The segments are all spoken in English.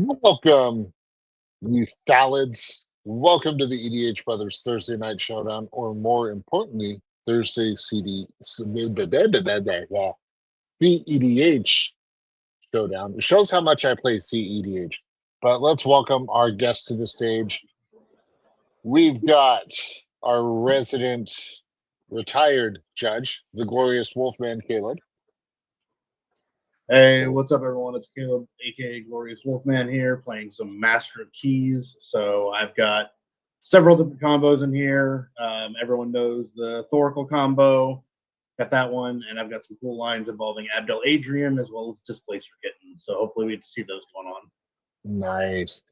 Welcome, you salads. Welcome to the EDH Brothers Thursday Night Showdown, or more importantly, Thursday cEDH Showdown. It shows how much I play cEDH. But let's welcome our guest to the stage. We've got our resident retired judge, the Glorious Wolfman Kaleb. Hey, what's up, everyone? It's Caleb, aka Glorious Wolfman here, playing some Master of Keys. So I've got several different combos in here. Everyone knows the Thoracle combo. Got that one, and I've got some cool lines involving Abdel Adrian as well as Displacer Kitten. So hopefully we get to see those going on. Nice.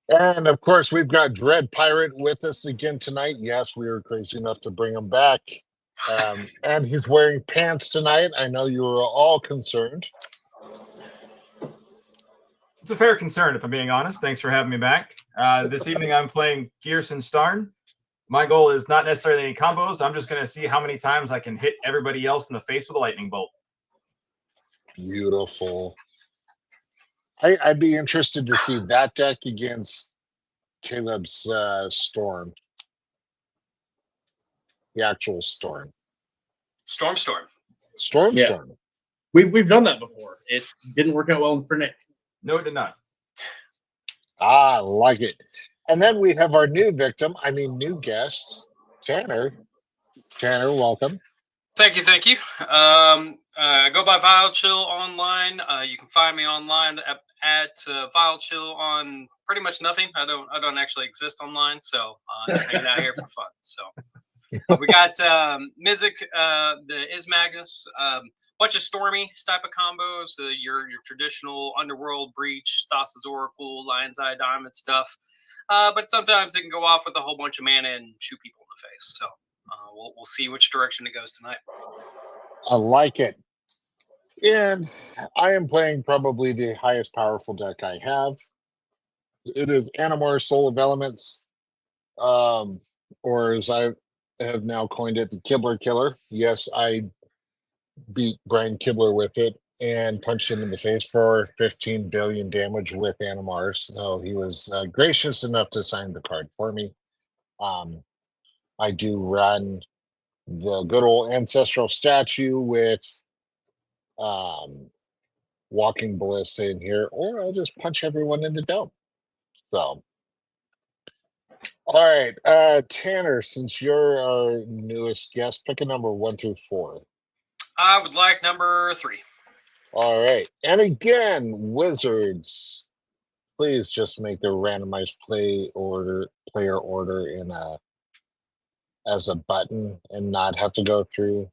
And of course, we've got Dread Pirate with us again tonight. Yes, we were crazy enough to bring him back. And he's wearing pants tonight. I know you were all concerned. It's a fair concern, if I'm being honest. Thanks for having me back. This evening, I'm playing Gearson Starn. My goal is not necessarily any combos. I'm just going to see how many times I can hit everybody else in the face with a lightning bolt. Beautiful. I'd be interested to see that deck against Caleb's Storm. The actual Storm. Storm. Yeah. Storm. We've done that before. It didn't work out well for Nick. No, it did not. I like it. And then we have our new new guest, Tanner. Tanner, welcome. Thank you. I go by Vile Chill online. You can find me online at Vile Chill on pretty much nothing. I don't actually exist online, so just hanging out here for fun. So we got Mizik, the Ismagnus, bunch of Stormy type of combos, your traditional Underworld Breach, Thassa's Oracle, Lion's Eye Diamond stuff. But sometimes it can go off with a whole bunch of mana and shoot people in the face. So we'll see which direction it goes tonight. I like it. And I am playing probably the highest powerful deck I have. It is Animar Soul of Elements, or as I have now coined it, the Kibler Killer. Yes, I beat Brian Kibler with it and punched him in the face for 15 billion damage with Animar. So he was gracious enough to sign the card for me. I do run the good old ancestral statue with Walking Ballista in here, or I'll just punch everyone in the dome. So, all right, Tanner, since you're our newest guest, pick a number 1 through 4. I would like number 3. All right, and again, Wizards, please just make the randomized player order in as a button and not have to go through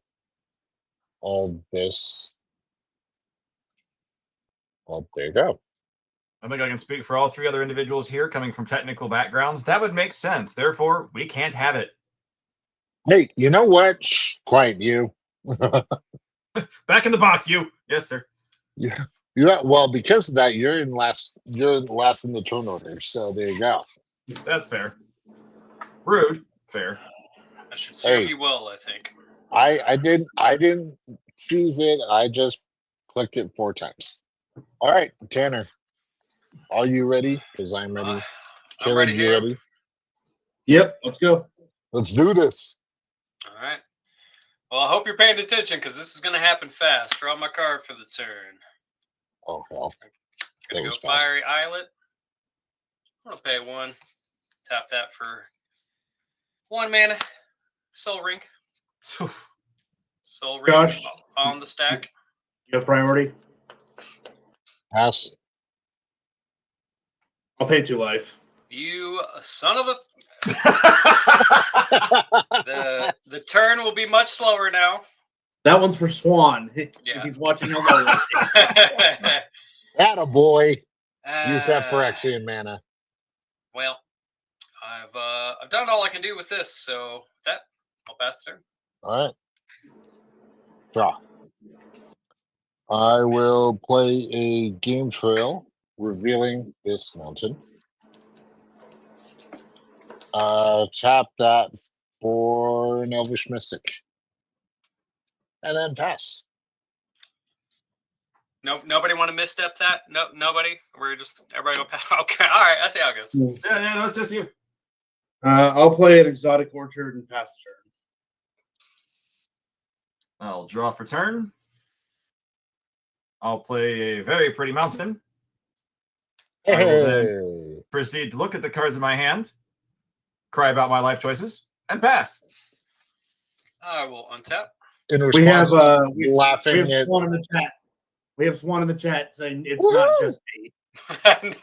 all this. Well, there you go. I think I can speak for all 3 other individuals here coming from technical backgrounds. That would make sense. Therefore, we can't have it. Hey, you know what? Shh, quiet, you. Back in the box, you. Yes, sir. Yeah. Well, because of that, you're last in the turn order. So there you go. That's fair. Rude. Fair. I should serve you well, I think. I didn't choose it. I just clicked it 4 times. All right, Tanner, are you ready? Because I'm ready. I'm ready. You ready? Yep, let's go. Let's do this. All right. Well, I hope you're paying attention because this is going to happen fast. Draw my card for the turn. Oh, hell. Gonna go Fiery Islet. I'm going to pay 1. Tap that for 1 mana. Soul Ring. Soul Ring Josh, on the stack. You have priority? Pass. I'll pay 2 life. You son of a... the turn will be much slower now. That one's for Swan. Yeah. He's watching. He'll know. Attaboy. Use that Phyrexian mana. Well, I've done all I can do with this, so that I'll pass the turn. All right. Draw. I will play a game trail revealing this mountain. Tap that for an Elvish Mystic. And then pass. No, nobody want to misstep that? No, nobody. We're just everybody go pass. Okay, all right. I see how it goes. Yeah, no, it's just you. I'll play an Exotic Orchard and pass the turn. I'll draw for turn. I'll play a very pretty mountain. I will then proceed to look at the cards in my hand, cry about my life choices, and pass. I will untap. In We have response, we laughing have at Swan in the chat. We have Swan in the chat saying it's not just me.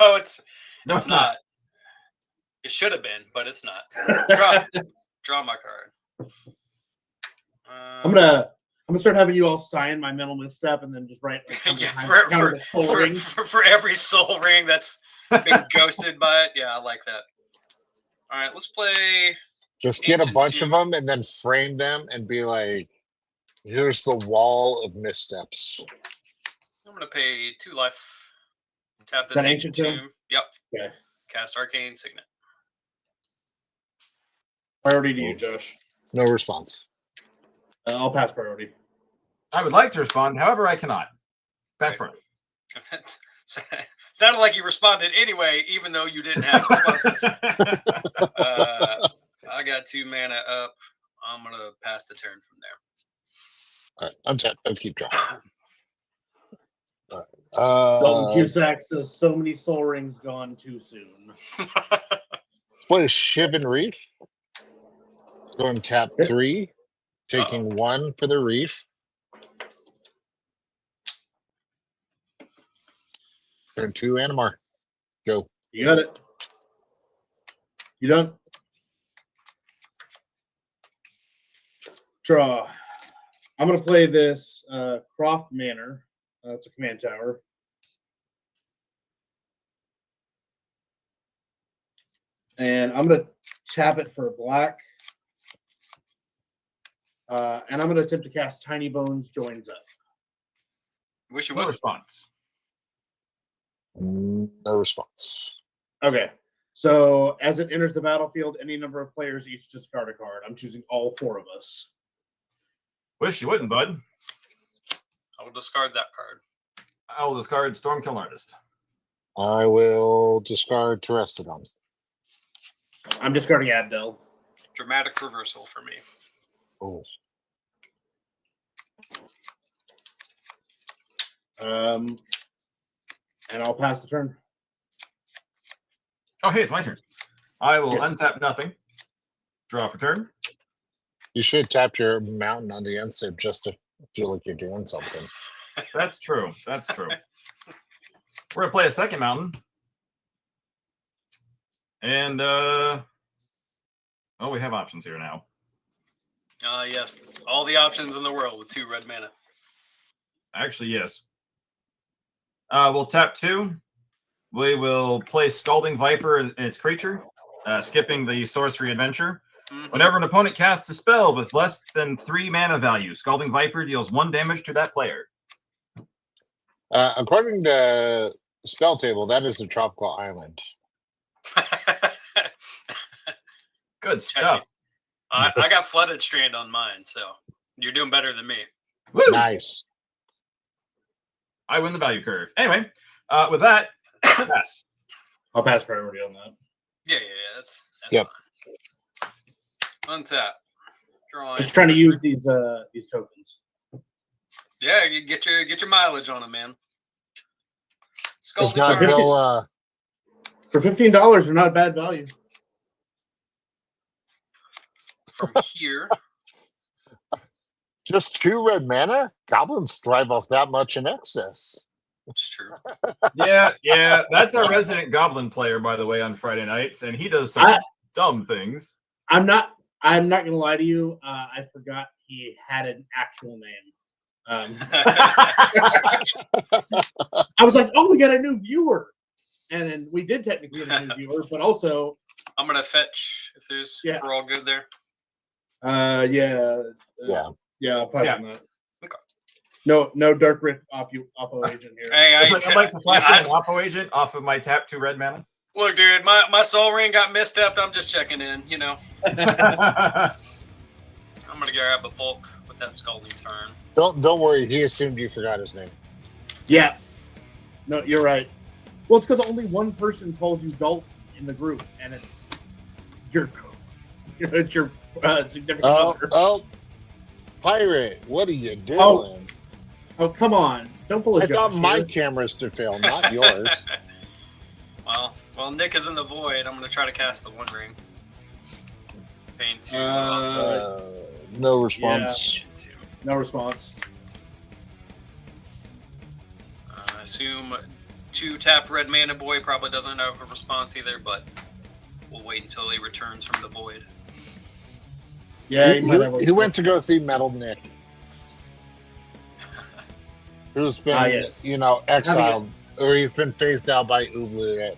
No, it's No, not. It should have been, but it's not. Draw my card. I'm gonna start having you all sign my mental misstep and then just write like for every soul ring that's been ghosted by it. Yeah, I like that. All right, let's play. just get a Ancient bunch Tomb. of them and then frame them and be like, here's the wall of missteps. I'm gonna pay 2 life. Tap this That Ancient Ancient Tomb. Yep. Okay. Cast Arcane Signet. Priority to you, Josh. No response. I'll pass priority. I would like to respond, however, I cannot. Pass Right. burn. Sounded like you responded anyway, even though you didn't have responses. I got 2 mana up. I'm gonna pass the turn from there. All right, I'm tapped. Let's keep drawing. Dalton Cusack says so many soul rings gone too soon. What is Shiv and Reef? Going tap 3, taking 1 for the Reef. Turn 2, Animar. Go. You got it. You done? Draw. I'm gonna play this Croft Manor. It's a command tower. And I'm gonna tap it for black. And I'm gonna attempt to cast Tiny Bones Joins Up. Wish you No would. response. No response. Okay. So as it enters the battlefield, any number of players each discard a card. I'm choosing all 4 of us. Wish you wouldn't, bud. I will discard that card. I will discard Stormkill Artist. I will discard Terrestodon. I'm discarding Abdel. Dramatic reversal for me. Oh. And I'll pass the turn. Oh, hey, it's my turn. I will Yes. untap nothing. Draw for turn. You should tap your mountain on the end step just to feel like you're doing something. That's true. That's true. We're gonna play a second mountain. And oh, we have options here now. Yes, all the options in the world with 2 red mana. Actually, yes. We'll tap 2. We will play Scalding Viper and its creature, skipping the Sorcery Adventure. Whenever an opponent casts a spell with less than 3 mana value, Scalding Viper deals 1 damage to that player. According to Spell Table, that is a tropical island. Good stuff. I got Flooded Strand on mine, so you're doing better than me. Woo! Nice. I win the value curve. Anyway, with that, pass. I'll pass priority on that. Yeah, that's Yep. fine. Untap. Drawing. Just trying to use these tokens. Yeah, you get your mileage on them, man. If Scalding not, Target he'll, For $15, they're not bad value. from here. just 2 red mana? Goblins thrive off that much in excess. It's true. Yeah. That's our resident Goblin player, by the way, on Friday nights, and he does some dumb things. I'm not gonna lie to you. I forgot he had an actual name. I was like, oh, we got a new viewer. And then we did technically get a new viewer, but also I'm gonna fetch if there's if we're all good there. Yeah. I'll pass Yeah. on that. Okay. No Dark Rift Oppo agent here. Hey, I'd like to flash an Oppo agent off of my tap 2 red mana. Look, dude, my soul ring got misstepped. I'm just checking in, you know. I'm gonna grab a bulk with that Scalding Turn. Don't worry, he assumed you forgot his name. Yeah. No, you're right. Well, it's because only one person calls you Dalton in the group, and it's your significant other. Oh, pirate! What are you doing? Oh, come on! Don't pull a I thought Josh my here. cameras to fail, not yours. Well, Nick is in the void. I'm gonna try to cast the One Ring. Pain 2. No response. No response. I assume 2-tap red mana boy probably doesn't have a response either, but we'll wait until he returns from the void. Yeah, he went to go see Metal Nick, who's been, yes. exiled, or he's been phased out by Oubliette.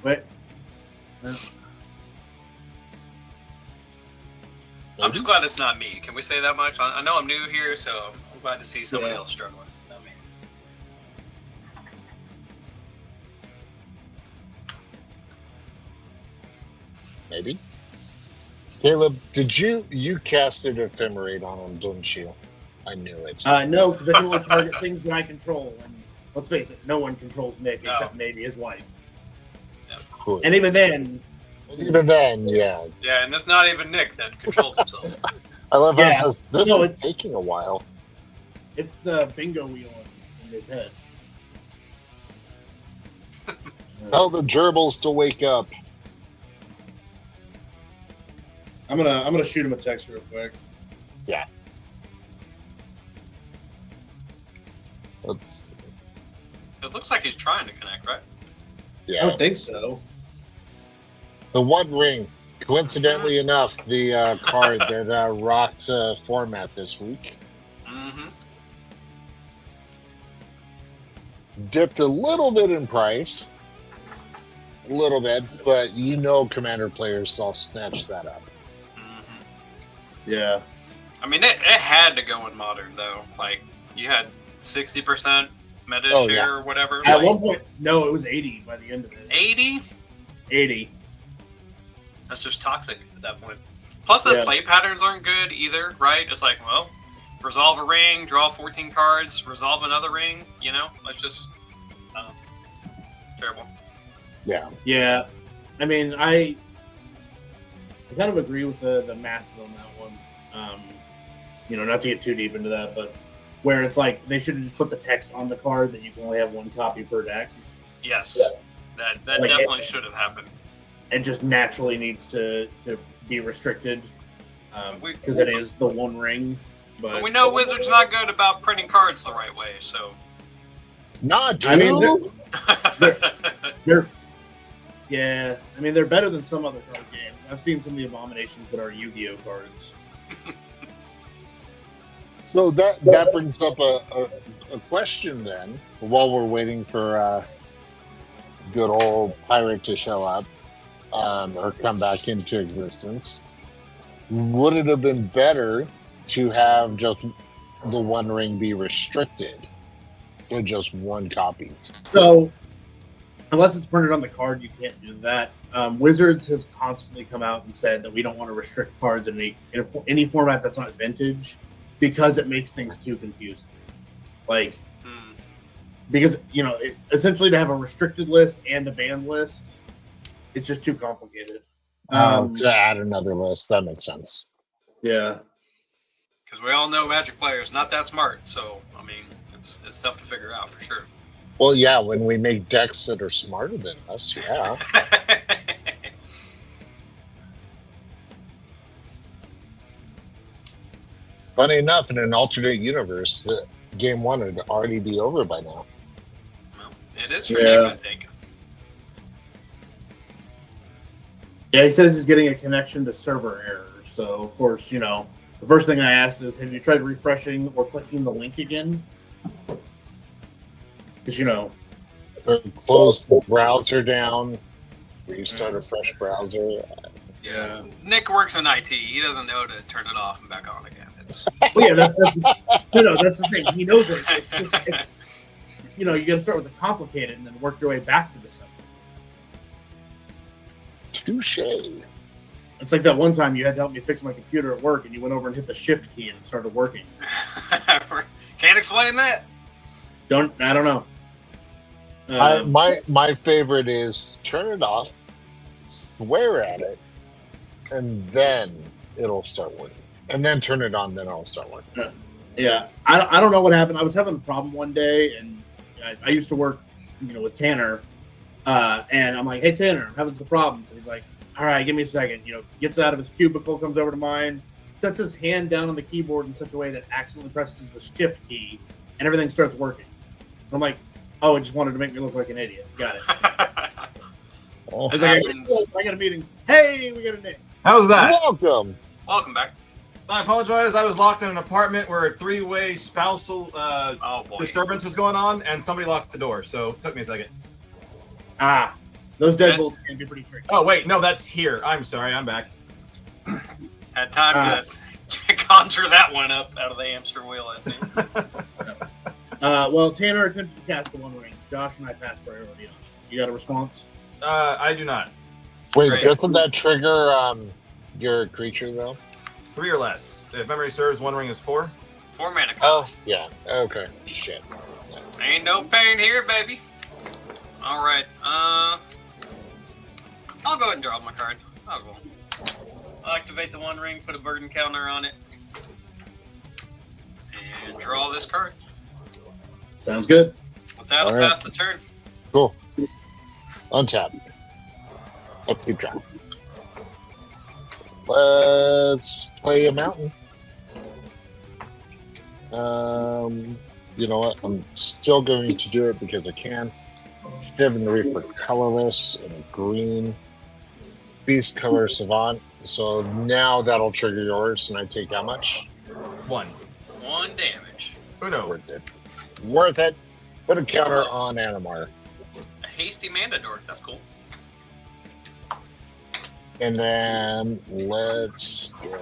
Wait. I'm just glad it's not me. Can we say that much? I know I'm new here, so I'm glad to see somebody else struggling. Not me. Maybe. Kaleb, did you casted Ephemerate on him, didn't you? I knew it. No, because I can only target things that I control, and let's face it, no one controls Nick except maybe his wife. Cool. And even then, yeah. Yeah, and it's not even Nick that controls himself. I love how it says, this is it's taking a while. It's the bingo wheel in his head. Tell the gerbils to wake up. I'm gonna shoot him a text real quick. Yeah. Let's. It looks like he's trying to connect, right? I Yeah. don't think so. The One Ring. Coincidentally enough, the card that rocked format this week. Mm-hmm. Dipped a little bit in price. A little bit, but Commander players all snatch that up. Mm-hmm. Yeah. I mean, it had to go in Modern, though. Like, you had 60% meta share or whatever. At one point, no, it was 80 by the end of it. 80? 80. That's just toxic at that point. Plus, the play patterns aren't good either, right? It's like, well, resolve a ring, draw 14 cards, resolve another ring, It's just terrible. Yeah. Yeah. I mean, I kind of agree with the masses on that one. Not to get too deep into that, but where it's like they should have just put the text on the card that you can only have one copy per deck. Yes. Yeah. That definitely should have happened. It just naturally needs to be restricted because it is the One Ring. But we know Wizards not good about printing cards the right way, so. Not. I mean, they're better than some other card games. I've seen some of the abominations that are Yu-Gi-Oh cards. So that brings up a question then, while we're waiting for good old Pirate to show up or come back into existence. Would it have been better to have just the One Ring be restricted to just one copy? So, unless it's printed on the card, you can't do that. Wizards has constantly come out and said that we don't want to restrict cards in any format that's not vintage because it makes things too confusing. Because, essentially to have a restricted list and a banned list, it's just too complicated. To add another list, that makes sense. Yeah. Because we all know Magic players not that smart, so, I mean, it's tough to figure out for sure. Well, yeah, when we make decks that are smarter than us, yeah. Funny enough, in an alternate universe, game one would already be over by now. Well, it is for Nick, I think. Yeah, he says he's getting a connection to server errors. So, of course, the first thing I asked is, have you tried refreshing or clicking the link again? Because, close the browser down, restart a fresh browser. Yeah. Nick works in IT. He doesn't know to turn it off and back on again. Well, yeah, that's the thing. He knows it. It's you got to start with the complicated and then work your way back to the simple. Touche. It's like that one time you had to help me fix my computer at work, and you went over and hit the shift key and it started working. Can't explain that. I don't know. My favorite is turn it off, swear at it, and then it'll start working. And then turn it on, then it'll start working. Yeah, I don't know what happened. I was having a problem one day, and I used to work, with Tanner, and I'm like, "Hey Tanner, I'm having some problems." And he's like, "All right, give me a second." Gets out of his cubicle, comes over to mine, sets his hand down on the keyboard in such a way that accidentally presses the shift key, and everything starts working. And I'm like, "Oh, it just wanted to make me look like an idiot." Got it. I was like, I got a meeting. Hey, we got a name. How's that? Welcome. Welcome back. I apologize. I was locked in an apartment where a three-way spousal disturbance was going on, and somebody locked the door, so it took me a second. Those deadbolts can be pretty tricky. Oh, wait. No, that's here. I'm sorry. I'm back. Had time to conjure that one up out of the hamster wheel, I see. Well, Tanner attempted to cast the One Ring. Josh and I passed priority on it. You got a response? I do not. Wait, Great. doesn't that trigger your creature though? 3 or less. If memory serves, One Ring is 4. 4 mana Oh, cost. yeah. Okay. Shit. Ain't no pain here, baby. All right. I'll go ahead and draw my card. I'll go. I'll activate the One Ring, put a burden counter on it, and draw this card. Sounds good. With that, I'll All right. pass the turn. Cool. Untap. Upkeep drop. Let's play a mountain. You know what? I'm still going to do it because I can. Shivan Reaper colorless and green. Beast color savant. So now that'll trigger yours, and I take how much? 1. 1 damage. Uno. Worth it. Worth it. Put a counter on Animar. A hasty Mandador. That's cool. And then let's go.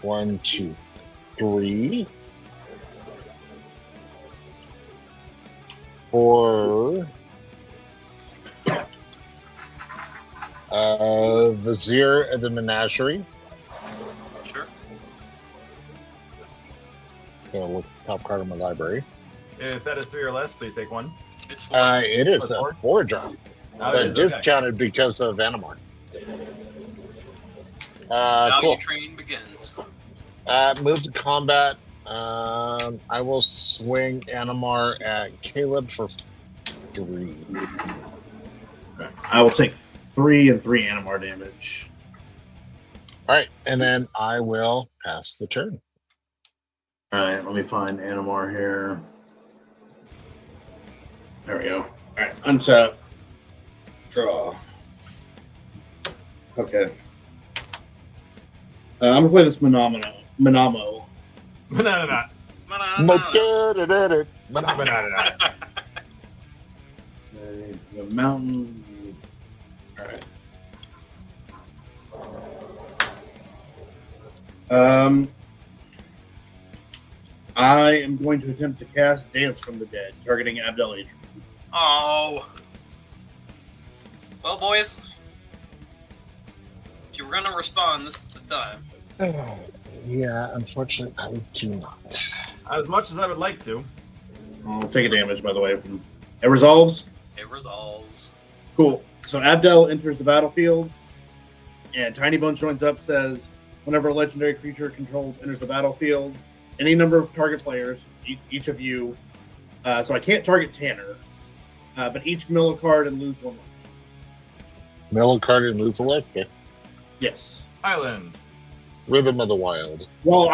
1, 2, 3, 4. Vizier of the Menagerie. Sure. Gonna look at the top card of my library. If that is 3 or less, please take 1. It's 4. It is a Four? 4 drop. Oh, it is, okay. Discounted because of Animar. Value Cool. train begins. Move to combat. I will swing Animar at Kaleb for 3. I will take 3 and 3 Animar damage. All right, and then I will pass the turn. All right, let me find Animar here. There we go. All right, untap. Draw. Okay. I'm gonna play this Manamo. No. The mountain. All right. I am going to attempt to cast Dance from the Dead, targeting Abdel Adrian. Oh. Well, boys. If you were going to respond, this is the time. Yeah, unfortunately, I do not. As much as I would like to. I'll take a damage, by the way. It resolves. It resolves. Cool. So Abdel enters the battlefield, and Tiny Bones joins up, says, whenever a legendary creature controls enters the battlefield, any number of target players, each of you, so I can't target Tanner, but each mill a card and lose 1 life. Mill a card and lose a life. Okay. Yes. Island. Rhythm of the Wild. Well,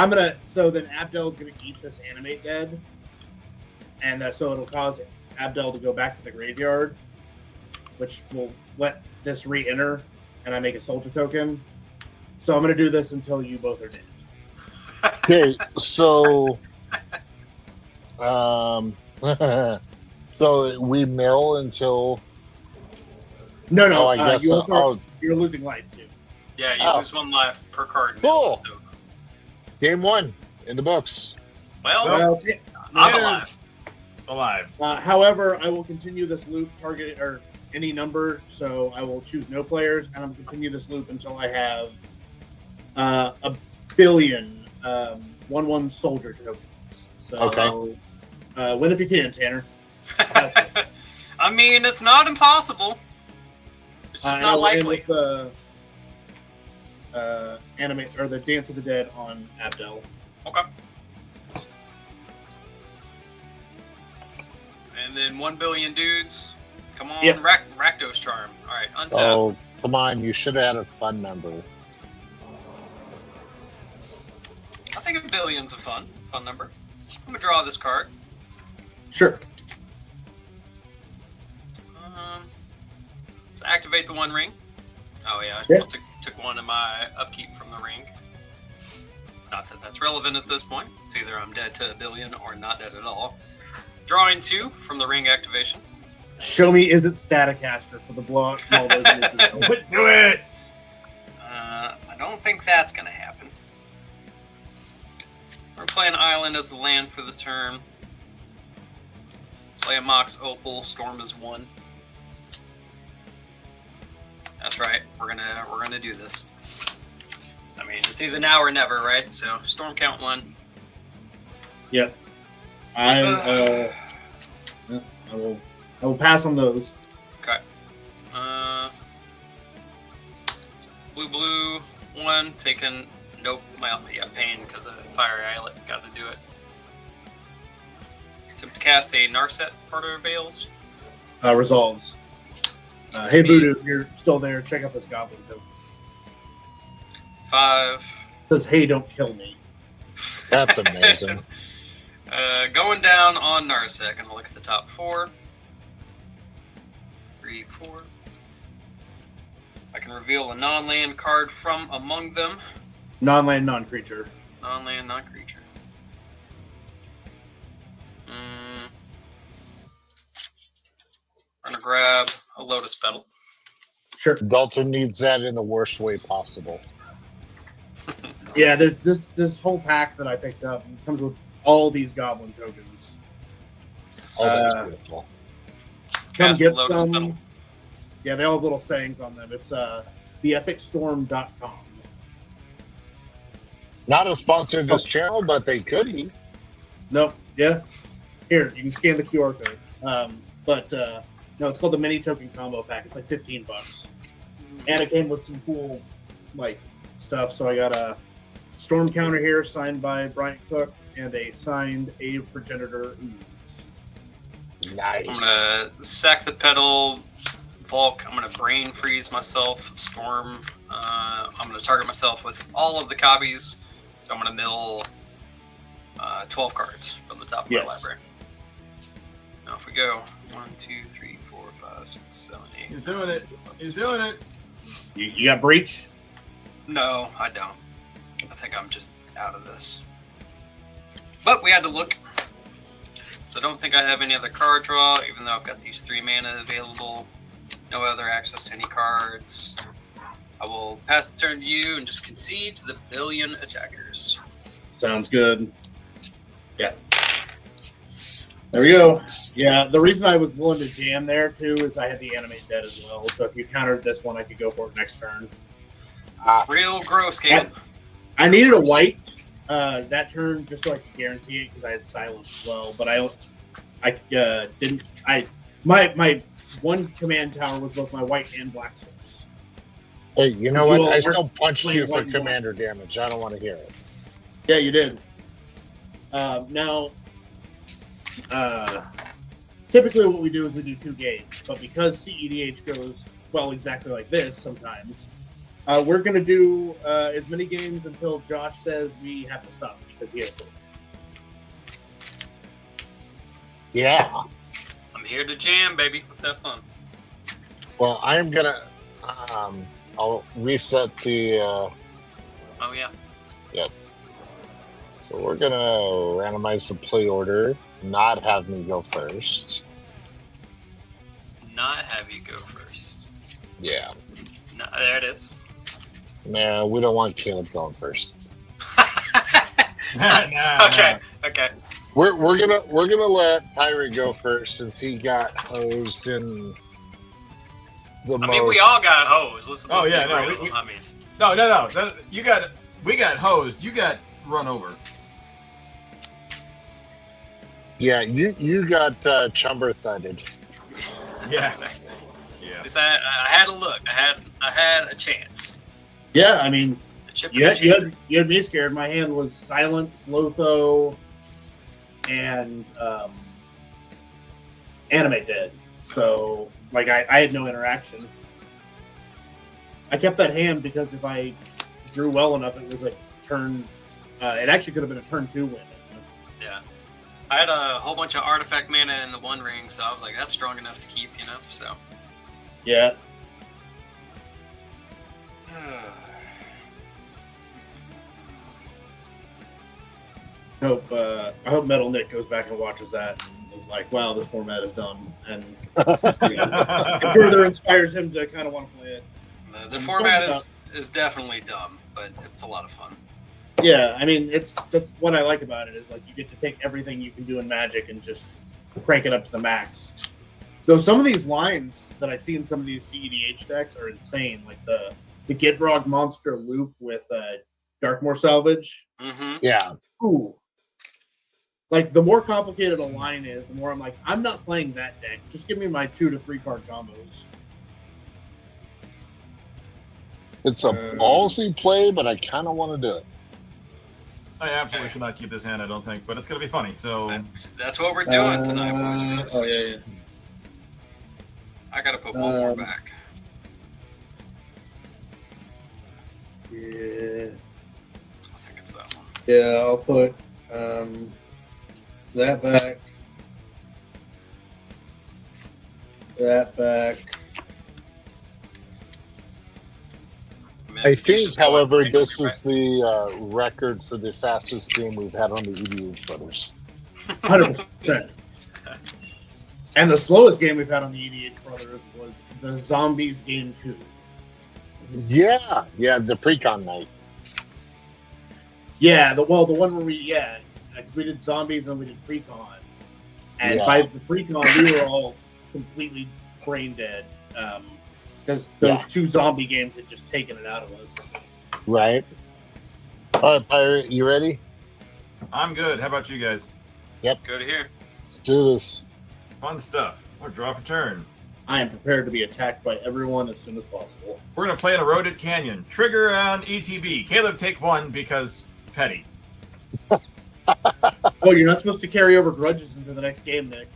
so then Abdel's gonna eat this Animate Dead, and so it'll cause Abdel to go back to the graveyard, which will let this re-enter, and I make a soldier token. So I'm gonna do this until you both are dead. Okay, so so we mill until No, I guess you also, so. you're losing life too. Yeah, you lose 1 life per card. Cool. So, Game 1 in the books. Well, I'm alive. Alive. however, I will continue this loop target or any number, so I will choose no players, and I'm going to continue this loop until I have 1 billion 1/1 soldier tokens. So, Okay. win if you can, Tanner. I mean, it's not impossible. It's just not likely. And with anime or the Dance of the Dead on Abdel. Okay. And then 1 billion dudes. Come on, Yep. Rakdos Charm. All right, untap. Oh, come on. You should have had a fun number. I think a billion's a fun number. I'm gonna draw this card. Sure. Let's activate the 1 ring. Oh yeah, Yeah. I took 1 of my upkeep from the ring. Not that that's relevant at this point. It's either I'm dead to a billion or not dead at all. Drawing 2 from the ring activation. Show me, is it Staticaster for the block? All those Do it. I don't think that's gonna happen. We're playing Island as the land for the turn. Play a Mox Opal. Storm is 1. That's right. We're gonna do this. I mean, it's either now or never, right? So Storm count 1. Yep. I will pass on those. Okay. Blue 1 taken. Nope. Well, yeah, pain because of Fire Islet. Got to do it. Attempt to cast a Narset. Part of Veils. Resolves. Hey Voodoo, if you're still there, check out this Goblin token. 5. Says, hey, don't kill me. That's amazing. Going down on Narset. Gonna look at the top 4. 3, 4. I can reveal a non-land card from among them. Non-land, non-creature. Non-land, non-creature. I'm gonna grab a Lotus Petal. Sure. Dalton needs that in the worst way possible. Yeah, there's this whole pack that I picked up. It comes with all these Goblin tokens. Oh, that's beautiful. Come Cast get Lotus some. Petal. Yeah, they all have little sayings on them. It's theepicstorm.com. Not a sponsor of this channel, but they could be. Nope. Yeah. Here, you can scan the QR code. No, it's called the mini token combo pack. It's like $15, and it came with some cool like stuff. So I got a storm counter here signed by Bryant Cook and a signed Ave Progenitor Ooze. Nice. I'm gonna sack the petal. Volk. I'm gonna brain freeze myself. Storm. I'm gonna target myself with all of the copies. So I'm gonna mill 12 cards from the top of my library. Now if we go 1, 2, 3, 4, 5, 6, 7, 8. He's doing it. He's doing it. You got breach? No, I don't. I think I'm just out of this. But we had to look. So I don't think I have any other card draw, even though I've got these 3 mana available. No other access to any cards. I will pass the turn to you and just concede to the billion attackers. Sounds good. Yeah. There we go. Yeah, the reason I was willing to jam there too is I had the animate dead as well. So if you countered this one, I could go for it next turn. Real gross, Caleb. I needed a white that turn just so I could guarantee it because I had silence as well. But I didn't. My one command tower was both my white and black source. Hey, you know what? I still punched playing you for white and commander damage. I don't want to hear it. Yeah, you did. Now, typically what we do is we do 2 games, but because cEDH goes, well, exactly like this sometimes, we're going to do as many games until Josh says we have to stop because he has to. Yeah. I'm here to jam, baby. Let's have fun. Well, I am gonna. I'll reset the. Oh, yeah. Yep. So we're gonna randomize the play order. Not have me go first. Not have you go first. Yeah. No, there it is. No, we don't want Caleb going first. Okay. We're gonna let Pirate go first since he got hosed in the I mean, we all got hosed. Let's Oh, be yeah, no, real. we- I mean, No. We got hosed. You got run over. Yeah, you got chumber thudded. Yeah. Yeah. At least I had a look. I had a chance. Yeah, I mean, The chip you in the chamber. had me scared. My hand was Silence, Lotho, and Animate Dead. So, like, I had no interaction. I kept that hand because if I drew well enough, it was a turn. It actually could have been a turn 2 win. Yeah. I had a whole bunch of artifact mana in the One Ring, so I was like, that's strong enough to keep, you know. So. Yeah. I hope Metal Nick goes back and watches that and is like, wow, this format is dumb, and it further inspires him to kind of want to play it. The format is definitely dumb, but it's a lot of fun. Yeah, I mean, that's what I like about it is like you get to take everything you can do in Magic and just crank it up to the max. Though some of these lines that I see in some of these cEDH decks are insane, like the Gitrog Monster Loop with Darkmoor Salvage. Mm-hmm. Yeah. Ooh. Like, the more complicated a line is, the more I'm like, I'm not playing that deck. Just give me my 2 to 3 card combos. It's a ballsy play, but I kind of want to do it. I absolutely should not keep this hand, I don't think, but it's going to be funny. So That's what we're doing tonight, boys. Oh, yeah. I gotta put one more back. Yeah. I think it's that one. Yeah, I'll put that back. That back. I think, however, this is the record for the fastest game we've had on the EDH Brothers. 100%. And the slowest game we've had on the EDH Brothers was the Zombies Game 2. Yeah, the pre-con night. Yeah, the one where we did Zombies and we did pre-con. And by the pre-con, we were all completely brain dead. Because those 2 zombie games had just taken it out of us. Right. All right, Pirate, you ready? I'm good. How about you guys? Yep. Go to here. Let's do this. Fun stuff. Or draw for turn. I am prepared to be attacked by everyone as soon as possible. We're going to play an Eroded Canyon. Trigger on ETB. Caleb, take 1 because petty. Oh, you're not supposed to carry over grudges into the next game, Nick.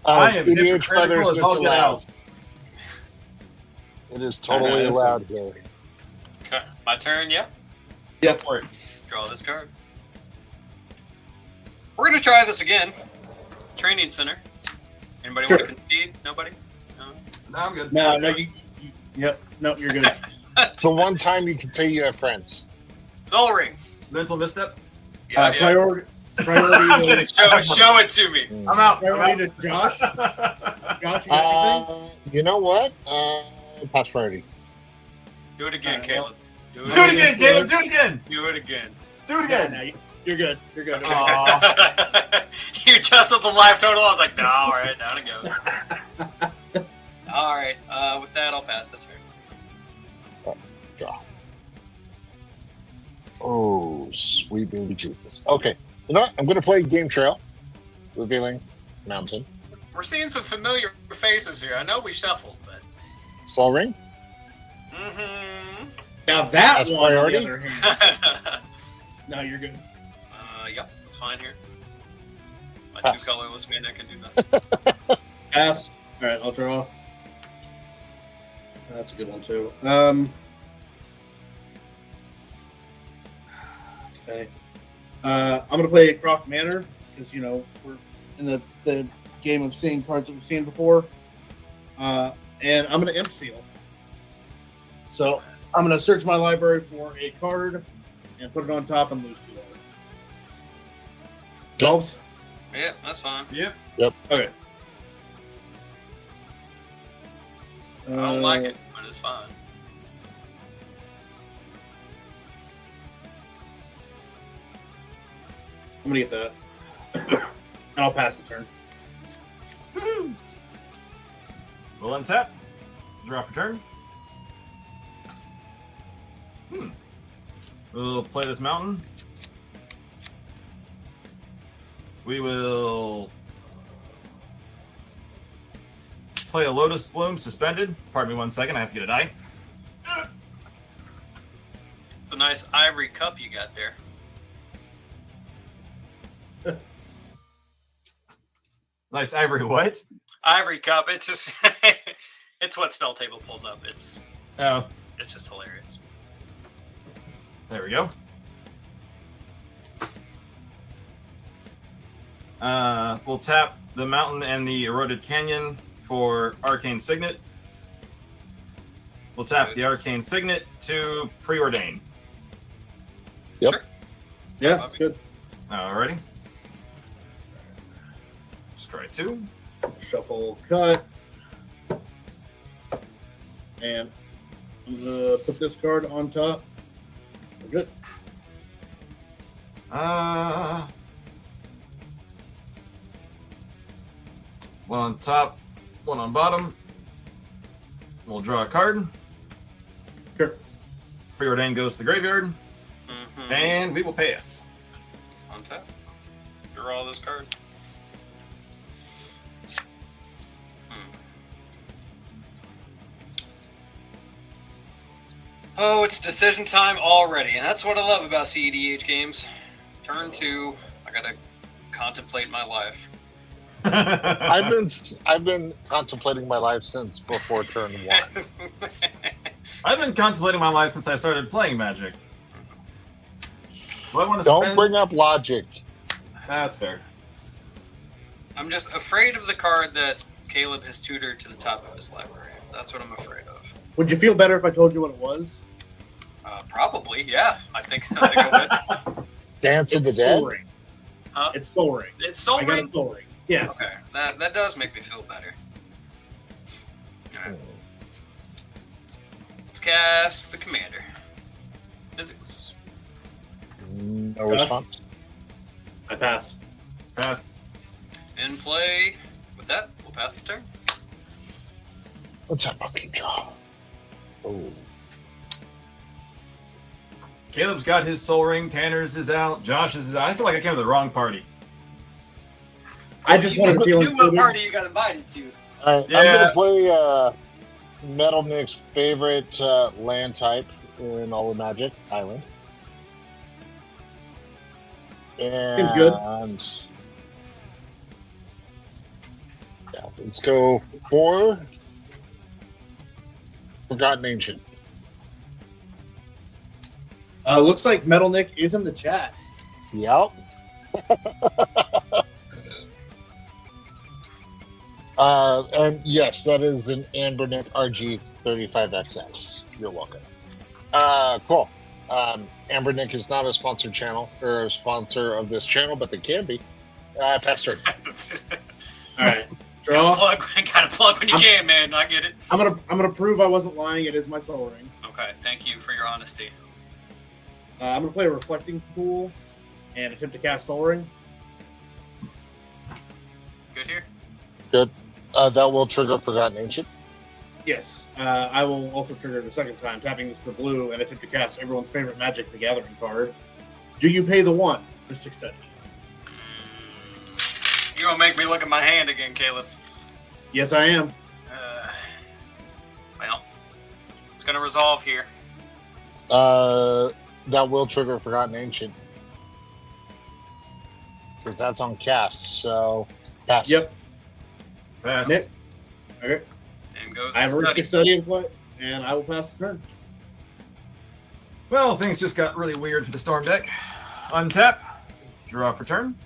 I am EDH hypocritical Brothers, as it's all get allowed. out. It is totally allowed here. Okay, my turn. Yeah. Yep. For it. Draw this card. We're gonna try this again. Training center. Anybody want to concede? Nobody? No, I'm good. No, yep. No, you're good. So one time you can say you have friends. Soul Ring. Mental misstep. Yeah, Priority show it to me. I'm out. to Josh. Josh, you got anything? You know what? Pass priority. Do it again, Caleb. Do it again, Caleb. Do it again. Do it again. Do it Yeah, again. no, you're good. You're good. You adjusted the life total. I was like, no, all right, down it goes. All right. With that, I'll pass the turn. Draw. Oh, sweet baby Jesus. Okay. You know what? I'm going to play Game Trail. Revealing Mountain. We're seeing some familiar faces here. I know we shuffled, but. Sol Ring. Mm-hmm. Now that That's one, priority? on the other hand. No, you're good. Yep, that's fine here. My Pass. 2 colorless mana can do that. Pass. All right, I'll draw. That's a good one too. Okay. I'm gonna play Croft Manor because we're in the game of seeing cards that we've seen before, and I'm gonna Imp Seal. So I'm gonna search my library for a card and put it on top and lose 2 dollars. Jobs? Yeah, that's fine. Yep. Okay. I don't like it, but it's fine. I'm gonna get that, and I'll pass the turn. Woohoo! We'll untap. Draw for turn. We'll play this mountain. We will play a Lotus Bloom suspended. Pardon me 1 second, I have to get a die. It's a nice ivory cup you got there. Nice ivory what? Ivory cup. It's just it's what Spell Table pulls up. It's Oh, just hilarious. there we go. We'll tap the mountain and the eroded canyon for Arcane Signet. We'll tap the Arcane Signet to preordain. Yep. Sure. Yeah, that's good. Alrighty. Scry 2. Shuffle, cut. And I'm gonna put this card on top. We're good. One on top, one on bottom. We'll draw a card. Sure. Preordain goes to the graveyard, Mm-hmm. and we will pass. On tap. Draw this card. Oh, it's decision time already, and that's what I love about cEDH games. Turn 2, I gotta contemplate my life. I've been contemplating my life since before turn 1. I've been contemplating my life since I started playing Magic. Do I want to Don't spend? bring up logic. That's fair. I'm just afraid of the card that Kaleb has tutored to the top of his library. That's what I'm afraid of. Would you feel better if I told you what it was? Probably, yeah. I think I would. Dance of the It's Dead? Soul Ring. Huh? It's Soul Ring. It's Soul I got a Ring? Soul Ring. Yeah. Okay, that does make me feel better. Alright. Let's cast the commander. Physics. No response. I pass. Pass. In play. With that, we'll pass the turn. Let's have monkey draw. Oh. Caleb's got his Soul Ring. Tanner's is out. Josh's is out. I feel like I came to the wrong party. I just want to feel You knew what included. party you got invited to. All right, Yeah. I'm gonna play Metal Nick's favorite land type in all of Magic, Island. And good. Yeah, let's go for Forgotten Ancient. Looks like Metal Nick is in the chat. Yep. And yes, that is an Ambernick RG35XX. You're welcome. Cool. Ambernick is not a sponsored channel or a sponsor of this channel, but they can be. Pass turn. All right. Draw. Gotta plug when you can, man. I get it. I'm gonna prove I wasn't lying. It is my Soul Ring. Okay, thank you for your honesty. I'm gonna play a Reflecting Pool and attempt to cast Soul Ring. Good here? Good. That will trigger Forgotten Ancient. Yes. I will also trigger the second time, tapping this for blue and attempt to cast everyone's favorite Magic the Gathering card. Do you pay the 1 for 6 You're gonna make me look at my hand again, Kaleb. Yes, I am. Well, it's gonna resolve here. That will trigger Forgotten Ancient. Because that's on cast, so pass. Yep. Pass. Nick. Okay. And goes I have a study. Ristic Study in play, and I will pass the turn. Well, things just got really weird for the Storm deck. Untap. Draw for turn.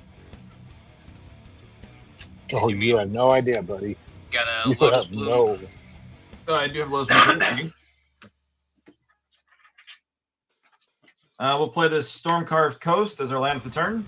Oh, you have no idea, buddy. Got a You Lotus have Bloom. no. I do have Lotus Bloom. We'll play this Storm Carved Coast as our land for the turn.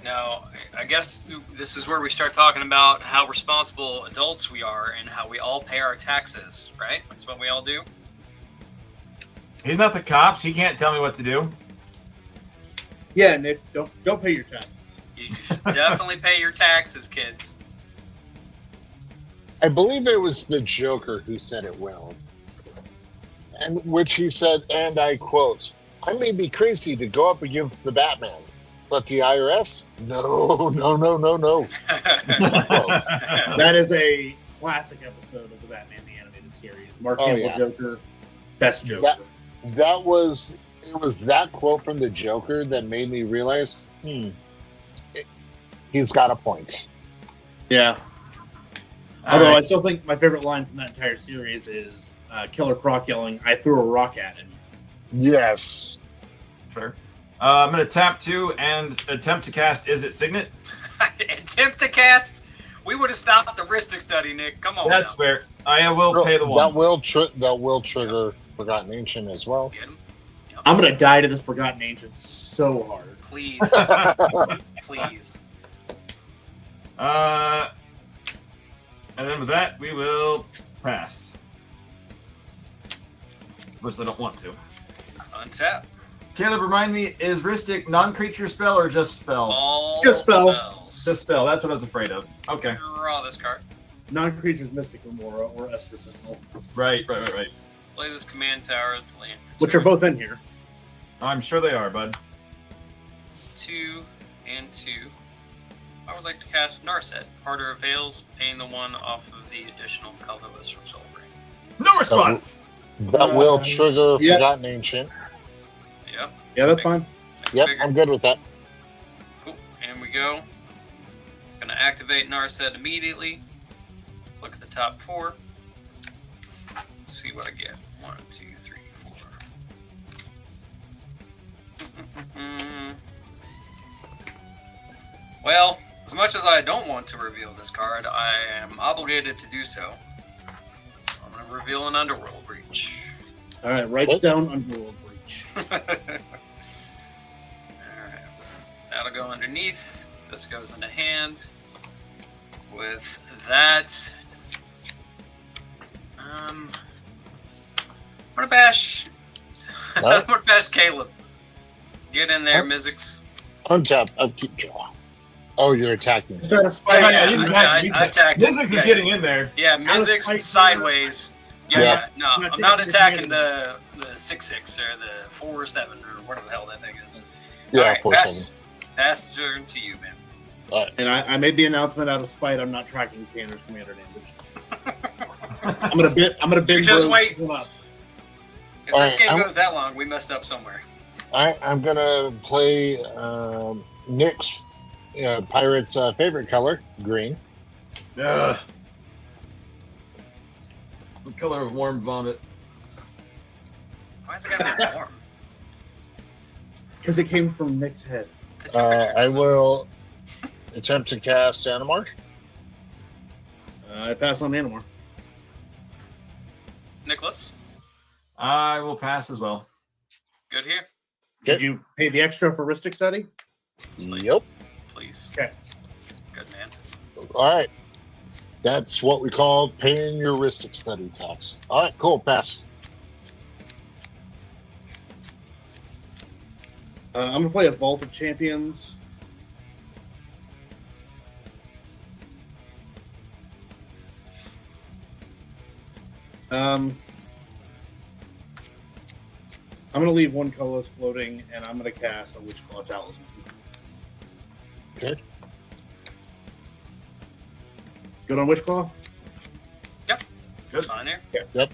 Now, I guess this is where we start talking about how responsible adults we are and how we all pay our taxes, right? That's what we all do. He's not the cops. He can't tell me what to do. Yeah, Nick, don't pay your taxes. You should definitely pay your taxes, kids. I believe it was the Joker who said it well. And which he said, and I quote, "I may be crazy to go up against the Batman, but the IRS? No. That is a classic episode of the Batman the Animated Series. Mark Oh, Hamill yeah. Joker, best Joker. It was that quote from the Joker that made me realize, he's got a point. Yeah. Although I still think my favorite line from that entire series is Killer Croc yelling, "I threw a rock at him." Yes. Sure. I'm going to tap 2 and attempt to cast Is It Signet? Attempt to cast. We would have stopped the Ristic study, Nick. Come on. That's now. fair. I will pay the 1. That will trigger Forgotten Ancient as well. Get him. Yep. I'm gonna die to this Forgotten Ancient so hard. Please. Please. And then with that, we will pass. Which I don't want to. Untap. Caleb, remind me, is Ristic non-creature spell or just spell? All Just spell. spells. Just spell. That's what I was afraid of. Okay. Draw this card. Non-creatures Mystic Remora or Esper Sentinel, Right. Play this command tower as the land. which are both in here. I'm sure they are, bud. 2 and 2. I would like to cast Narset. Harder avails, paying the 1 off of the additional colorless from Soul Ring. No response! That will trigger yeah. Forgotten Ancient. Yep. Yeah, that's fine. Yep, Bigger. I'm good with that. Cool. And we go. Gonna activate Narset immediately. Look at the top 4. Let's see what I get. 1, 2, 3, 4. Well, as much as I don't want to reveal this card, I am obligated to do so. I'm gonna reveal an Underworld Breach. All right, writes down Underworld Breach. Alright. That'll go underneath. This goes into hand. With that, I'm gonna bash. I'm Alright. gonna bash Caleb. Get in there, Oh. Mizzix. Untap, upkeep draw. Oh, you're attacking. Is that a spike? Yeah, he's attacking. I attacked him. Mizzix is Yeah, getting in there. Yeah, Out of Mizzix spite, sideways. Yeah, Yeah. no, Not I'm not taking attacking your the 6/6 or the 4/7 or whatever the hell that thing is. Yeah, Alright, 4/7. pass turn to you, man. And I made the announcement out of spite. I'm not tracking Tanner's commander damage. I'm gonna bid. just Rose wait. him up. If All this right, game I'm- goes that long, we messed up somewhere. I'm gonna play Nick's Pirate's favorite color, green. Ugh. The color of warm vomit. Why is it gotta be warm? Because it came from Nick's head. The temperature I doesn't- will attempt to cast Animar. I pass on Animar. Nicholas, I will pass as well. good here, Did you pay the extra for Ristic Study? Yep. please. Okay. Good man. All right. That's what we call paying your Ristic Study tax. All right, cool. Pass. I'm gonna play a Vault of Champions. I'm gonna leave one colorless floating, and I'm gonna cast a Witchclaw Talisman. Okay. Good on Witchclaw? That's fine here.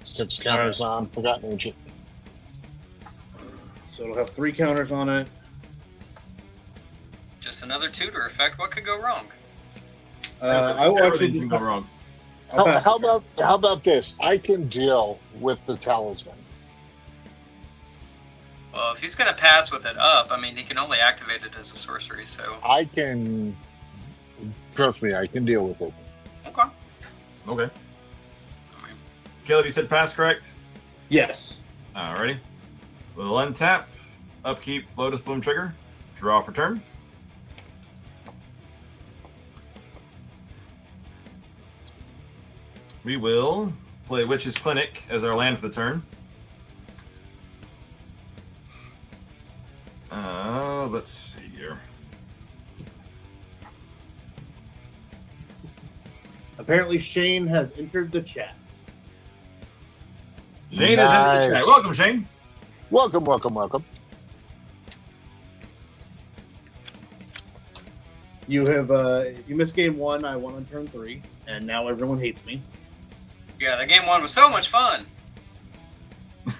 6 counters on Forgotten Ancient. So it'll have 3 counters on it. Just another tutor effect. What could go wrong? I will Everything actually can go wrong. I'll pass How the about this? I can deal with the talisman. Well, if he's gonna pass with it up, I mean, he can only activate it as a sorcery. So I can trust me. I can deal with it. okay. Okay. I mean, Caleb, you said pass, correct? Yes. Alrighty. We'll untap, upkeep, Lotus Bloom trigger, draw for turn. We will play Witch's Clinic as our land for the turn. Let's see here. Apparently, Shane has entered the chat. Shane is into the chat. Nice. Welcome, Shane. Welcome, welcome, welcome. You have, if you missed game 1, I won on turn 3, and now everyone hates me. Yeah, the game 1 was so much fun.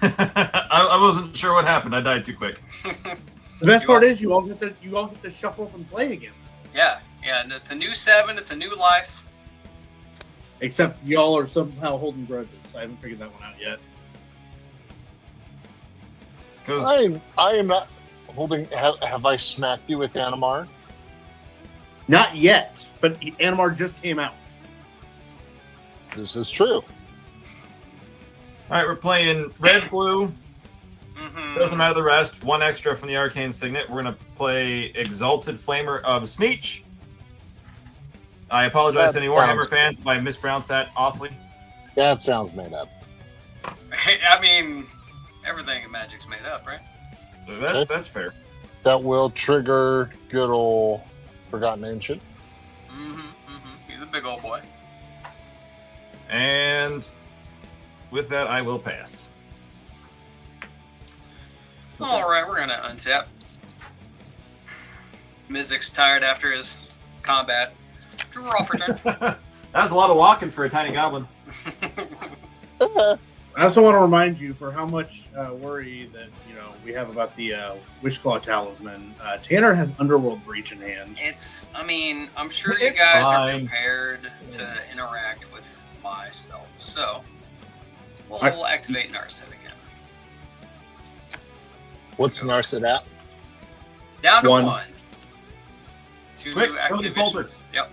I wasn't sure what happened. I died too quick. The best part is you all get to shuffle and play again. Yeah, and it's a new 7. It's a new life. Except y'all are somehow holding grudges. I haven't figured that one out yet. I am not holding. Have I smacked you with Animar? Not yet, but Animar just came out. This is true. All right, we're playing red, blue. Doesn't matter the rest. 1 extra from the Arcane Signet. We're going to play Exalted Flamer of Sneech. I apologize to any Warhammer fans if I mispronounced that awfully. That sounds made up. I mean, everything in Magic's made up, right? That's fair. That will trigger good old Forgotten Ancient. He's a big old boy. And with that, I will pass. All right, we're gonna untap. Mizik's tired after his combat. Draw for turn. That's a lot of walking for a tiny goblin. I also want to remind you for how much worry that we have about the Wishclaw Talisman. Tanner has Underworld Breach in hand. I mean, I'm sure you It's guys fine. are prepared to interact with my spells, so we'll activate Narset again. What's Narset at? Down to 1. 1. 2 Quick, somebody bolt it. activations. Yep.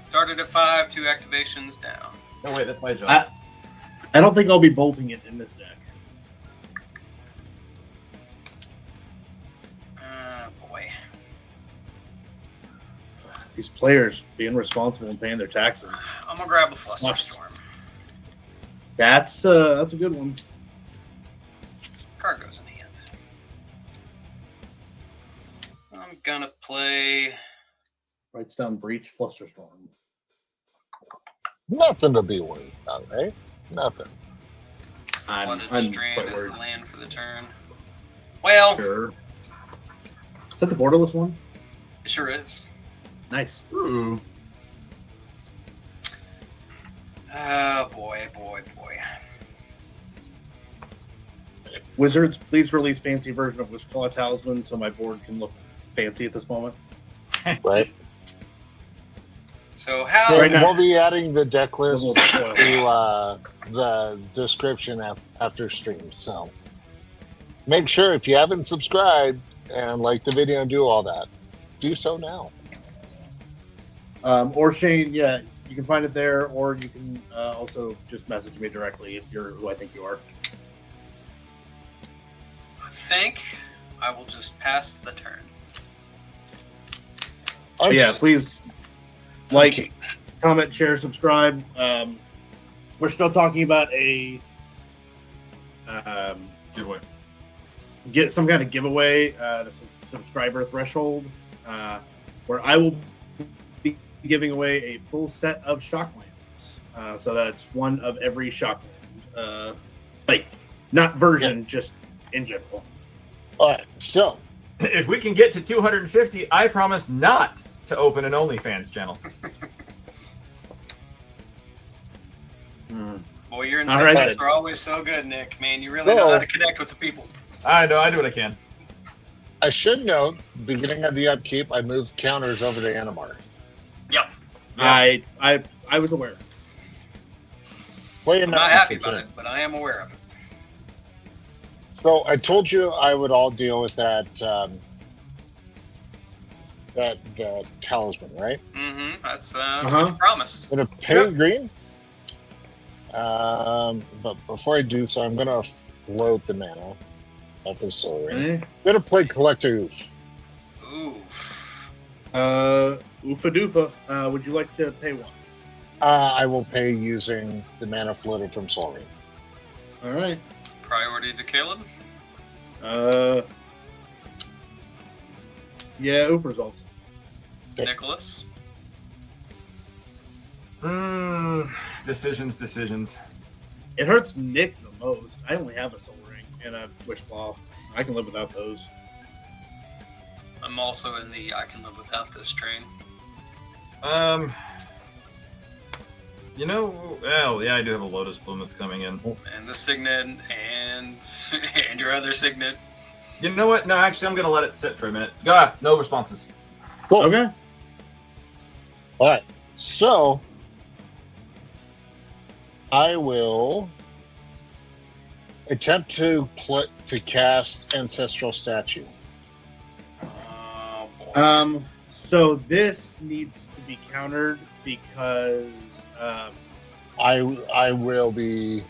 Started at 5, 2 activations down. Oh wait, that's my job. I don't think I'll be bolting it in this deck. Boy. These players being responsible and paying their taxes. I'm gonna grab a Flusterstorm. That's a good one. Card goes in hand. I'm gonna play. Writes down Breach, Flusterstorm. Nothing to be worried about, right? Nothing. Flooded I'm Strand quite as worried. the land for the turn. Well, Sure. Is that the borderless one? it sure is. Nice. Ooh. Boy. Wizards, please release fancy version of Wishclaw Talisman so my board can look fancy at this moment. Right. So how? So Right now- we'll be adding the deck list Little spoiled. to the description after stream. So make sure if you haven't subscribed and like the video and do all that, do so now. Or Shane, yeah, you can find it there, or you can also just message me directly if you're who I think you are. I think I will just pass the turn. But yeah, please like, comment, share, subscribe. We're still talking about a Giveaway. get some kind of giveaway, the subscriber threshold, where I will be giving away a full set of Shocklands. So that's one of every Shockland. Like, not version, just in general. All right. So If we can get to 250, I promise not to open an OnlyFans channel. Boy, your All right, incentives then. are always so good, Nick. Man, you really know how to connect with the people. I know, I do what I can. I should note, beginning of the upkeep, I moved counters over to Animar. Yep. I was aware. Playing I'm that not happy for about turn. it, but I am aware of it. So I told you I would all deal with that the talisman, right? Mm-hmm. That's Uh-huh. what you promised. I'm gonna pay green. But before I do so, I'm gonna float the mana off the soul ring. Eh? I'm gonna play Collector Oof. Ooh. Oofa Doofa. Would you like to pay one? I will pay using the mana floater from Sol Ring. All right. Priority to Caleb. Yeah, Oop results. Okay. Nicholas. Decisions. It hurts Nick the most. I only have a Soul Ring and a Wish Claw. I can live without those. I'm also in the I can live without this train. You know, well, yeah, I do have a Lotus Bloom that's coming in. And the Signet and your other Signet. You know what? No, actually, I'm gonna let it sit for a minute. No responses. Cool. Okay. All right. So I will attempt to cast Ancestral Statue. Oh, boy. So this needs to be countered because I will be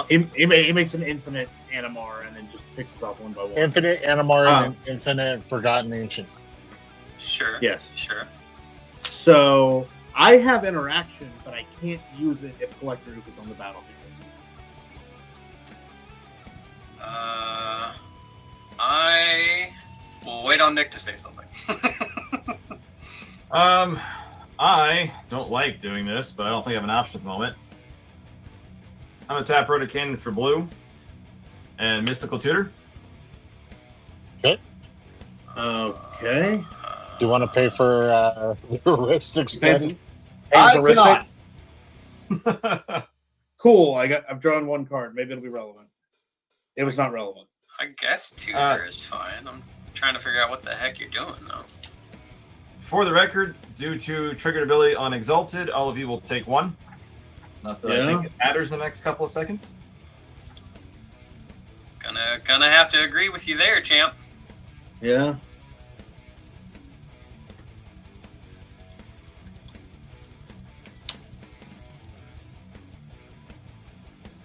he makes an infinite Animar and then just picks us off one by one. Infinite Animar and Infinite Forgotten Ancient. Sure. Yes. Sure. So I have interaction, but I can't use it if Collector Oop is on the battlefield. I will wait on Nick to say something. I don't like doing this, but I don't think I have an option at the moment. I'm gonna tap Rota Cannon for blue and Mystical Tutor. Okay. Okay. Do you want to pay for Heuristic Study? I Heuristic? cannot. Cool. I've drawn one card. Maybe it'll be relevant. It was not relevant. I guess tutor is fine. I'm trying to figure out what the heck you're doing though. For the record, due to triggered ability on Exalted, all of you will take one. Not that I think it matters in the next couple of seconds. Gonna have to agree with you there, champ. Yeah.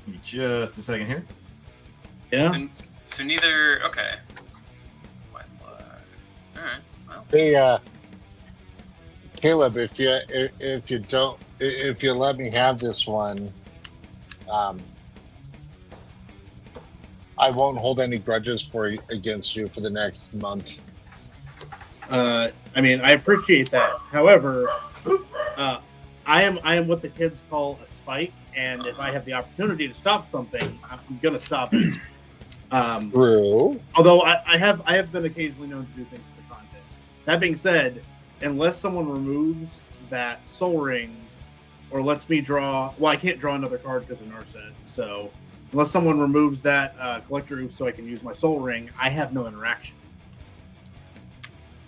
Give me just a second here. Yeah. So neither. Okay. White black. All right. Well. Hey, Caleb, if you let me have this one, I won't hold any grudges against you for the next month. I mean, I appreciate that. However, I am what the kids call a spike, and if I have the opportunity to stop something, I'm gonna stop it. True. Although I have been occasionally known to do things for content. That being said, unless someone removes that Soul Ring or lets me draw, well, I can't draw another card because of Narset. So unless someone removes that Collector Oop so I can use my Soul Ring, I have no interaction.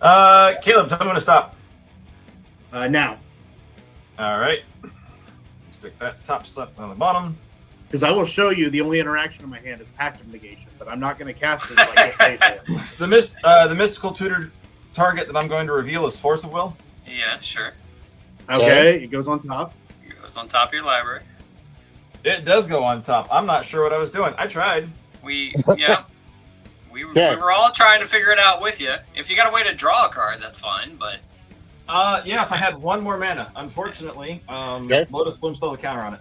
Caleb, tell me when to stop. Now. All right. Stick that top step on the bottom. Because I will show you the only interaction in my hand is Pact of Negation, but I'm not going to cast it until I get paid for it. The Mystical Tutor target that I'm going to reveal is Force of Will. Yeah, sure. Okay, it goes on top. It goes on top of your library. It does go on top. I'm not sure what I was doing. I tried. We were all trying to figure it out with you. If you got a way to draw a card, that's fine. But yeah, if I had one more mana. Unfortunately, Lotus Bloom still has a counter on it.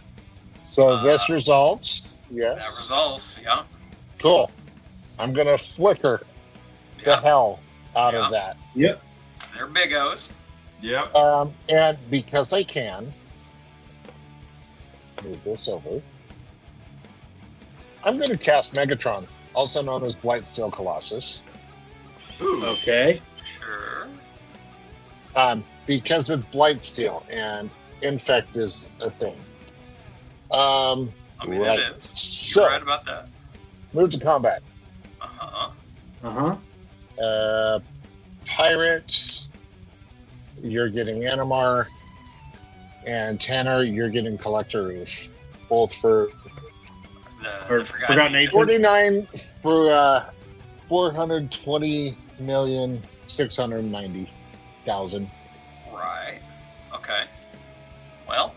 So this results. Yes. That resolves. Yeah. Cool. I'm gonna flicker the hell out of that. Yep. They're big O's. Yep. And because I can move this over, I'm going to cast Megatron, also known as Blightsteel Colossus. Ooh. Okay. Sure. Because it's Blightsteel and Infect is a thing. I mean, right. it is. So, You're right about that. move to combat. Pirate, you're getting Animar, and Tanner, you're getting Collector Roof. Both for The Forgotten Ancient. 49 for 420,690,000. Right. Okay. Well,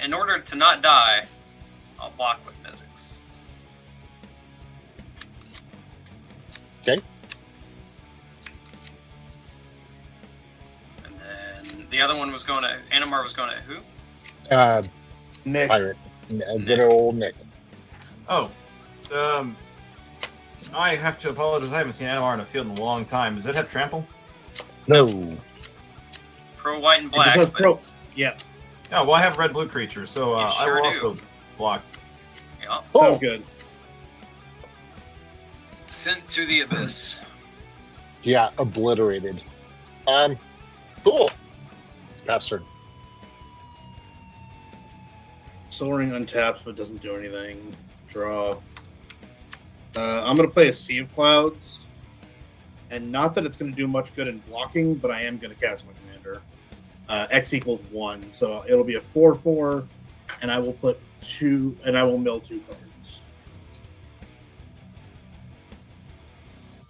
in order to not die, I'll block with Mizzix. Okay. And then the other one was going to Animar was going to who? Nick. Pirate. Good old Nick. Oh, I have to apologize. I haven't seen Animar in a field in a long time. Does it have trample? No. Pro white and It black. just has but- pro. Yeah, Oh, well, I have red-blue creatures, so You I sure will do. also block. Yeah. Oh. sounds good. Sent to the abyss. Yeah, obliterated. Cool. Bastard. Soaring untaps, but doesn't do anything. Draw. I'm going to play a Sea of Clouds. And not that it's going to do much good in blocking, but I am going to cast my commander. X equals 1. So it'll be a 4/4, and I will put 2, and I will mill 2 cards.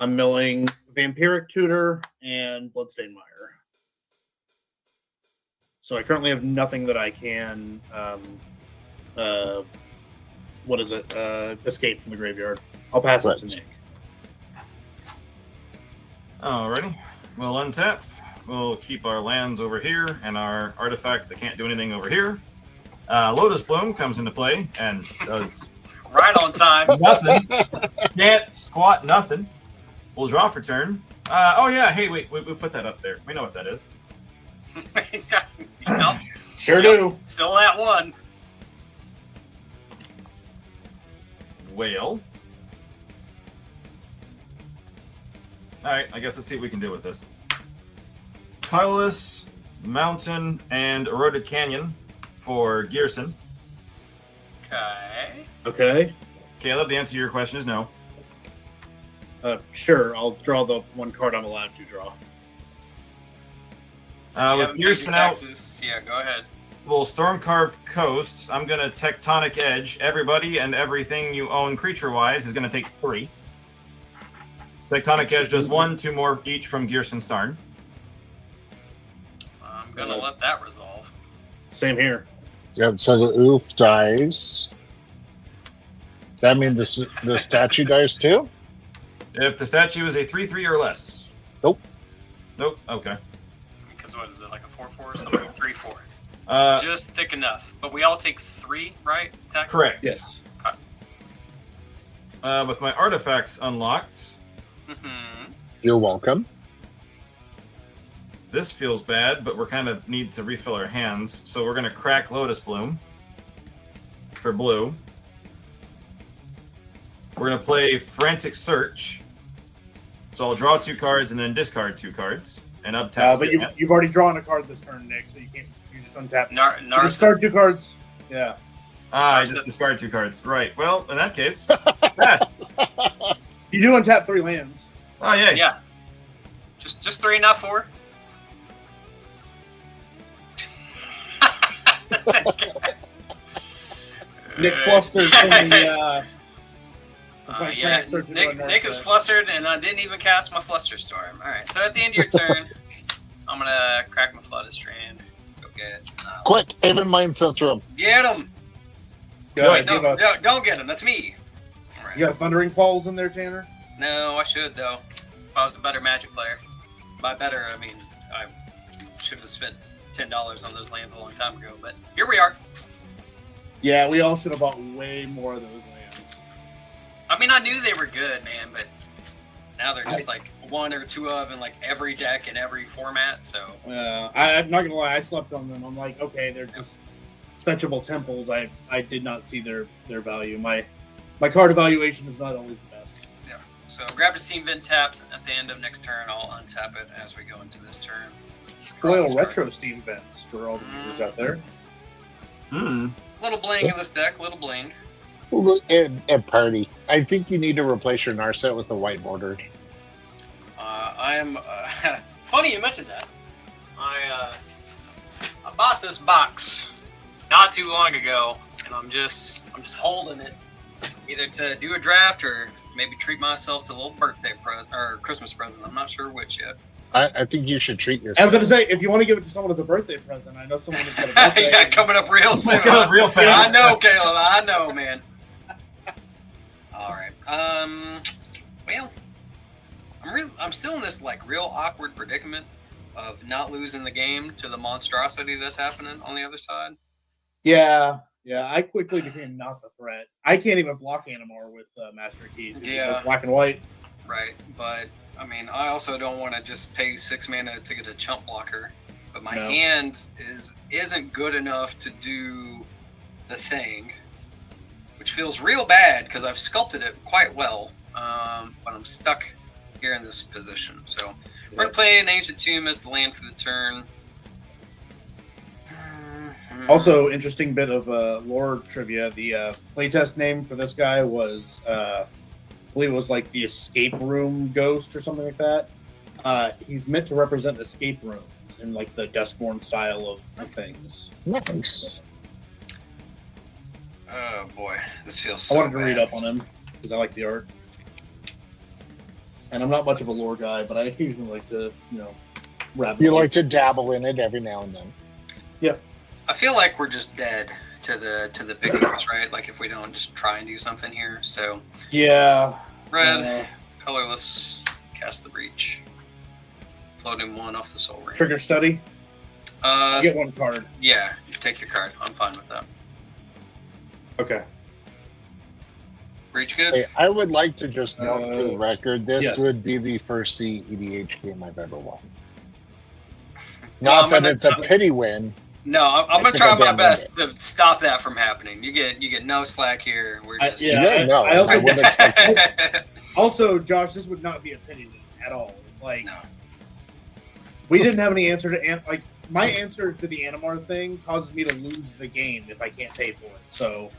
I'm milling Vampiric Tutor and Bloodstained Mire. So I currently have nothing that I can escape from the graveyard. I'll pass it to Nick. Alrighty. We'll untap. We'll keep our lands over here and our artifacts that can't do anything over here. Lotus Bloom comes into play and does Right on time. nothing. Can't squat nothing. We'll draw for turn. Oh yeah, hey, wait, we put that up there. We know what that is. Nope, Sure Yep. do. still that one. Whale. Alright, I guess let's see what we can do with this. Colorless, Mountain, and Eroded Canyon for Gearson. Okay. Okay. Caleb, the answer to your question is no. Sure. I'll draw the 1 card I'm allowed to draw. Since you With haven't paid your Gearson out, taxes, yeah, go ahead. we'll Stormcarved Coast. I'm going to Tectonic Edge. Everybody and everything you own creature-wise is going to take 3. Tectonic Edge does 1, 2 more each from Gearson Starn. I'm gonna let that resolve. Same here. Yep, so the oof dies. That means the statue dies too? If the statue is a 3/3 or less. Nope. Nope, okay. Because what is it, like a 4/4 or something? 3/4. Uh, Just thick enough. But we all take 3, right? Tax? correct. Yes. With my artifacts unlocked, Mm-hmm. You're welcome. this feels bad, but we're kind of need to refill our hands. So we're going to crack Lotus Bloom for blue. We're going to play Frantic Search. So I'll draw 2 cards and then discard 2 cards. And up tap. But you've already drawn a card this turn, Nick, so you can't. You just untap. You Narsa. discard 2 cards. Yeah. I just discarded 2 cards. Right. Well, in that case, pass. You do untap 3 lands. Oh, yeah. Yeah. Just 3, not 4. Nick flustered from the. Yeah, Nick is flustered, and I didn't even cast my Fluster Storm. All right, so at the end of your turn, I'm gonna crack my Flooded Strand. Go get. Quick, Aven Mind Centrum. Get him! Go No, don't get him. That's me. All right. You got Thundering Falls in there, Tanner? No, I should though. If I was a better Magic player, by better I mean I should have spent $10 on those lands a long time ago. But here we are. Yeah, we all should have bought way more of those lands. I mean, I knew they were good, man, but now they're just like 1 or 2 of in like every deck in every format. So I'm not gonna lie, I slept on them. I'm like, okay, they're just fetchable temples. I did not see their value. My card evaluation is not always the best. yeah. So grab a Steam Vent taps at the end of next turn. I'll untap it as we go into this turn. Royal Retro Steam Vents for all the viewers out there. Hmm. Little bling in this deck. Little bling. And party. I think you need to replace your Narset with a white bordered. I am. Funny you mentioned that. I bought this box not too long ago, and I'm just holding it, either to do a draft or maybe treat myself to a little birthday present or Christmas present. I'm not sure which yet. I think you should treat yourself. I was gonna say, if you want to give it to someone as a birthday present, I know someone who's got a birthday. Yeah, coming up real soon. Coming up real fast. I know, Caleb. I know, man. All right. Well, I'm still in this like real awkward predicament of not losing the game to the monstrosity that's happening on the other side. Yeah, I quickly became not the threat. I can't even block Animar with Master Keys. Yeah. Black and white. Right, but I mean, I also don't want to just pay 6 mana to get a chump blocker. But my hand isn't good enough to do the thing, which feels real bad because I've sculpted it quite well. But I'm stuck here in this position. So we're gonna play an Ancient Tomb as the land for the turn. Also, interesting bit of lore trivia. The playtest name for this guy was, I believe it was like the Escape Room Ghost or something like that. He's meant to represent escape rooms in like the Duskborn style of things. Nice. Oh boy, this feels so I wanted to bad. read up on him because I like the art. And I'm not much of a lore guy, but I occasionally like to, wrap. You like to dabble in it every now and then. Yep. I feel like we're just dead to the big ones, right? Like if we don't just try and do something here. So Yeah. red, colorless, cast the breach. Floating 1 off the soul ring. Trigger study. Get 1 card. Yeah, take your card. I'm fine with that. Okay. Breach good? Hey, I would like to just note for the record, this yes. would be the first cEDH game I've ever won. Well, Not that it's a pity win. No, I'm gonna think try I my damn best to stop that from happening. You get no slack here. We're just I wouldn't expect that. Also, Josh, this would not be a pity win at all. Like, No. we didn't have any answer to like my answer to the Animar thing causes me to lose the game if I can't pay for it. So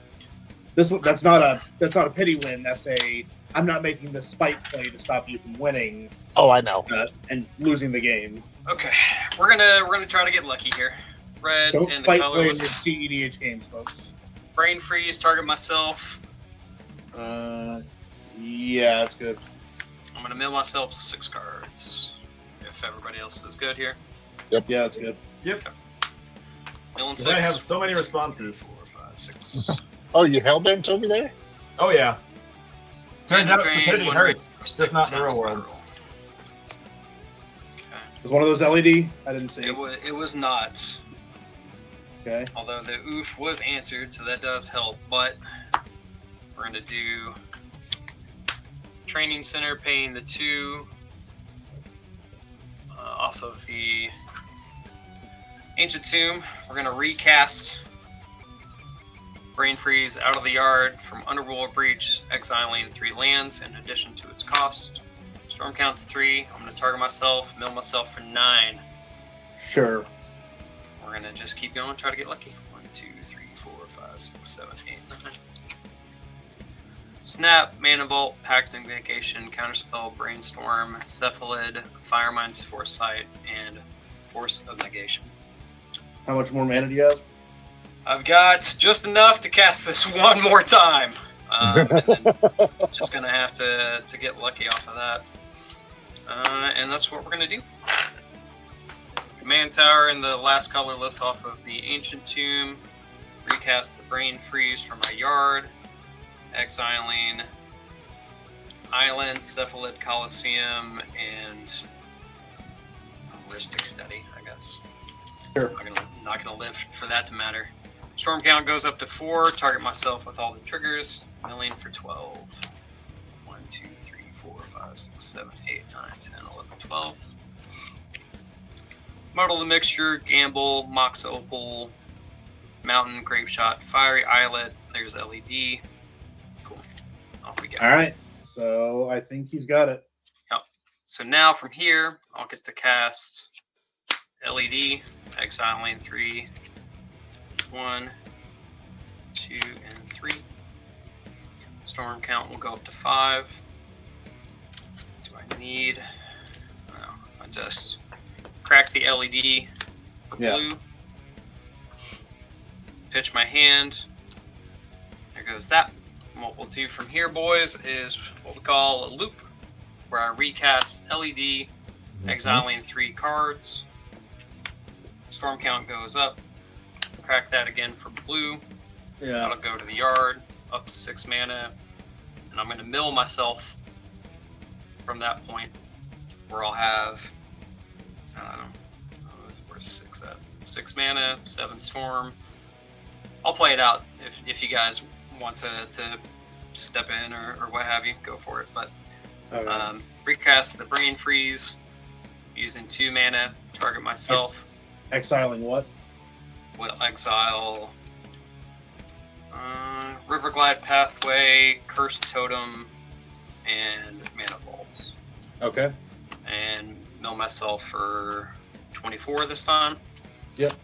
that's not a pity win. That's I'm not making the spite play to stop you from winning. Oh, I know. And losing the game. Okay, we're gonna try to get lucky here. Red Don't and the spite play in colorless. your cEDH games, folks. Brain freeze. Target myself. Yeah, that's good. I'm gonna mill myself 6 cards. If everybody else is good here. Yeah, that's good. Yep. Milling 6. I have so many responses. 4, 5, 6. Oh, you hellbent over there? Oh yeah. Turns out Drain, stupidity 1 hurts, red, just not in the times real my world. roll. Was one of those LED? I didn't see. It was not. Okay. Although the oof was answered, so that does help. But we're gonna do training center, paying the 2 off of the Ancient Tomb. We're gonna recast Brain Freeze out of the yard from Underworld Breach, exiling 3 lands in addition to its cost. Storm counts 3. I'm gonna target myself, mill myself for 9. Sure. We're gonna just keep going, try to get lucky. 1, 2, 3, 4, 5, 6, 7, 8, 9. Snap, Mana Vault, Pact of Negation, Counterspell, Brainstorm, Cephalid, Firemind's Foresight, and Force of Negation. How much more mana do you have? I've got just enough to cast this one more time. And then just gonna have to get lucky off of that. And that's what we're gonna do. Command Tower in the last colorless off of the Ancient Tomb. Recast the Brain Freeze from my yard. Exiling Island, Cephalid Coliseum, and Heuristic Study, I guess. Sure. I'm not gonna live for that to matter. Storm count goes up to 4. Target myself with all the triggers. Milling for 12. 1, 2, 3, 4, 5, 6, 7, 8, 9, 10, 11, 12. Model the Mixture, Gamble, Mox Opal, Mountain, Grape Shot, Fiery Islet. There's LED. Cool. Off we go. All right. So I think he's got it. Yep. So now from here, I'll get to cast LED, exiling 3, 1, 2, and 3. Storm count will go up to 5. Do I need? No, I just crack the LED for blue. Pitch my hand. There goes that. And what we'll do from here, boys, is what we call a loop, where I recast LED, exiling 3 cards. Storm count goes up. Crack that again for blue. Yeah. That'll go to the yard, up to 6 mana. And I'm going to mill myself from that point, where I'll have, I don't know, where's 6 at? 6 mana, 7 storm, I'll play it out if you guys want to step in or what have you, go for it. But recast the Brain Freeze using 2 mana, target myself. Exiling what? Will exile Riverglide Pathway, Cursed Totem, and Mana Vaults. Okay. And mill myself for 24 this time. Yep.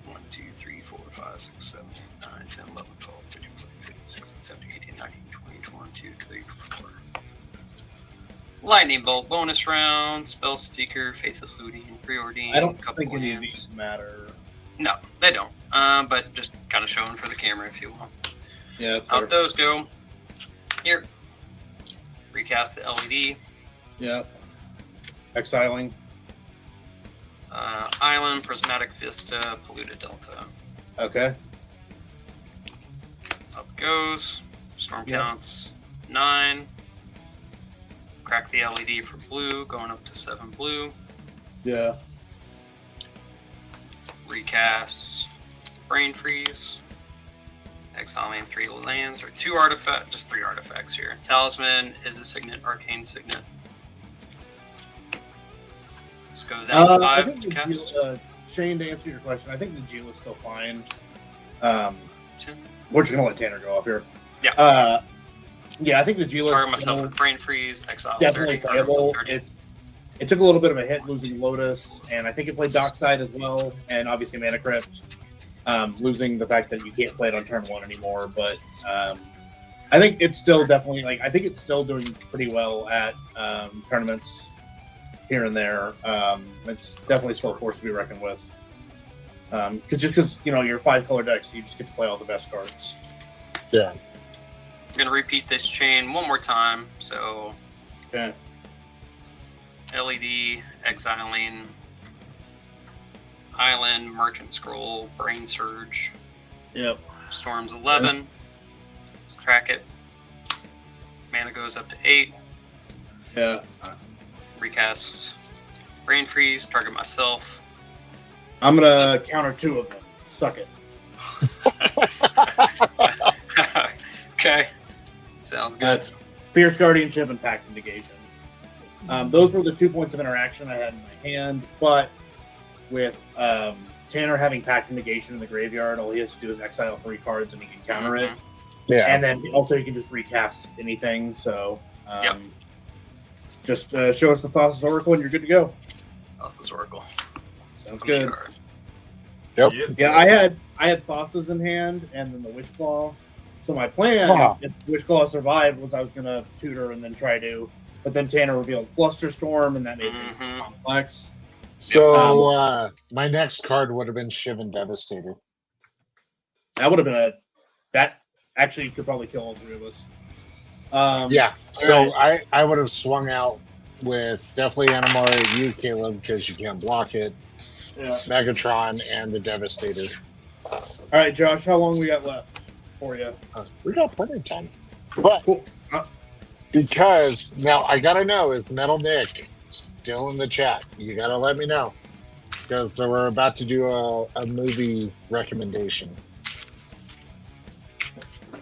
1, 2, 3, 4, 5, 6, 7, 8, 9, 10, 11, 12, 13, 14, 15, 16, 17, 18, 19, 20, 21, 2, 3, 4. Lightning Bolt bonus round, Spell Seeker, Faithless Looting, Preordained. I don't couple think any of hands. these matter. No, they don't. But just kind of showing for the camera, if you will. Yeah, that's Out those go. Here. Recast the LED. Yeah. Exiling. Island, Prismatic Vista, Polluted Delta. Okay. Up goes. Storm Yeah. counts 9. Crack the LED for blue, going up to 7 blue. Yeah. Recast Brain Freeze. Exiling 3 lands or 2 artifacts, just 3 artifacts here. Talisman is a signet, Arcane Signet. This goes down to 5 I to think cast. Shane, to answer your question, I think the Geo is still fine. 10. We're just gonna let Tanner go up here. Yeah. Yeah, I think the Geo Target is myself still with Brain Freeze, Exile definitely 30, target playable. myself 30. It took a little bit of a hit losing Lotus, and I think it played Dockside as well, and obviously Mana Crypt. Losing the fact that you can't play it on turn 1 anymore, but I think it's still definitely I think it's still doing pretty well at tournaments here and there. It's definitely still a force to be reckoned with. Because your 5-color decks, you just get to play all the best cards. Yeah. I'm gonna repeat this chain one more time. So Okay. LED, Exiling, Island, Merchant Scroll, Brain Surge, Yep. Storms 11, crack it. Mana goes up to 8. Yeah. Recast Brain Freeze, target myself. I'm gonna counter 2 of them. Suck it. Okay, sounds good. That's Fierce Guardianship and Pact Negation. Those were the 2 points of interaction I had in my hand, but with Tanner having Pact Negation in the graveyard, all he has to do is exile 3 cards and he can counter it. Yeah. And then also you can just recast anything. So Yep. just show us the Thassa's Oracle and you're good to go. That's this Oracle. Sounds good. Yep. Yes. Yeah, I had Thassa's in hand and then the Witchclaw. So my plan, if Witchclaw survived, was I was gonna tutor and then try to, but then Tanner revealed Flusterstorm and that made things complex. So my next card would have been Shivan Devastator. That would have been that actually could probably kill all 3 of us. Yeah. So I would have swung out with definitely Animar, you, Caleb, because you can't block it. Yeah. Megatron and the Devastator. All right, Josh, how long we got left for you? We got plenty of time. But Cool. because now I gotta know, is Metal Nick still in the chat? You gotta let me know. Because we're about to do a movie recommendation.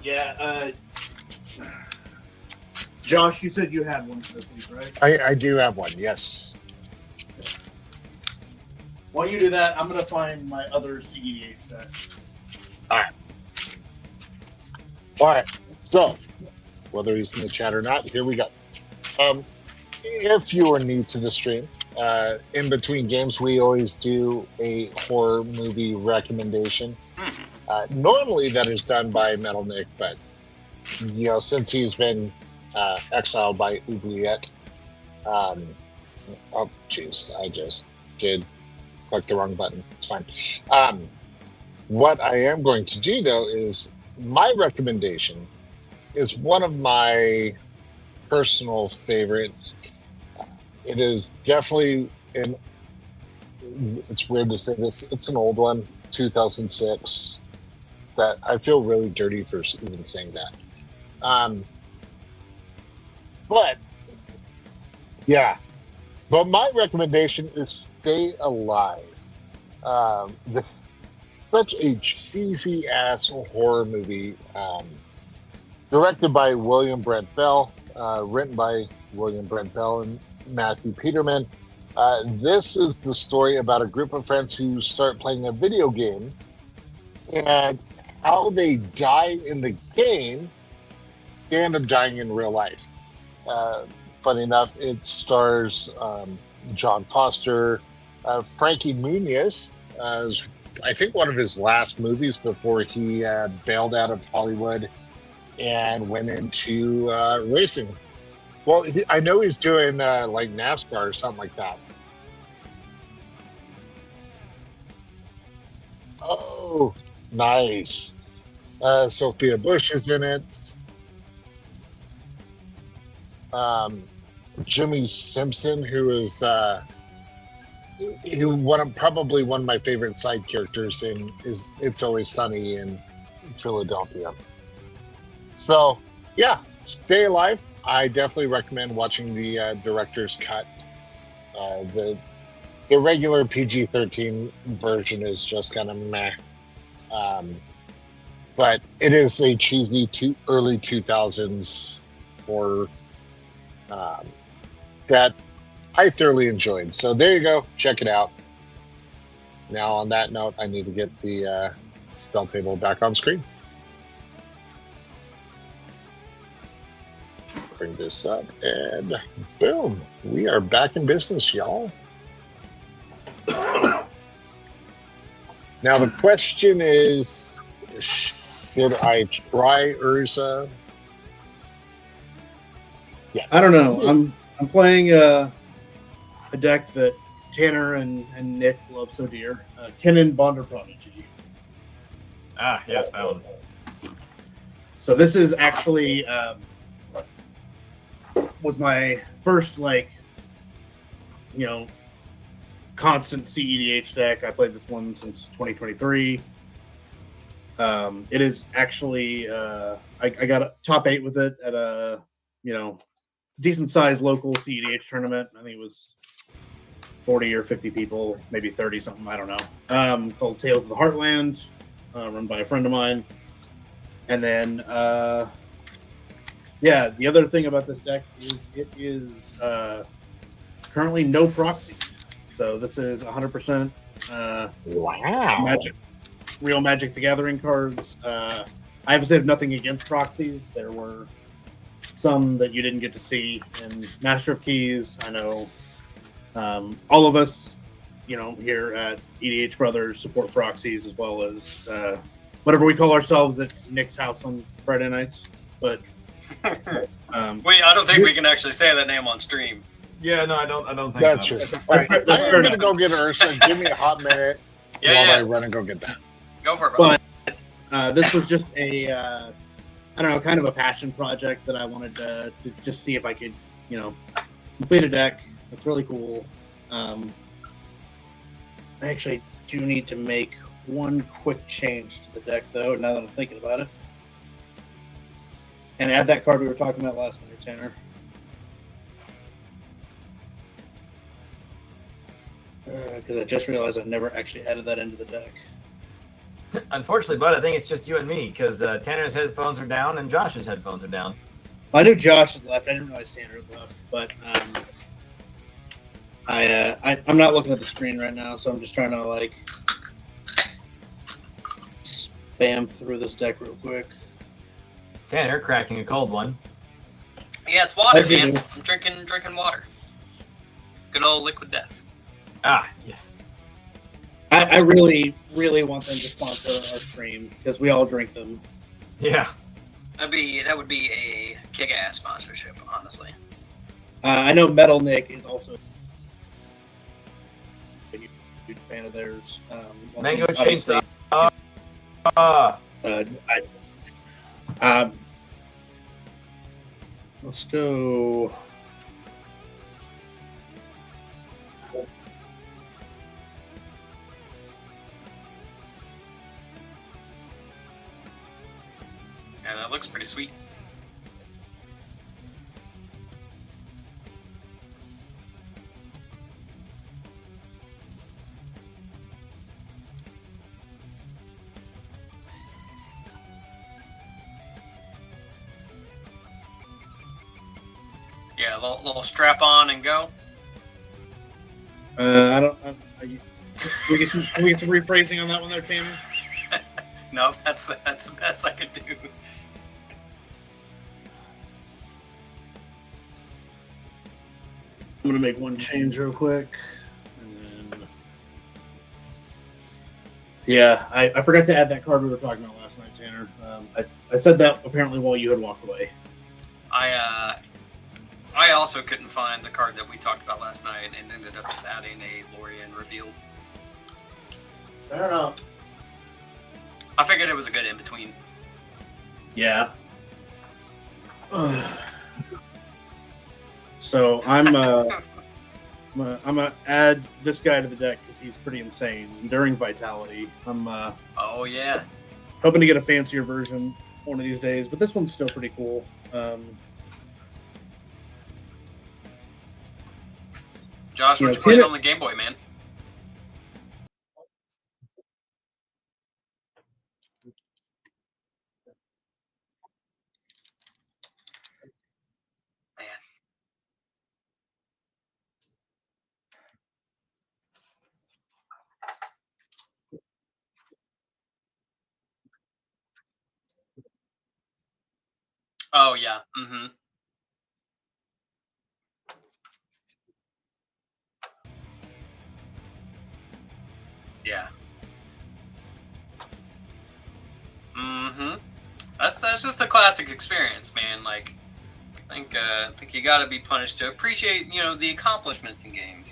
Yeah, Josh, you said you had one for this week, right? I do have one, yes. While you do that, I'm gonna find my other cEDH deck. All right. So, whether he's in the chat or not, here we go. If you are new to the stream, in between games, we always do a horror movie recommendation. Normally, that is done by Metal Nick, but since he's been exiled by Oubliette, oh, jeez, I just did click the wrong button. It's fine. What I am going to do, though, is my recommendation is one of my personal favorites. It is definitely it's weird to say this, it's an old one, 2006, that I feel really dirty for even saying that. But, yeah. But my recommendation is Stay Alive. such a cheesy ass horror movie. Directed by William Brent Bell, written by William Brent Bell and Matthew Peterman. This is the story about a group of friends who start playing a video game, and how they die in the game, they end up dying in real life. Funny enough, it stars John Foster, Frankie Muniz, I think one of his last movies before he bailed out of Hollywood and went into racing. Well, I know he's doing like NASCAR or something like that. Oh, nice. Sophia Bush is in it. Jimmy Simpson, who is probably one of my favorite side characters in is It's Always Sunny in Philadelphia. So yeah, stay alive. I definitely recommend watching the director's cut. The regular PG-13 version is just kind of meh. But it is a cheesy early 2000s horror that I thoroughly enjoyed. So there you go. Check it out. Now, on that note, I need to get the spell table back on screen. Bring this up, and boom, we are back in business, y'all. Now, the question is, should I try Urza? Yeah, I don't know. I'm playing a deck that Tanner and Nick love so dear. Kennen Bonder Prodigy. Ah, yes, that one. So this is actually was my first constant cEDH deck. I played this one since 2023. It is actually I got a top 8 with it at a decent sized local cEDH tournament. I think it was 40 or 50 people, maybe 30 something, I don't know. Called Tales of the Heartland, run by a friend of mine. And then the other thing about this deck is it is currently no proxy. So this is 100% wow. Real Magic the Gathering cards. I have said nothing against proxies. There were some that you didn't get to see in Master of Keys. I know all of us, here at EDH Brothers support proxies, as well as whatever we call ourselves at Nick's house on Friday nights. But wait, I don't think we can actually say that name on stream. Yeah, no, I don't think That's so. true. All right, I am going to go get Ursa. Give me a hot minute while I run and go get that. Go for it, brother. But this was just a, I don't know, kind of a passion project that I wanted to just see if I could, complete a deck. It's really cool. I actually do need to make one quick change to the deck, though, now that I'm thinking about it. And add that card we were talking about last night, Tanner. Because I just realized I never actually added that into the deck. Unfortunately, bud, I think it's just you and me, because Tanner's headphones are down and Josh's headphones are down. I knew Josh had left. I didn't realize Tanner had left, but I'm not looking at the screen right now, so I'm just trying to spam through this deck real quick. Tanner cracking a cold one. Yeah, it's water, As you man. do. I'm drinking water. Good old liquid death. Ah, yes. I really, really want them to sponsor our stream because we all drink them. Yeah. That would be a kick-ass sponsorship, honestly. I know Metal Nick is also a huge fan of theirs. Mango obviously, Chainsaw. Let's go. Yeah, that looks pretty sweet. Yeah, little strap on and go. I don't. Can we get some rephrasing on that one there, Tanner? No, that's the best I could do. I'm gonna make one change real quick. And then... Yeah, I forgot to add that card we were talking about last night, Tanner. I said that apparently while you had walked away. I also couldn't find the card that we talked about last night and ended up just adding a Lorien revealed. Fair enough. I figured it was a good in between. Yeah. So I'm gonna add this guy to the deck because he's pretty insane. Enduring Vitality. I'm Oh yeah. hoping to get a fancier version one of these days, but this one's still pretty cool. Josh, You what know, you playing kid- on the Game Boy, man? Man. Oh yeah. Mm-hmm. Yeah. Mm-hmm. That's just the classic experience, man. Like, I think you got to be punished to appreciate, the accomplishments in games.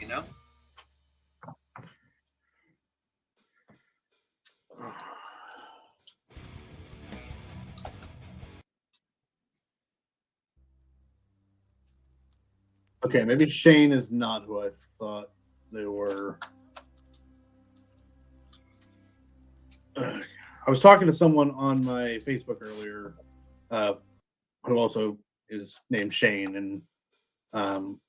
Okay, maybe Shane is not who I thought they were. I was talking to someone on my Facebook earlier, who also is named Shane, and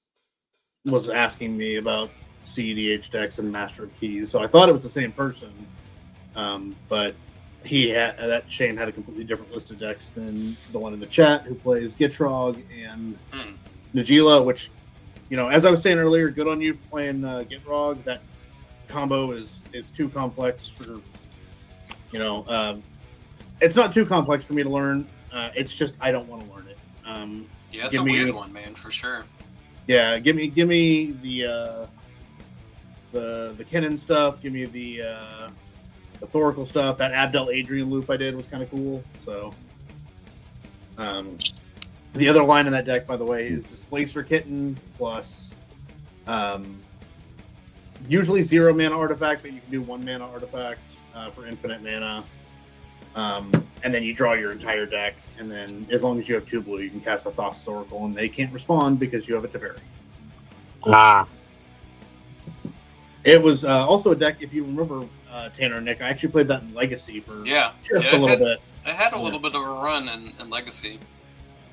was asking me about cEDH decks and Master of Keys. So I thought it was the same person, but that Shane had a completely different list of decks than the one in the chat, who plays Gitrog and Najila, which, as I was saying earlier, good on you for playing Gitrog. That combo is too complex for, it's not too complex for me to learn. It's just I don't want to learn it. Yeah, it's a weird one, man, for sure. Yeah, give me the Kennen stuff. Give me the Thorical stuff. That Abdel Adrian loop I did was kind of cool. So, the other line in that deck, by the way, is Displacer Kitten plus usually 0 mana artifact, but you can do 1 mana artifact for infinite mana. And then you draw your entire deck, and then as long as you have 2 blue, you can cast a Thoth's Oracle, and they can't respond because you have a Teferi. Ah, It was also a deck, if you remember, Tanner and Nick, I actually played that in Legacy for just a little bit. I had a little bit of a run in Legacy.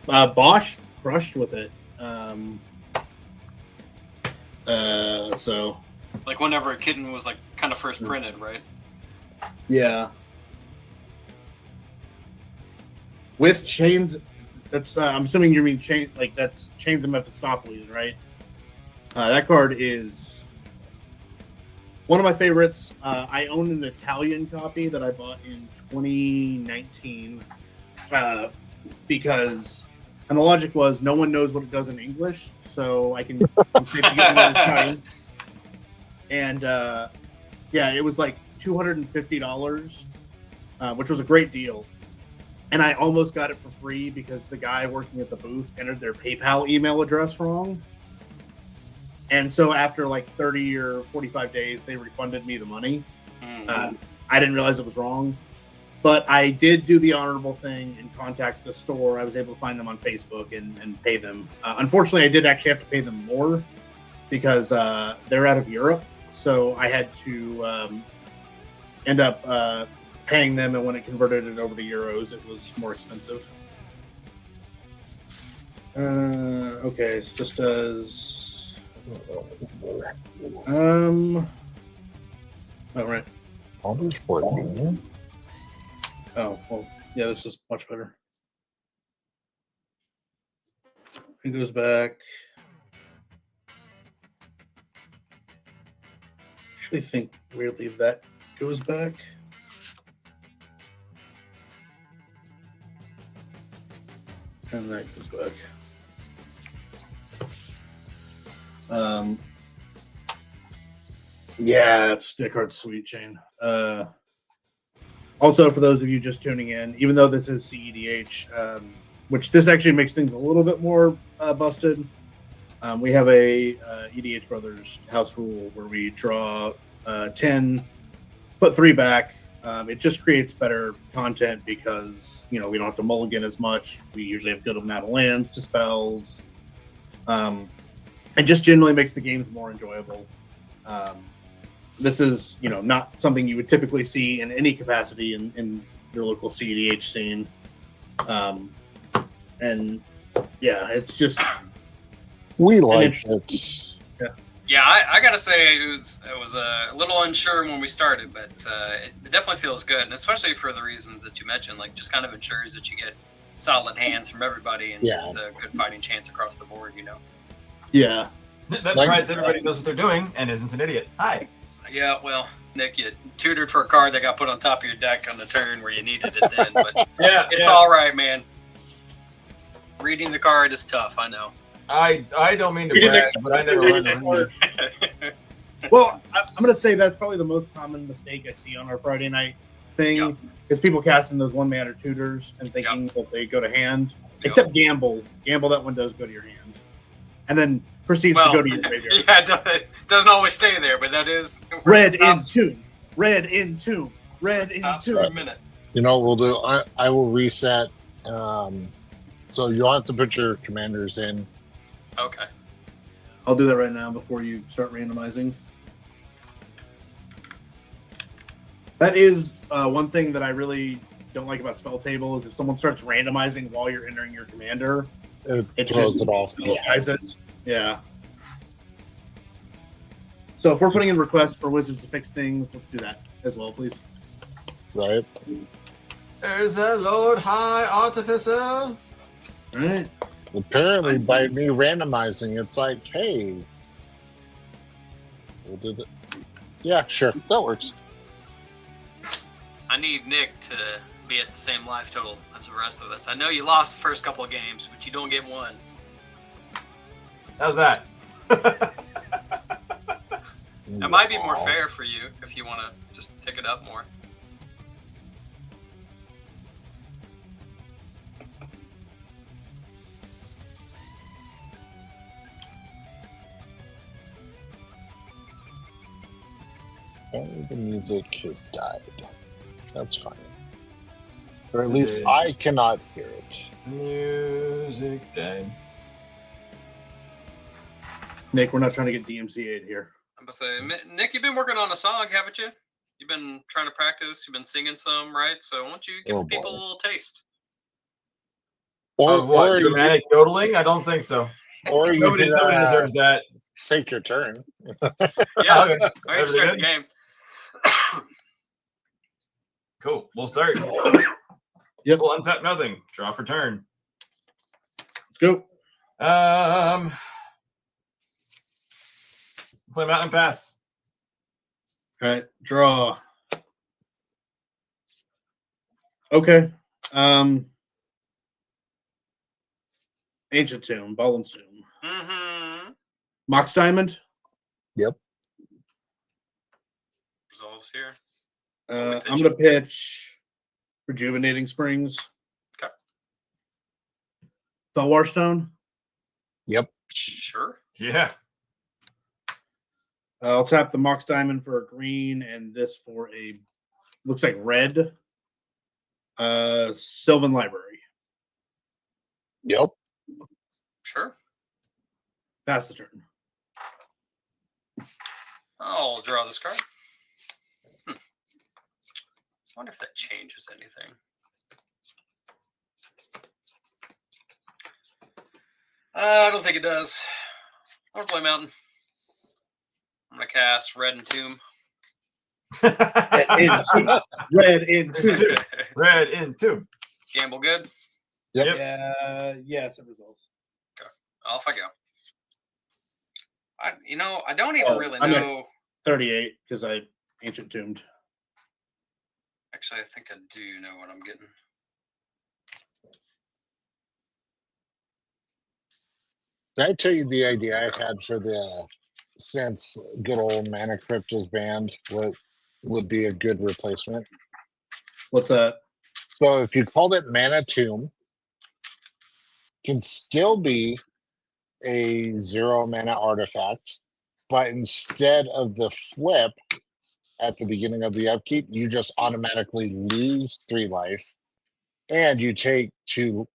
Bosch crushed with it. So Like whenever a kitten was like kind of first printed, right? yeah. With chains, that's I'm assuming you mean chain, like that's Chains of Mephistopheles, right? That card is one of my favorites. I own an Italian copy that I bought in 2019 because, and the logic was no one knows what it does in English, so I'm safe to get one Italian. And yeah, it was like $250, which was a great deal. And I almost got it for free because the guy working at the booth entered their PayPal email address wrong. And so after like 30 or 45 days, they refunded me the money. I didn't realize it was wrong. But I did do the honorable thing and contact the store. I was able to find them on Facebook and pay them. Unfortunately, I did actually have to pay them more because they're out of Europe. So I had to end up paying them, and when it converted it over to euros, it was more expensive. Okay, so just as oh right. Oh well, yeah, this is much better. It goes back. Actually, think weirdly that goes back. And that goes back. Yeah, it's Dickard's Sweet Chain. Also, for those of you just tuning in, even though this is cEDH, which this actually makes things a little bit more busted, we have a EDH Brothers house rule where we draw 10, put 3 back. It just creates better content because, we don't have to mulligan as much. We usually have good amount of lands to spells. It just generally makes the games more enjoyable. This is, not something you would typically see in any capacity in your local cEDH scene. And yeah, it's just we like it. Yeah, I gotta say I was a little unsure when we started, but it definitely feels good, and especially for the reasons that you mentioned, like just kind of ensures that you get solid hands from everybody, and it's a good fighting chance across the board. Yeah. That provides everybody knows what they're doing and isn't an idiot. Hi. Yeah, well, Nick, you tutored for a card that got put on top of your deck on the turn where you needed it then, but it's all right, man. Reading the card is tough, I know. I don't mean to brag, but I never learned to read. Well, I'm going to say that's probably the most common mistake I see on our Friday night thing is people casting those 1-mana tutors and thinking that they go to hand. Except Gamble. Gamble, that one does go to your hand. And then proceeds to go to your graveyard. Yeah, it doesn't always stay there, but that is... Red in tomb. Red in tomb. Red in tomb. For a minute. You know what we'll do? I will reset. So you'll have to put your commanders in. Okay. I'll do that right now before you start randomizing. That is one thing that I really don't like about Spell Table is if someone starts randomizing while you're entering your commander, it throws it off. Yeah. So if we're putting in requests for wizards to fix things, let's do that as well, please. Right. There's a Lord High Artificer. All right. Apparently, by me randomizing, it's like, hey, we'll do that. Yeah, sure, that works. I need Nick to be at the same life total as the rest of us. I know you lost the first couple of games, but you don't get one. How's that? That might be more fair for you if you want to just tick it up more. Oh, the music has died. That's fine. Or at least I cannot hear it. Music died. Nick, we're not trying to get DMCA'd here. I'm gonna say, Nick, you've been working on a song, haven't you? You've been trying to practice. You've been singing some, right? So why don't you give people a little taste? Or what? Dramatic yodeling? I don't think so. Or nobody deserves that. Take your turn. Yeah, all right, start the game. Cool. We'll start. Yep. We'll untap nothing. Draw for turn. Let's go. Play Mountain Pass. All right. Draw. Okay. Ancient Tomb. Ball and Tomb. Mm-hmm. Mox Diamond. Yep. Resolves here. I'm going to pitch Rejuvenating Springs. Okay. Thalwar Stone. Yep. Sure. Yeah. I'll tap the Mox Diamond for a green and this for a, looks like red. Sylvan Library. Yep. Sure. Pass the turn. I'll draw this card. I wonder if that changes anything. I don't think it does. I'm gonna play Mountain. I'm gonna cast Red and Tomb. Red in tomb. Red in tomb. Gamble good. Yep. Yeah, yes, it resolves. Off I go. I don't even really I'm at know. 38 because I ancient tombed. Actually, I think I do know what I'm getting. Did I tell you the idea I had for since good old Mana Crypt is banned, what would be a good replacement? What's that? So if you called it Mana Tomb, can still be a 0 mana artifact, but instead of the flip at the beginning of the upkeep, you just automatically lose 3 life, and you take 2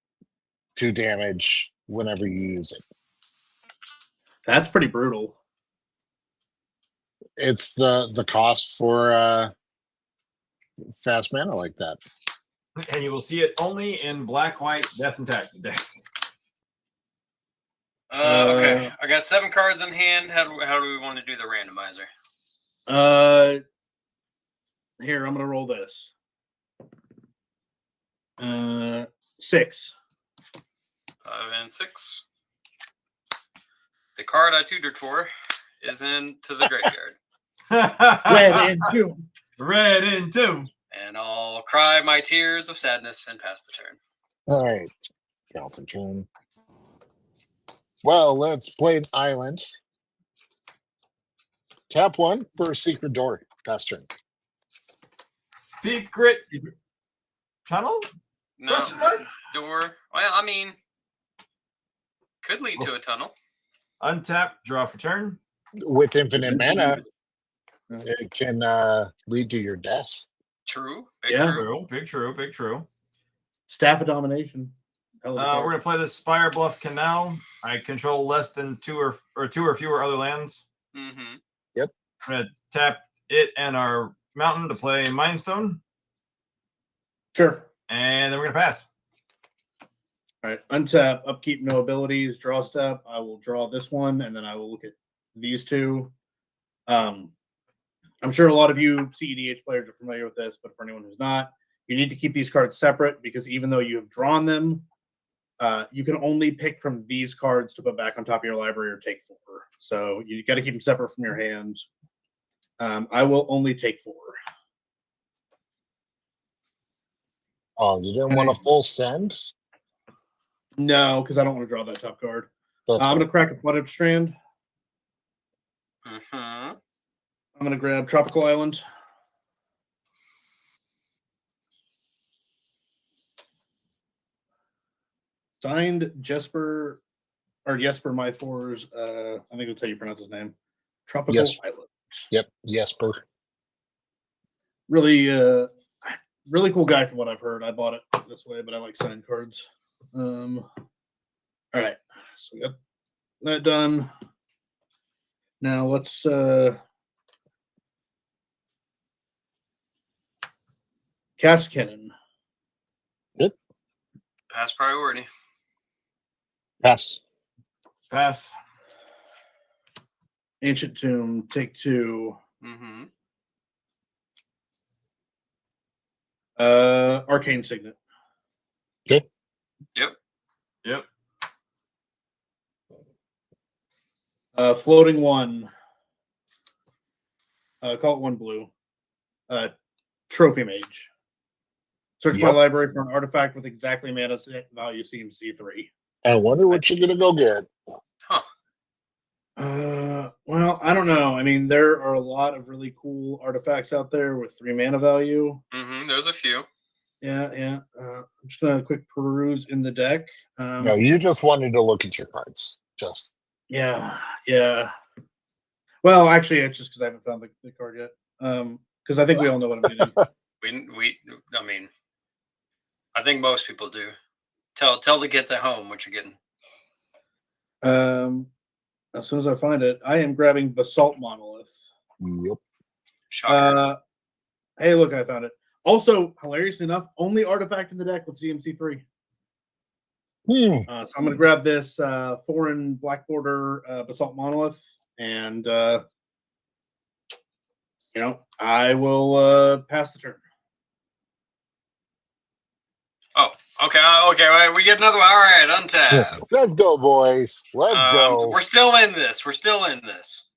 damage whenever you use it. That's pretty brutal. It's the cost for fast mana like that. And you will see it only in black, white, death, and taxes decks. Okay, I got 7 cards in hand. How do we want to do the randomizer? Here, I'm gonna roll this. 6. 5 and 6. The card I tutored for is into the graveyard. Red and 2. Red and 2. And I'll cry my tears of sadness and pass the turn. All right, Calvin turn. Well, let's play an island. Tap 1 for a secret door. Pass turn. Secret tunnel? No, Question mark? door. Well, I mean, could lead to a tunnel. Untap, draw for turn. With infinite mana, it can lead to your death. True. True. Big true. Big true. Staff of Domination. We're gonna play the Spire Bluff Canal. I control less than 2 or 2 or fewer other lands. Mm-hmm. Yep. I'm gonna tap it and our mountain to play Mindstone. Sure. And then we're gonna pass. All right. Untap, upkeep, no abilities, draw step. I will draw this one, and then I will look at these 2. I'm sure a lot of you cEDH players are familiar with this, but for anyone who's not, you need to keep these cards separate because even though you have drawn them, you can only pick from these cards to put back on top of your library or take 4. So you got to keep them separate from your hand. I will only take 4. Oh, you didn't want a full send? No, because I don't want to draw that top card. That's I'm going to crack a Flooded Strand. Mm-hmm. I'm going to grab Tropical Island. Signed Jesper Myfor's, I think that's how you pronounce his name. Tropical Island. Yep, Jesper. Really, really cool guy from what I've heard. I bought it this way, but I like signed cards. All right, so we got that done. Now let's cast Cannon. Good. Pass priority. Pass. Pass. Ancient Tomb, take 2. Mm-hmm. Arcane Signet. Okay. Yep. Floating 1. Call it 1 blue. Trophy Mage. Search my library for an artifact with exactly mana value CMC3. I wonder what you're gonna go get. Huh. Well, I don't know. I mean, there are a lot of really cool artifacts out there with 3 mana value. Mm-hmm. There's a few. Yeah. I'm just gonna quick peruse in the deck. No, you just wanted to look at your cards. Just. Yeah. Well, actually, it's just because I haven't found the card yet. Because I think we all know what I'm getting. I mean, I think most people do. Tell the kids at home what you're getting. As soon as I find it, I am grabbing Basalt Monolith. Yep. Shocker. Hey, look, I found it. Also, hilariously enough, only artifact in the deck with CMC3. So I'm going to grab this foreign black border Basalt Monolith, and I will pass the turn. Oh, okay, okay. All right, we get another one. All right, untap. Let's go, boys. Let's go. We're still in this. We're still in this.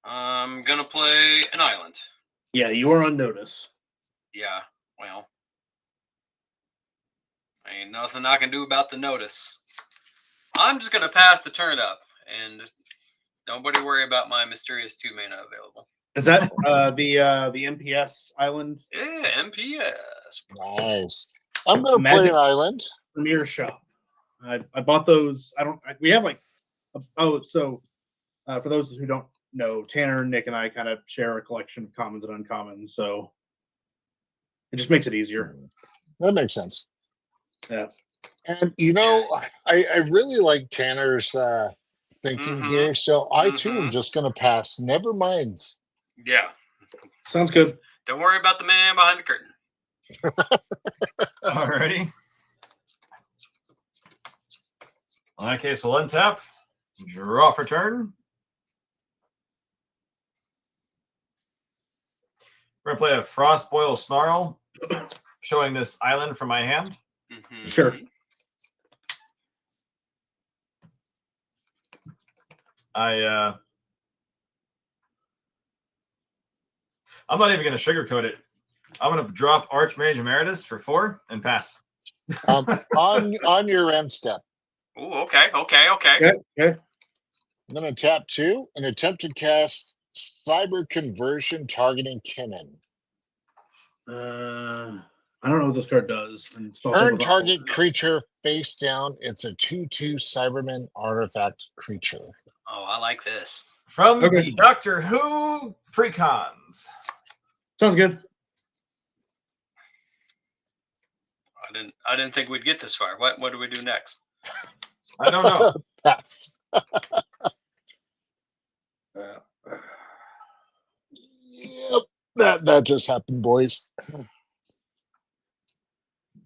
I'm gonna play an island. Yeah, you are on notice. Yeah, well, ain't nothing I can do about the notice. I'm just gonna pass the turn up and just nobody worry about my mysterious 2 mana available. Is that the MPS island? Yeah, MPS. Nice. I'm gonna play an island. Premier shop. I bought those. We have like. So for those who don't know, Tanner, Nick, and I kind of share a collection of commons and uncommons, so it just makes it easier. That makes sense. Yeah. And I really like Tanner's thinking here, so I too am just gonna pass. Never mind. Yeah. Sounds good. Don't worry about the man behind the curtain. Alrighty. In that case, we'll untap, draw for turn. We're gonna play a Frostboil Snarl, showing this island from my hand. Sure. I'm not even gonna sugarcoat it. I'm gonna drop Archmage Emeritus for 4 and pass. On your end step. Oh, okay. Okay. I'm gonna tap 2 and attempt to cast Cyber Conversion targeting Kinnan. I don't know what this card does. Turn target creature face down. It's a 2/2 Cyberman artifact creature. Oh, I like this. From the Doctor Who precons. Sounds good. I didn't think we'd get this far. What do we do next? I don't know. Pass. Yep, that just happened, boys.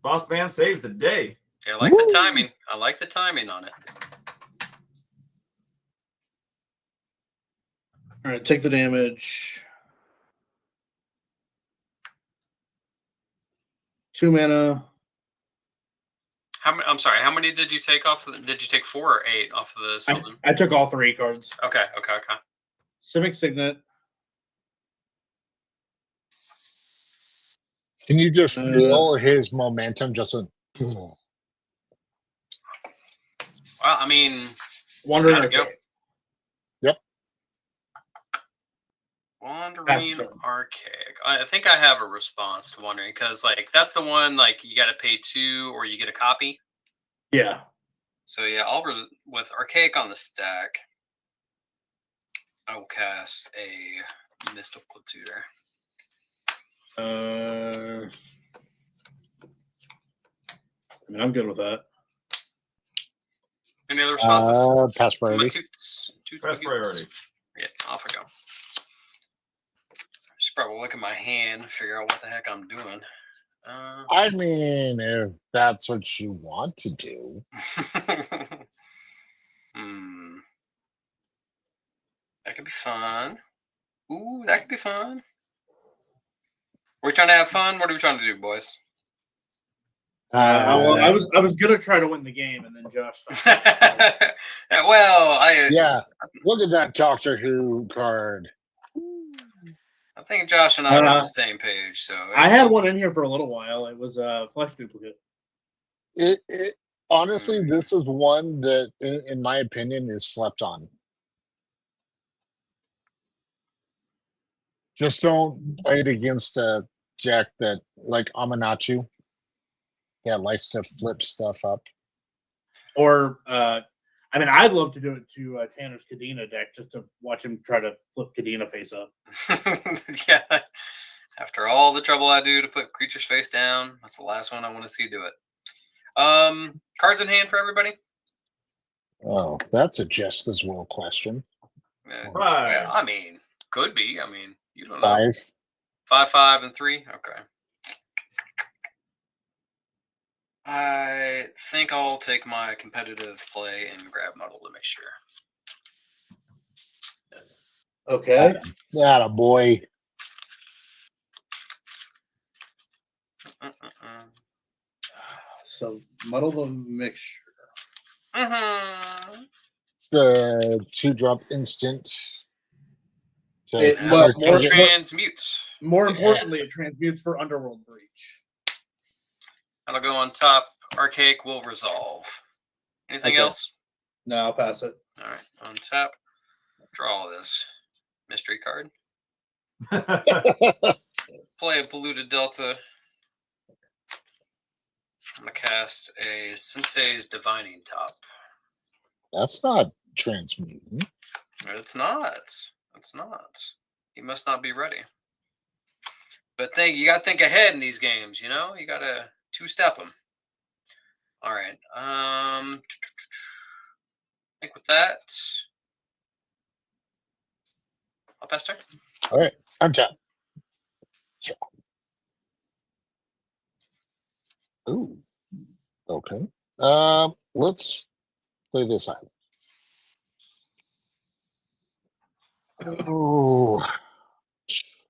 Boss man saves the day. Yeah, I like the timing. I like the timing on it. All right, take the damage. 2 mana. I'm sorry. How many did you take off? Did you take 4 or 8 off of the Sylvan? I took all 3 cards. Okay. Civic Signet. Can you just feel his momentum just went? Well, I mean, Wandering gotta go. Yep. Wandering Archaic. I think I have a response to Wandering because, like, that's the one like you got to pay 2 or you get a copy. Yeah. So yeah, with Archaic on the stack, I will cast a Mystical Tutor. I mean, I'm good with that. Any other responses? Pass priority. Pass priority. Yeah, off I go. I should probably look at my hand and figure out what the heck I'm doing. I mean, if that's what you want to do. That could be fun. Ooh, that could be fun. We're trying to have fun. What are we trying to do, boys? I was gonna try to win the game, and then Josh Well, yeah. Look at that Doctor Who card. I think Josh and I are on the same page. So I had one in here for a little while. It was a Flesh Duplicate. It honestly, this is one that, in my opinion, is slept on. Just don't play it against a deck that, like Amanatu, likes to flip stuff up. Or, I mean, I'd love to do it to Tanner's Kadena deck just to watch him try to flip Kadena face up. Yeah. After all the trouble I do to put creatures face down, that's the last one I want to see do it. Cards in hand for everybody? Oh, that's a just as well question. Right. I mean, could be. I mean, you don't know. 5. 5, 5, and 3? Okay. I think I'll take my competitive play and grab Muddle to make sure. Okay. That a boy. So muddle the mixture. Mm-hmm. The 2-drop instant. It Has must to more, transmute. more importantly, it transmutes for Underworld Breach. That'll go on top. Archaic will resolve. Anything Okay. else? No, I'll pass it. All right. On tap. Draw this mystery card. Play a polluted delta. I'm gonna cast a Sensei's Divining Top. That's not transmuting. It's not. It's not. You must not be ready. But you gotta think ahead in these games. You know, you gotta 2-step them. All right. I think with that, I'll pass turn. All right, untap. Ooh, okay. Let's play this out. Oh,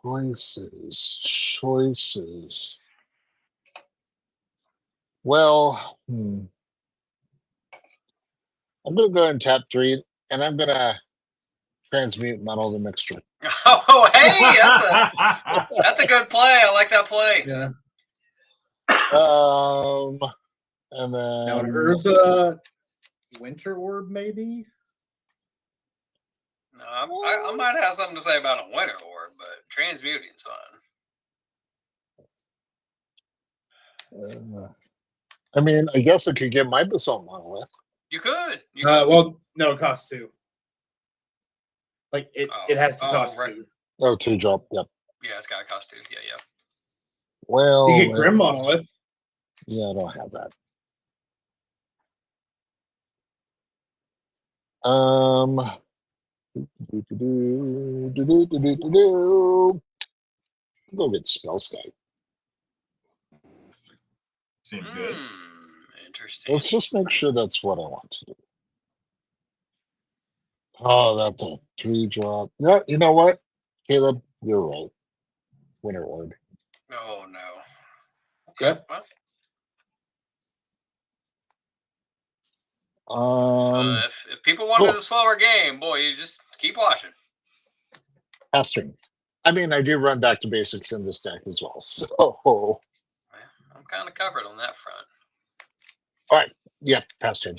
choices. Well, I'm gonna go and tap 3, and I'm gonna transmute muddle the mixture. Oh, hey, that's a good play. I like that play. Yeah. And Now an then Urza Winter Orb, maybe? No, I might have something to say about a Winter Orb, but transmuting's fine. I mean, I guess I could get my basalt monolith. You could. Well, no, it costs 2. Like it has to Oh, cost right. 2. Oh, 2-drop. Yep. Yeah, it's got to cost 2. Yeah. Well, You get Grim Monolith. Yeah, I don't have that. Go get Spell Sky. Seems good. Interesting. Let's just make sure that's what I want to do. Oh, that's a 3-drop. Yeah, you know what, Caleb, you're right. Winter Orb. Oh no. Okay. Well, if people wanted a slower game, boy, you just keep watching. Pass turn. I mean, I do run back to basics in this deck as well, so. I'm kind of covered on that front. All right. Yep. Pass turn.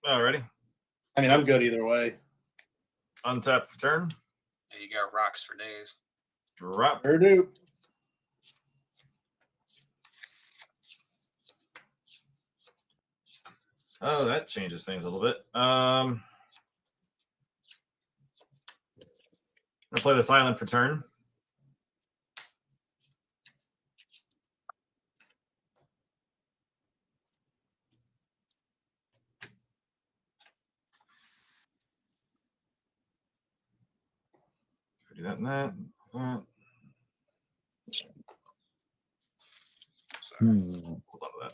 Alrighty. I mean, I'm good either way. Untap for turn. Yeah, you got rocks for days. Drop. Sure do. Oh, that changes things a little bit. I'm gonna play this island for turn. Do that and that. Sorry. Hold on to that.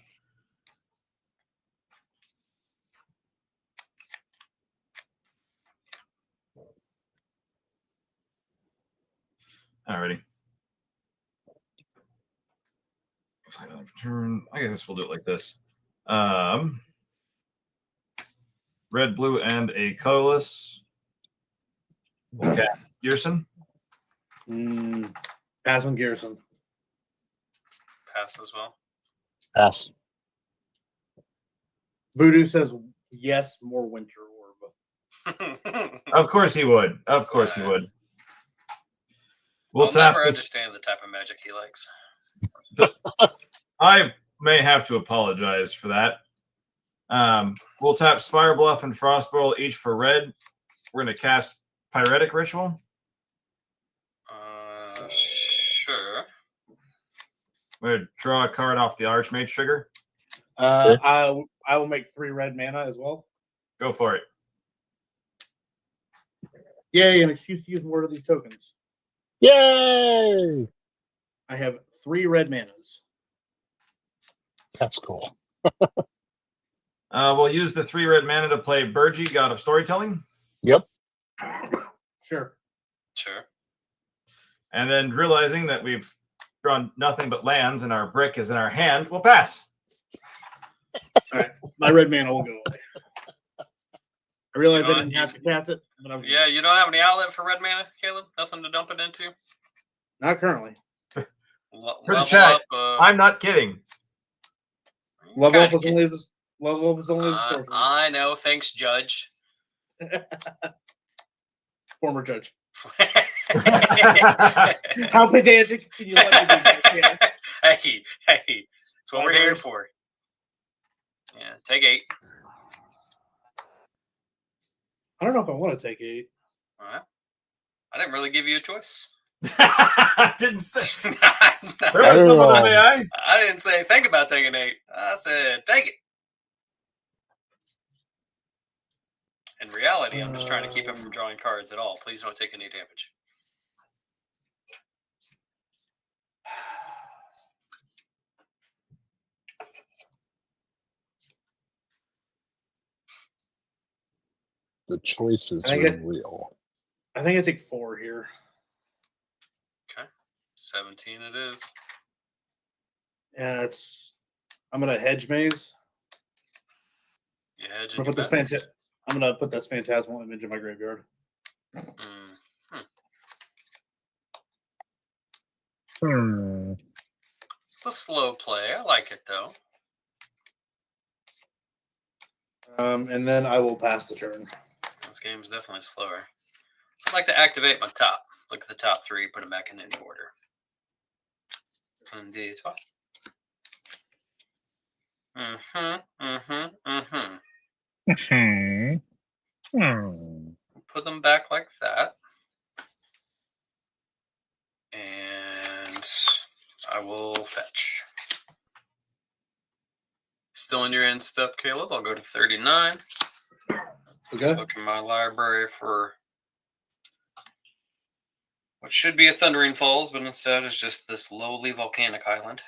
Alrighty. Turn. I guess we'll do it like this. Red, blue, and a colorless. Okay. Gearson. Pass on Gearson. Pass as well. Pass. Voodoo says yes, more Winter Orb. Of course he would. Of course he would. We'll I'll tap never this. understand the type of magic he likes. I may have to apologize for that. We'll tap Spire Bluff and Frostbowl each for red. We're going to cast Pyretic Ritual. Sure. We're going to draw a card off the Archmage trigger. I will make 3 red mana as well. Go for it. Yay, an excuse to use more of these tokens. Yay! I have 3 red manas. That's cool. We'll use the 3 red mana to play Burgi, God of Storytelling. Yep. Sure. And then realizing that we've drawn nothing but lands and our brick is in our hand, we'll pass. right, my red mana will go away. I realize You I know, didn't have to cast it, but I'm Yeah, you don't have any outlet for red mana, Caleb? Nothing to dump it into? not currently. For the Level chat, up. I'm not kidding. Level up kinda was only as sorcerer. I know. Thanks, Judge. Former judge. How pedantic can you let me be? Yeah. Hey, that's what we're here for. Yeah, take 8. I don't know if I want to take 8. I didn't really give you a choice. I didn't say. I There was no other way. I didn't say think about taking 8. I said take it. In reality, I'm just trying to keep him from drawing cards at all. Please don't take any damage. The choices I are think real. I think I take 4 here. Okay, 17 it is. Yeah, I'm gonna hedge maze. You hedge I'm and gonna you put best. I'm gonna put this phantasmal image in my graveyard. It's a slow play. I like it though. And then I will pass the turn. This game is definitely slower. I'd like to activate my top. Look at the top 3, put them back in any order. Indeed. Put them back like that. And I will fetch. Still in your end step, Caleb. I'll go to 39. Okay. Look in my library for what should be a Thundering Falls, but instead is just this lowly volcanic island.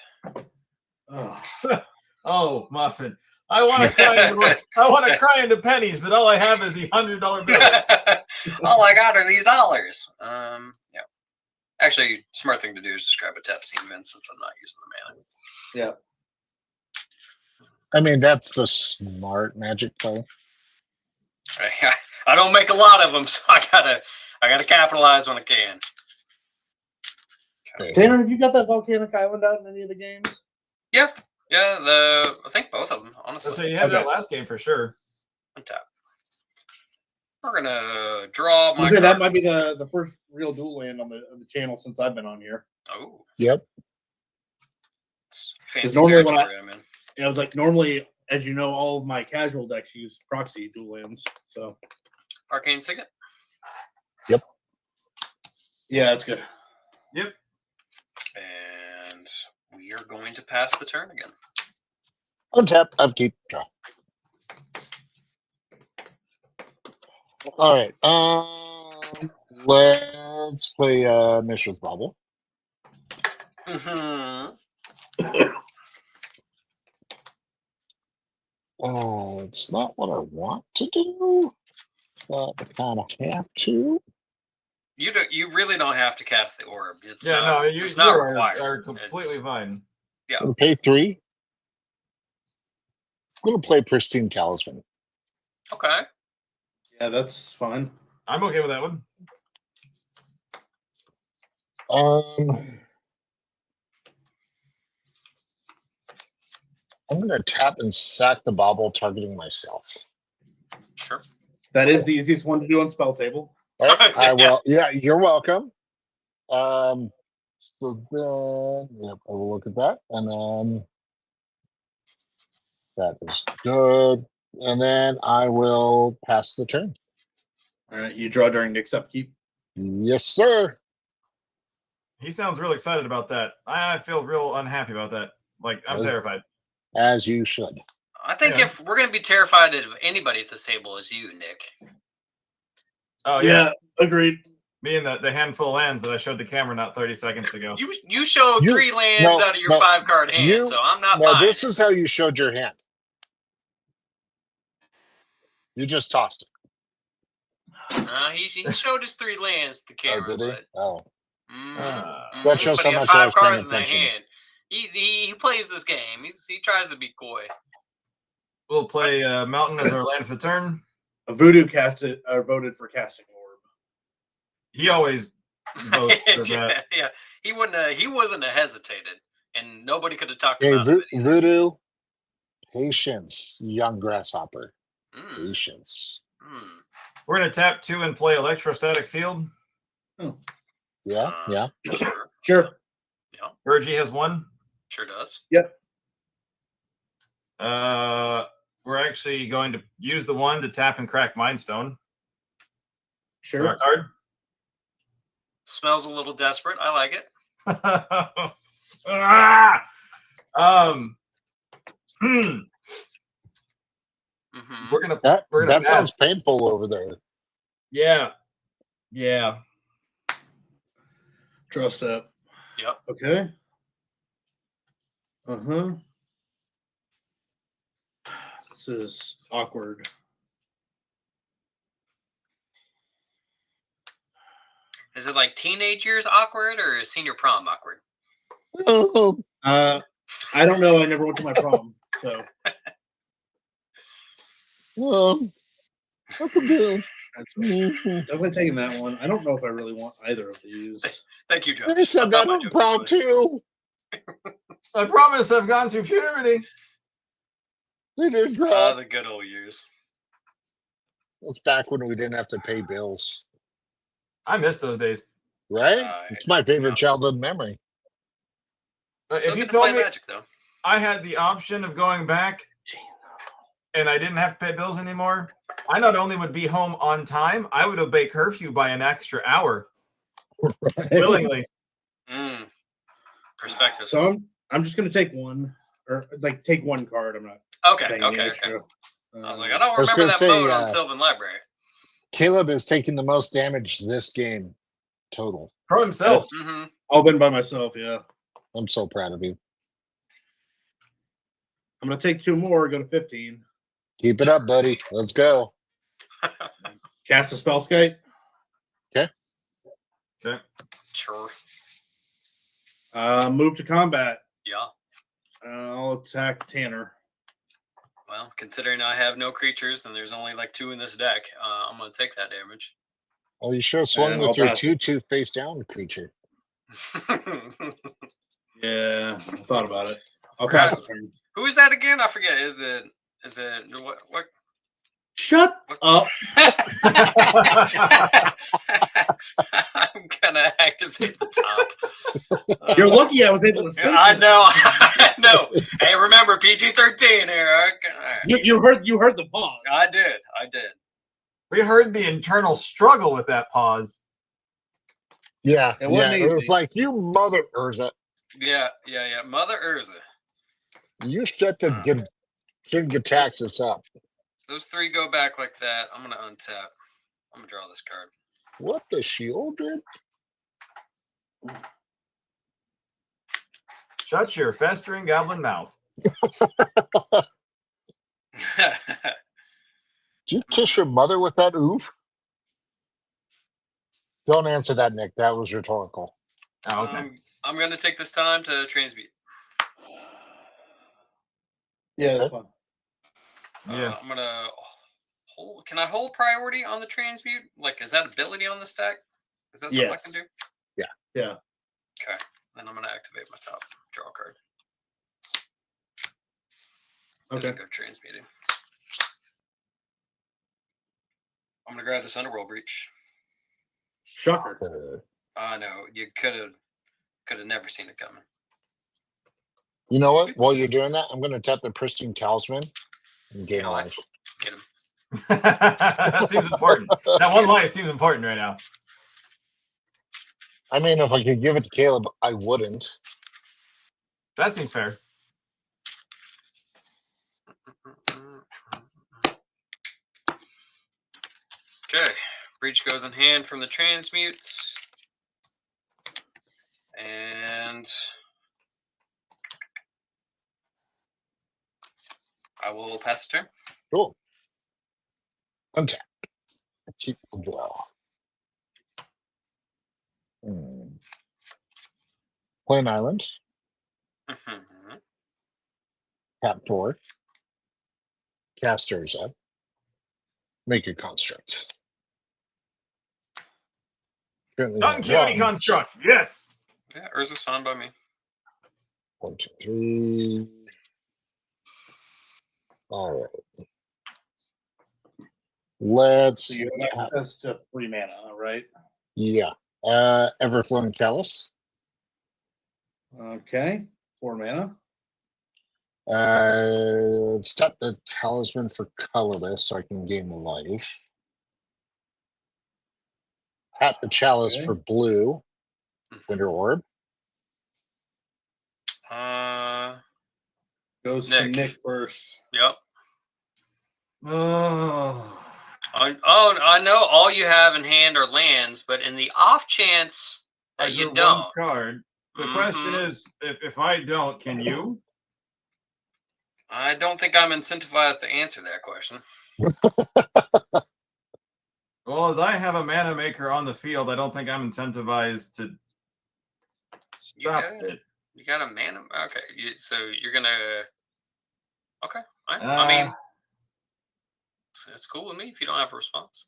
Oh, Muffin. I want to cry into pennies, but all I have is the $100 bills. All I got are these dollars. Yeah. Actually, smart thing to do is just grab a tap scene event since I'm not using the mana. Yeah. I mean, that's the smart Magic play. I don't make a lot of them, so I gotta capitalize when I can. Okay. Tanner, have you got that volcanic island out in any of the games? Yeah, I think both of them, honestly. So you had that last game for sure. Untap. We're gonna draw my. That might be the first real dual land on the channel since I've been on here. Oh. Yep. It's fancy normally territory I'm in. Yeah, I was like, normally, as you know, all of my casual decks use proxy dual lands. So Arcane Signet. Yep. Yeah, that's good. Yep. And we are going to pass the turn again. Untap, upkeep, draw. All right. Let's play Mishra's Bubble. It's not what I want to do, but I kind of have to. You really don't have to cast the orb. It's it's not required. Are completely fine. Yeah. I'm gonna pay 3. I'm gonna play Pristine Talisman. Okay. Yeah, that's fine. I'm okay with that one. I'm gonna tap and sack the bauble, targeting myself. Sure. That is the easiest one to do on spell table. All right, I will. Yeah, you're welcome. So then, yep, I will look at that, and then that is good. And then I will pass the turn. All right, you draw during Nick's upkeep. Yes, sir. He sounds real excited about that. I feel real unhappy about that. Like, I'm terrified. As you should. I think if we're gonna be terrified of anybody at this table, is you, Nick. Oh yeah, agreed. Me and the handful of lands that I showed the camera not 30 seconds ago. You showed 3 lands out of your 5-card hand, so I'm not buying this is how you showed your hand. You just tossed it. He showed his 3 lands to the camera. Oh, did he? Oh. That shows how much 5 cards in attention. the hand. He plays this game. He tries to be coy. We'll play Mountain as our land for the turn. A voodoo casted or voted for casting orb. He always votes for that. Yeah, he wouldn't. He wasn't hesitated, and nobody could have talked him Hey, out of it. either. Voodoo, patience, young grasshopper, Mm, patience. mm. We're gonna tap 2 and play Electrostatic Field. Yeah, yeah. Sure. Sure. Virgie has 1. Sure does. We're actually going to use the 1 to tap and crack Mind Stone. Sure. Draw a card. Smells a little desperate. I like it. Ah! Mhm. We're gonna That pass. sounds painful over there. Yeah. Draw step. Yep. Okay. Uh-huh. This is awkward. Is it like teenage years awkward or senior prom awkward? Oh, I don't know. I never went to my prom, so that's a good. definitely taking that one. I don't know if I really want either of these. Thank you, Josh. I said that on prom too. I promise I've gone through puberty. They didn't drop. The good old years. It's back when we didn't have to pay bills, I miss those days. right? It's my favorite childhood memory. Still If you get to play told me Magic though. I had the option of going back and I didn't have to pay bills anymore, I not only would be home on time, I would obey curfew by an extra hour willingly. Perspective. So I'm just gonna take one, or like take one card. I'm not. Okay. paying the Okay. extra. I was like, I don't was remember gonna that say, mode on Sylvan Library. Caleb is taking the most damage this game total. From himself. Mm-hmm. All been by myself. Yeah. I'm so proud of you. I'm gonna take 2 more. Go to 15. Keep it up, buddy. Let's go. Cast a spell skite. Okay. Sure. Move to combat. Yeah. I'll attack Tanner. Well, considering I have no creatures and there's only like 2 in this deck, I'm gonna take that damage. Oh, you should have swung And with I'll your pass. 2/2 face down creature. Yeah, I thought about it. I'll Forgot. pass the turn. Who is that again? I forget. Is it what? Shut up. I'm gonna activate the top. You're lucky I was able to. Send I you. know. I know. Hey, remember PG-13 here. Okay. All right. You heard the pause. I did. We heard the internal struggle with that pause. Yeah, It wasn't it was easy. like, you mother Urza. Yeah. Mother Urza. You shut the get taxes up. Those 3 go back like that. I'm gonna untap. I'm gonna draw this card. What the shield did? Shut your festering goblin mouth. Did you kiss your mother with that oof? Don't answer that, Nick. That was rhetorical. Oh, okay. I'm gonna take this time to transmute. Yeah, that's fine. Yeah. I'm gonna hold. Can I hold priority on the transmute? Like, is that ability on the stack? Is that something Yes. I can do? Yeah. Okay. Then I'm gonna activate my top draw card. Okay. Go transmuting. I'm gonna grab this Underworld Breach. Shocker. No, you could have never seen it coming. You know what? While you're doing that, I'm going to tap the Pristine Talisman and gain a life. Get him. That seems important. That one life seems important right now. I mean, if I could give it to Caleb, I wouldn't. That seems fair. Okay. Breach goes in hand from the transmutes. And I will pass the turn. Cool. Untap. Keep the draw. Play an island. Mhm. Tap 4. Cast Urza. Make a construct. Currently have Uncanny one, construct. Yes. Yeah, Urza's fine by me. 1, 2, 3. All right. Let's So you have access to 3 mana, right? yeah. Everflowing Chalice. Okay, 4 mana. Let's tap the Talisman for colorless so I can gain life. Tap the Chalice Okay. for blue. Winter Orb. Goes to Nick. Nick first. Yep. Oh. I know all you have in hand are lands, but in the off chance I that you drew don't, one card. The question is, if I don't, can you? I don't think I'm incentivized to answer that question. Well, as I have a mana maker on the field, I don't think I'm incentivized to stop it. You got a mana? Okay, so you're gonna. Okay, I mean, it's cool with me if you don't have a response.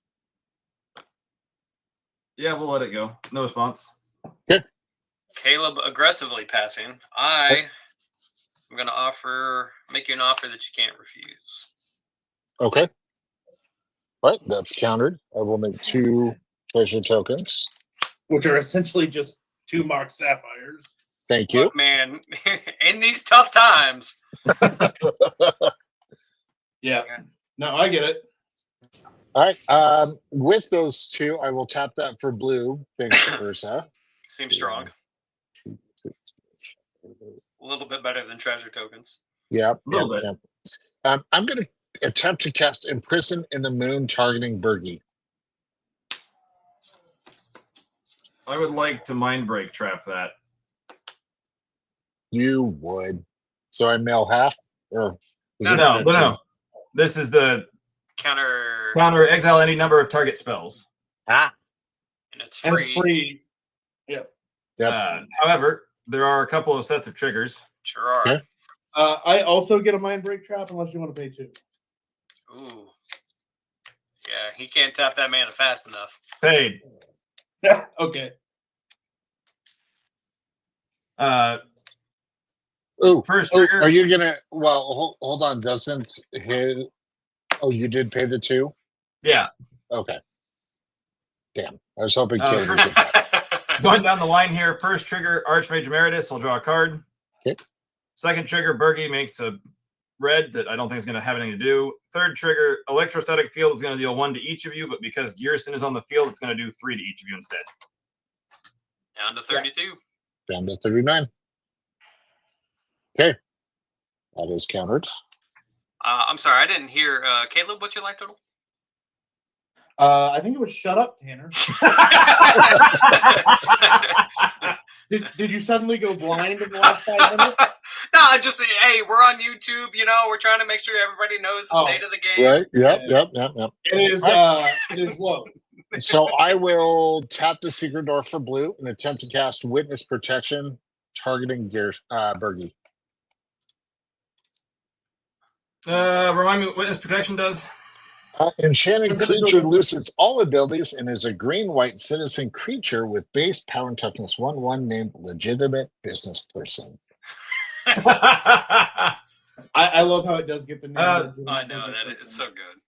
Yeah, we'll let it go. No response. Caleb aggressively passing. I'm gonna make you an offer that you can't refuse. Okay. All right, that's countered. I will make 2 treasure tokens. Which are essentially just 2 marked sapphires. Thank you. Look, man, in these tough times. Yeah. No, I get it. All right. With those 2, I will tap that for blue. Thanks to Urza. Seems strong. A little bit better than treasure tokens. Yep. A little bit. I'm going to attempt to cast Imprison in the Moon targeting Bergie. I would like to mind break trap that. You would. So I mail half? Or is it No. 15? This is the Counter, exile any number of target spells. Ah. and it's And free. it's free. Yep. Yep. However, there are a couple of sets of triggers. Sure are. Okay. I also get a mind break trap unless you want to pay 2. Ooh. Yeah, he can't tap that mana fast enough. Paid. Okay. First trigger. Are you gonna? Well, hold on. Doesn't his? Oh, you did pay the 2. Yeah. Okay. Damn. I was hoping Caleb would get that. Going down the line here. First trigger, Archmage Emeritus. I'll draw a card. Okay. Second trigger, Bergie makes a red that I don't think is going to have anything to do. Third trigger, Electrostatic Field is going to deal 1 to each of you, but because Gearson is on the field, it's going to do 3 to each of you instead. Down to 32. Down to 39. Okay. That is countered. I'm sorry, I didn't hear. Caleb, what's your life total? I think it was shut up, Tanner. Did you suddenly go blind in the last 5 minutes? No, I just hey, we're on YouTube. We're trying to make sure everybody knows the state of the game. Right. Yep. It is low. So I will tap the secret door for blue and attempt to cast Witness Protection targeting Bergie. Remind me what Witness Protection does. Enchanted creature loses all abilities and is a green-white citizen creature with base power and toughness 1/1 named Legitimate Business Person. I love how it does get the name. I know that it's so good.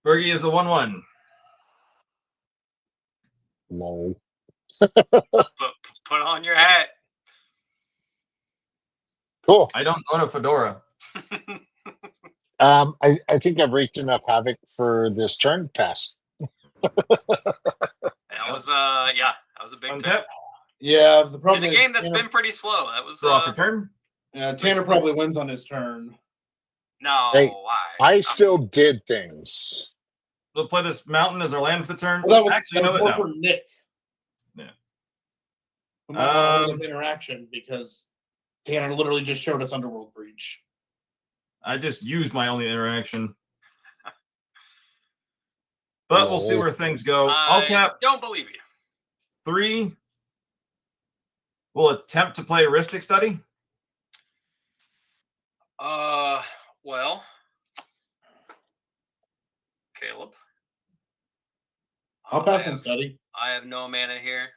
Bergie is a 1/1. No. Put on your hat. Cool. I don't own a fedora. I think I've wreaked enough havoc for this turn. Pass. That was a big Untap. turn. Yeah, the In problem a is game that's Tanner, been pretty slow. That was Draw for turn. Tanner probably wins on his turn. no. Hey, I I still did things. We'll play this mountain as our land for the turn. Well, that was, Actually, that was no. more for Nick. Yeah. We might want to hold an interaction because Tanner literally just showed us Underworld Breach. I just used my only interaction. But we'll see where things go. I'll tap Don't believe you. 3. We'll attempt to play Heuristic Study. Well, Caleb. I'll pass on study. I have no mana here.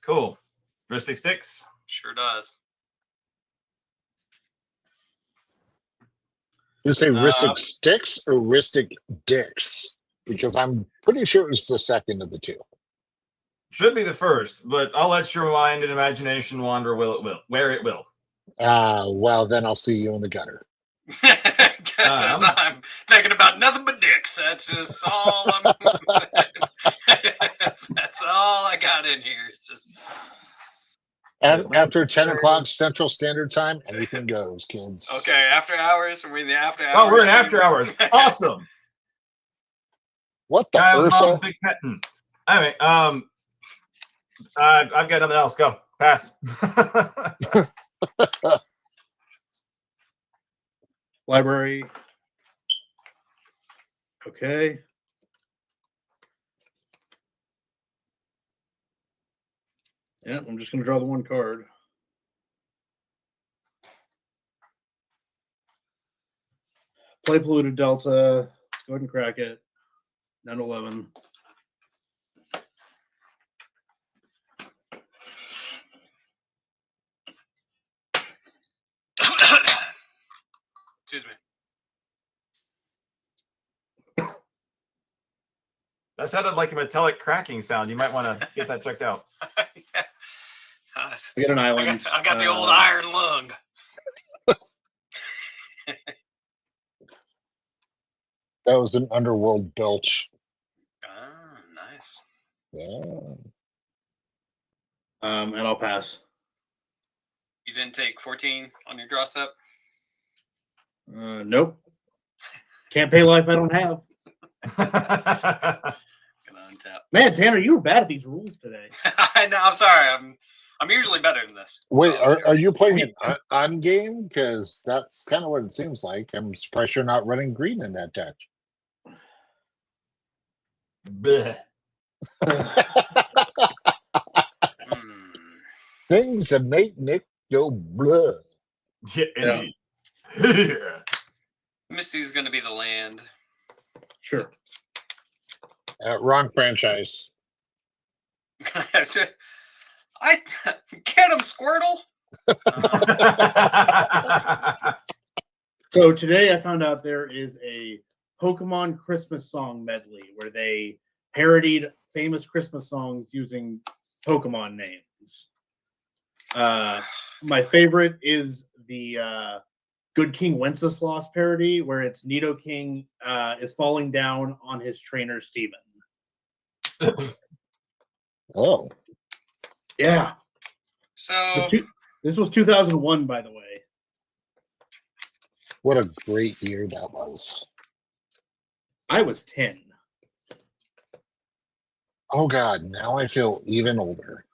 Cool. Ristic sticks. Sure does. You say Ristic Sticks or Ristic Dicks? Because I'm pretty sure it was the second of the two. Should be the first, but I'll let your mind and imagination wander where it will. Well, then I'll see you in the gutter. I'm thinking about nothing but dicks. That's just all I'm. that's all I got in here. It's just After 10 o'clock Central Standard Time, anything goes, kids. okay. After hours, are we in the after hours? Oh, we're in after hours. Awesome. What the Kyle's Ursa? mom's big petting. Anyway, I've got nothing else. Go. Pass. Library. Okay. Yeah, I'm just going to draw the one card. Play Polluted Delta. Go ahead and crack it. 9/11. Excuse me. That sounded like a metallic cracking sound. You might want to get that checked out. Yeah. I get an island. I got the old iron lung. That was an underworld belch. Ah, nice. Yeah. And I'll pass. You didn't take 14 on your draw step? Nope. Can't pay life I don't have. Gonna untap. Man, Tanner, you were bad at these rules today. I know. I'm sorry. I'm usually better than this. Wait, Oh, are you playing an on game? Because that's kind of what it seems like. I'm surprised you're not running green in that deck. Bleh. Things that make Nick go bleh. Yeah. Yeah. Misty's gonna be the land. Sure. Wrong franchise. I get him, Squirtle. So today I found out there is a Pokemon Christmas song medley where they parodied famous Christmas songs using Pokemon names. My favorite is the Good King Wenceslas parody where it's Nidoking is falling down on his trainer Steven. Oh. Yeah. So This was 2001, by the way. What a great year that was. I was 10. Oh God, now I feel even older.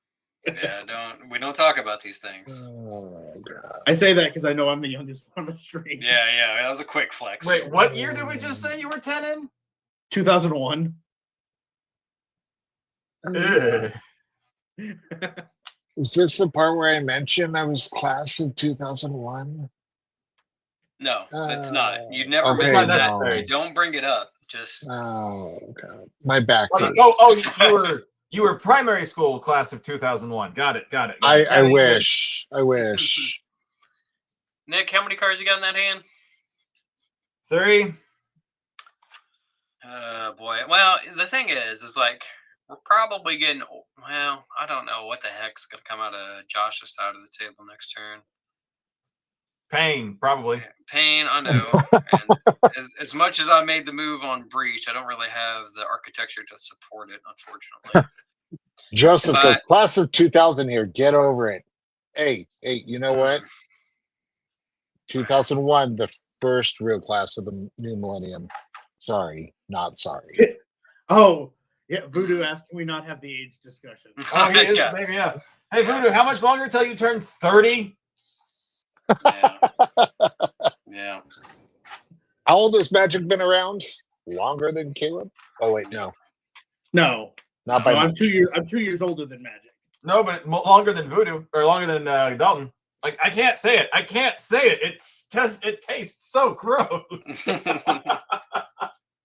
yeah, we don't talk about these things. Oh God. I say that because I know I'm the youngest on the stream. Yeah, that was a quick flex. Wait, what year did we just say you were 10 in? 2001. Ugh. Is this the part where I mentioned I was class of 2001? No, it's not. You never okay, mentioned that. necessary. You don't bring it up. Just Oh God, my back. hurts. You were primary school class of 2001. Got it. I wish. I wish. Nick, how many cards you got in that hand? 3. Boy. Well, the thing is like we're probably getting. Well, I don't know what the heck's gonna come out of Josh's side of the table next turn. Pain, probably. Pain, I know. And as much as I made the move on Breach, I don't really have the architecture to support it, unfortunately. Joseph But- goes, class of 2000 here. Get over it. Hey, you know what? 2001, the first real class of the new millennium. Sorry, not sorry. Oh, yeah. Voodoo asked, can we not have the age discussion? Oh, he is, Yeah. maybe, yeah. Hey, Voodoo, how much longer until you turn 30? Yeah. How old has Magic been around? Longer than Caleb? Oh wait, no, No. not No, by I'm much. 2 years. I'm 2 years older than Magic. No, but longer than Voodoo, or longer than Dalton. Like, I can't say it. I can't say it. It tastes so gross.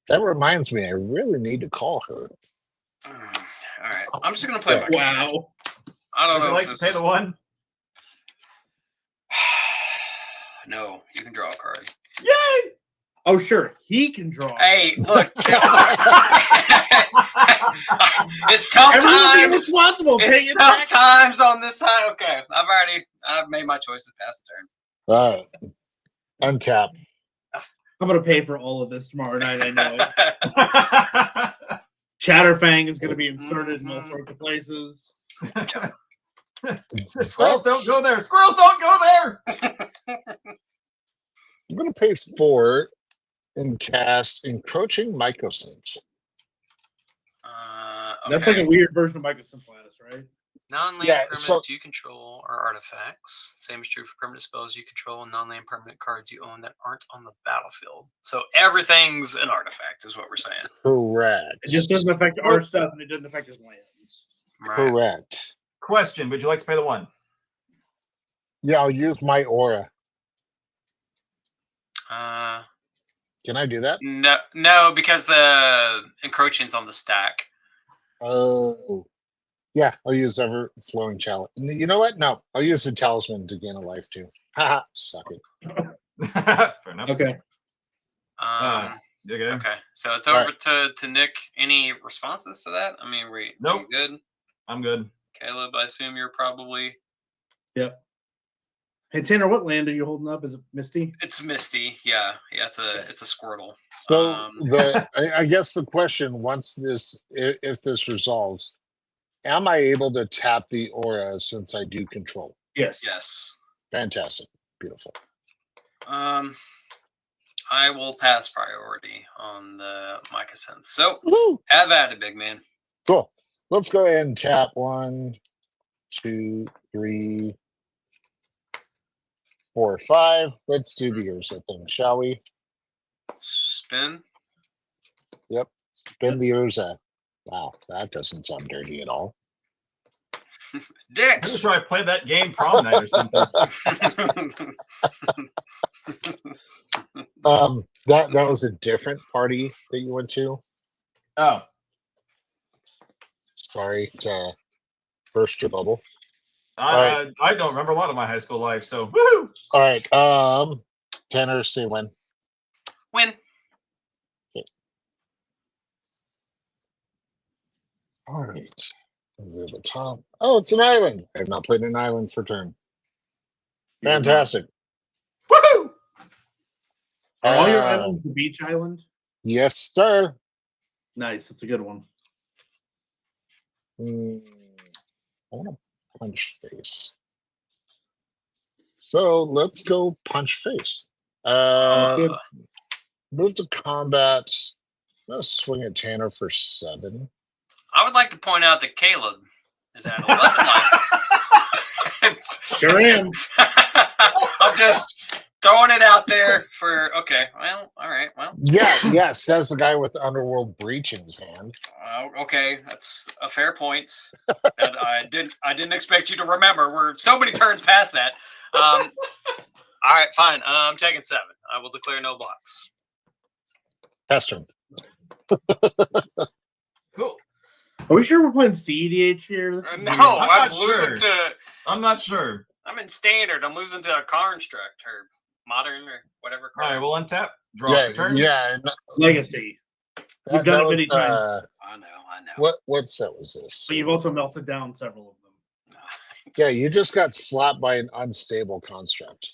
That reminds me, I really need to call her. All right, I'm just gonna play my game. Wow. I don't Would you know like if to this pay is... the one? No, you can draw a card. Yay! Oh, sure. He can draw. Hey, look. It's tough Everyone be times. responsible. It's Pay it tough back. times on this time. Okay, I've made my choices past the turn. All right. Untap. I'm going to pay for all of this tomorrow night, I know. Chatterfang is going to be inserted in all sorts of places. Squirrels don't go there. Squirrels don't go there. I'm going to pay 4 and cast Encroaching Mycosynth. That's like a weird version of Mycosynth, right? Non-land Yeah, permanents you control are artifacts. Same is true for permanent spells you control and non-land permanent cards you own that aren't on the battlefield. So everything's an artifact, is what we're saying. Correct. It just doesn't affect our stuff, and it doesn't affect his lands. Right. Correct. Question: would you like to pay the one? Yeah, I'll use my aura. Can I do that? No, because the encroaching's on the stack. Oh. Yeah, I'll use Ever-Flowing Chalice. You know what? No, I'll use the Talisman to gain a life too. Haha, suck it. Fair enough. Okay. Okay. Okay, so it's over to Nick. Any responses to that? I mean, Nope. you good? I'm good. Caleb, I assume you're probably... Yep. Hey, Tanner, what land are you holding up? Is it Misty? It's Misty. Yeah, it's a Squirtle. So I guess the question, if this resolves, am I able to tap the aura since I do control? Yes. Yes. Fantastic. Beautiful. I will pass priority on the Mycosynth. So Woo! have at it, big man. Cool. Let's go ahead and tap 1, 2, 3, 4, 5. Let's do the Urza thing, shall we? Spin. Yep. Spin the Urza. Wow, that doesn't sound dirty at all. I'm Dicks. sure I played that game prom night or something. That was a different party that you went to. Oh, Sorry to burst your bubble. I don't remember a lot of my high school life, so woohoo! All right. Tanner, say when. Win. All right. Over the top. Oh, it's an island. I have not played an island for turn. Fantastic. Woohoo! Are all your islands the beach island? Yes, sir. Nice. It's a good one. I want to punch face. So let's go punch face. Move to combat. I'm going to swing at Tanner for 7. I would like to point out that Caleb is at 11 life. Sure am. I'm just throwing it out there for, okay, well, all right, well. Yeah, says the guy with Underworld Breach in his hand. Okay, that's a fair point. And I didn't expect you to remember. We're so many turns past that. All right, fine. I'm taking 7. I will declare no blocks. Pass turn. Cool. Are we sure we're playing cEDH here? No, I'm I'm not losing sure. to. I'm not sure. I'm in standard. I'm losing to a construct or modern or whatever. All right, Card. we'll untap. Draw the turn. Yeah. Legacy. You've done it many times. I know. What set was this? But you've also melted down several of them. Yeah, you just got slapped by an unstable construct.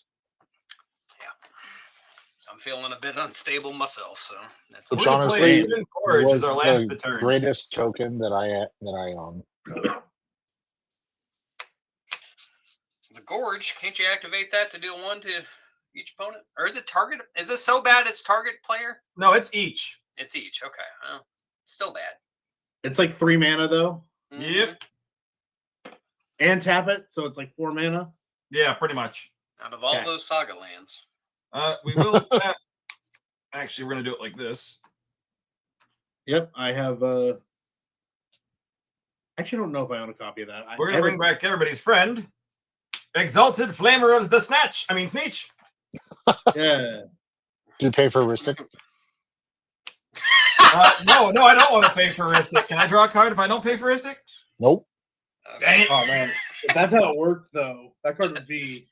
I'm feeling a bit unstable myself, so that's Which We're gonna honestly play Hidden Forge was as our last the turn. greatest token that I own. The Gorge. Can't you activate that to deal 1 to each opponent? Or is it target? Is this so bad it's target player? No, it's each. It's each. Okay. Well, still bad. It's like 3 mana, though. Yep. And tap it, so it's like 4 mana. Yeah, pretty much. Out of all Okay. those saga lands. We will tap. Actually, we're gonna do it like this. Yep, I have. Actually, I don't know if I own a copy of that. We're gonna bring back everybody's friend. Exalted Flamer of the Snatch. I mean, Sneech. Yeah. Do you pay for Ristic? No, I don't want to pay for Ristic. Can I draw a card if I don't pay for Ristic? Nope. Dang it. Oh man, if that's how it worked, though, that card would be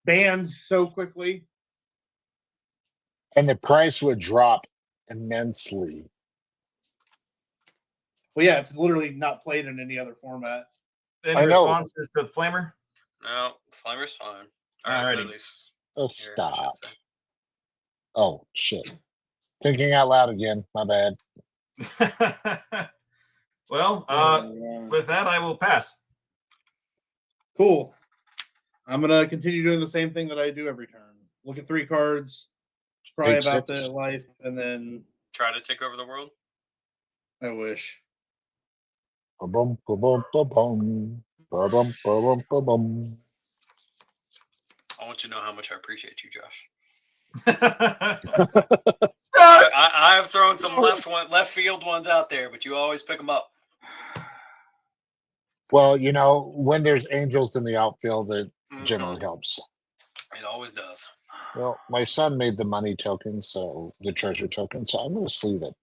banned so quickly. And the price would drop immensely. Well, yeah, it's literally not played in any other format. Any I know. responses to Flamer? No, Flamer's fine. Alrighty. At least Oh, here, I should stop. say. Oh, shit. Thinking out loud again. My bad. Well, with that, I will pass. Cool. I'm gonna continue doing the same thing that I do every turn. Look at 3 cards, cry Take about 6. the life, and then Try to take over the world. I wish. Ba-bum, ba-bum, ba-bum. Ba-bum, ba-bum, ba-bum. I want you to know how much I appreciate you, Josh. Stop! I have thrown some left field ones out there, but you always pick them up. Well, you know, when there's angels in the outfield, it generally helps. It always does. Well, my son made the money token, so the treasure token, so I'm going to sleeve it.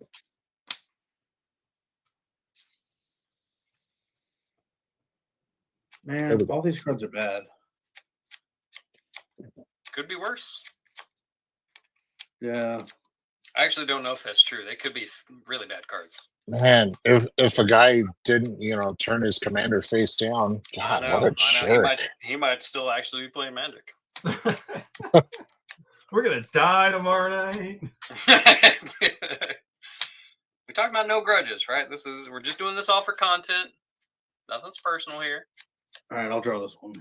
Man, There we go. all these cards are bad. Could be worse. Yeah. I actually don't know if that's true. They could be really bad cards. Man, if a guy didn't, you know, turn his commander face down, God, what a jerk. He might still actually be playing Magic. We're gonna die tomorrow night. We talk about no grudges, right? We're just doing this all for content. Nothing's personal here. All right, I'll draw this one.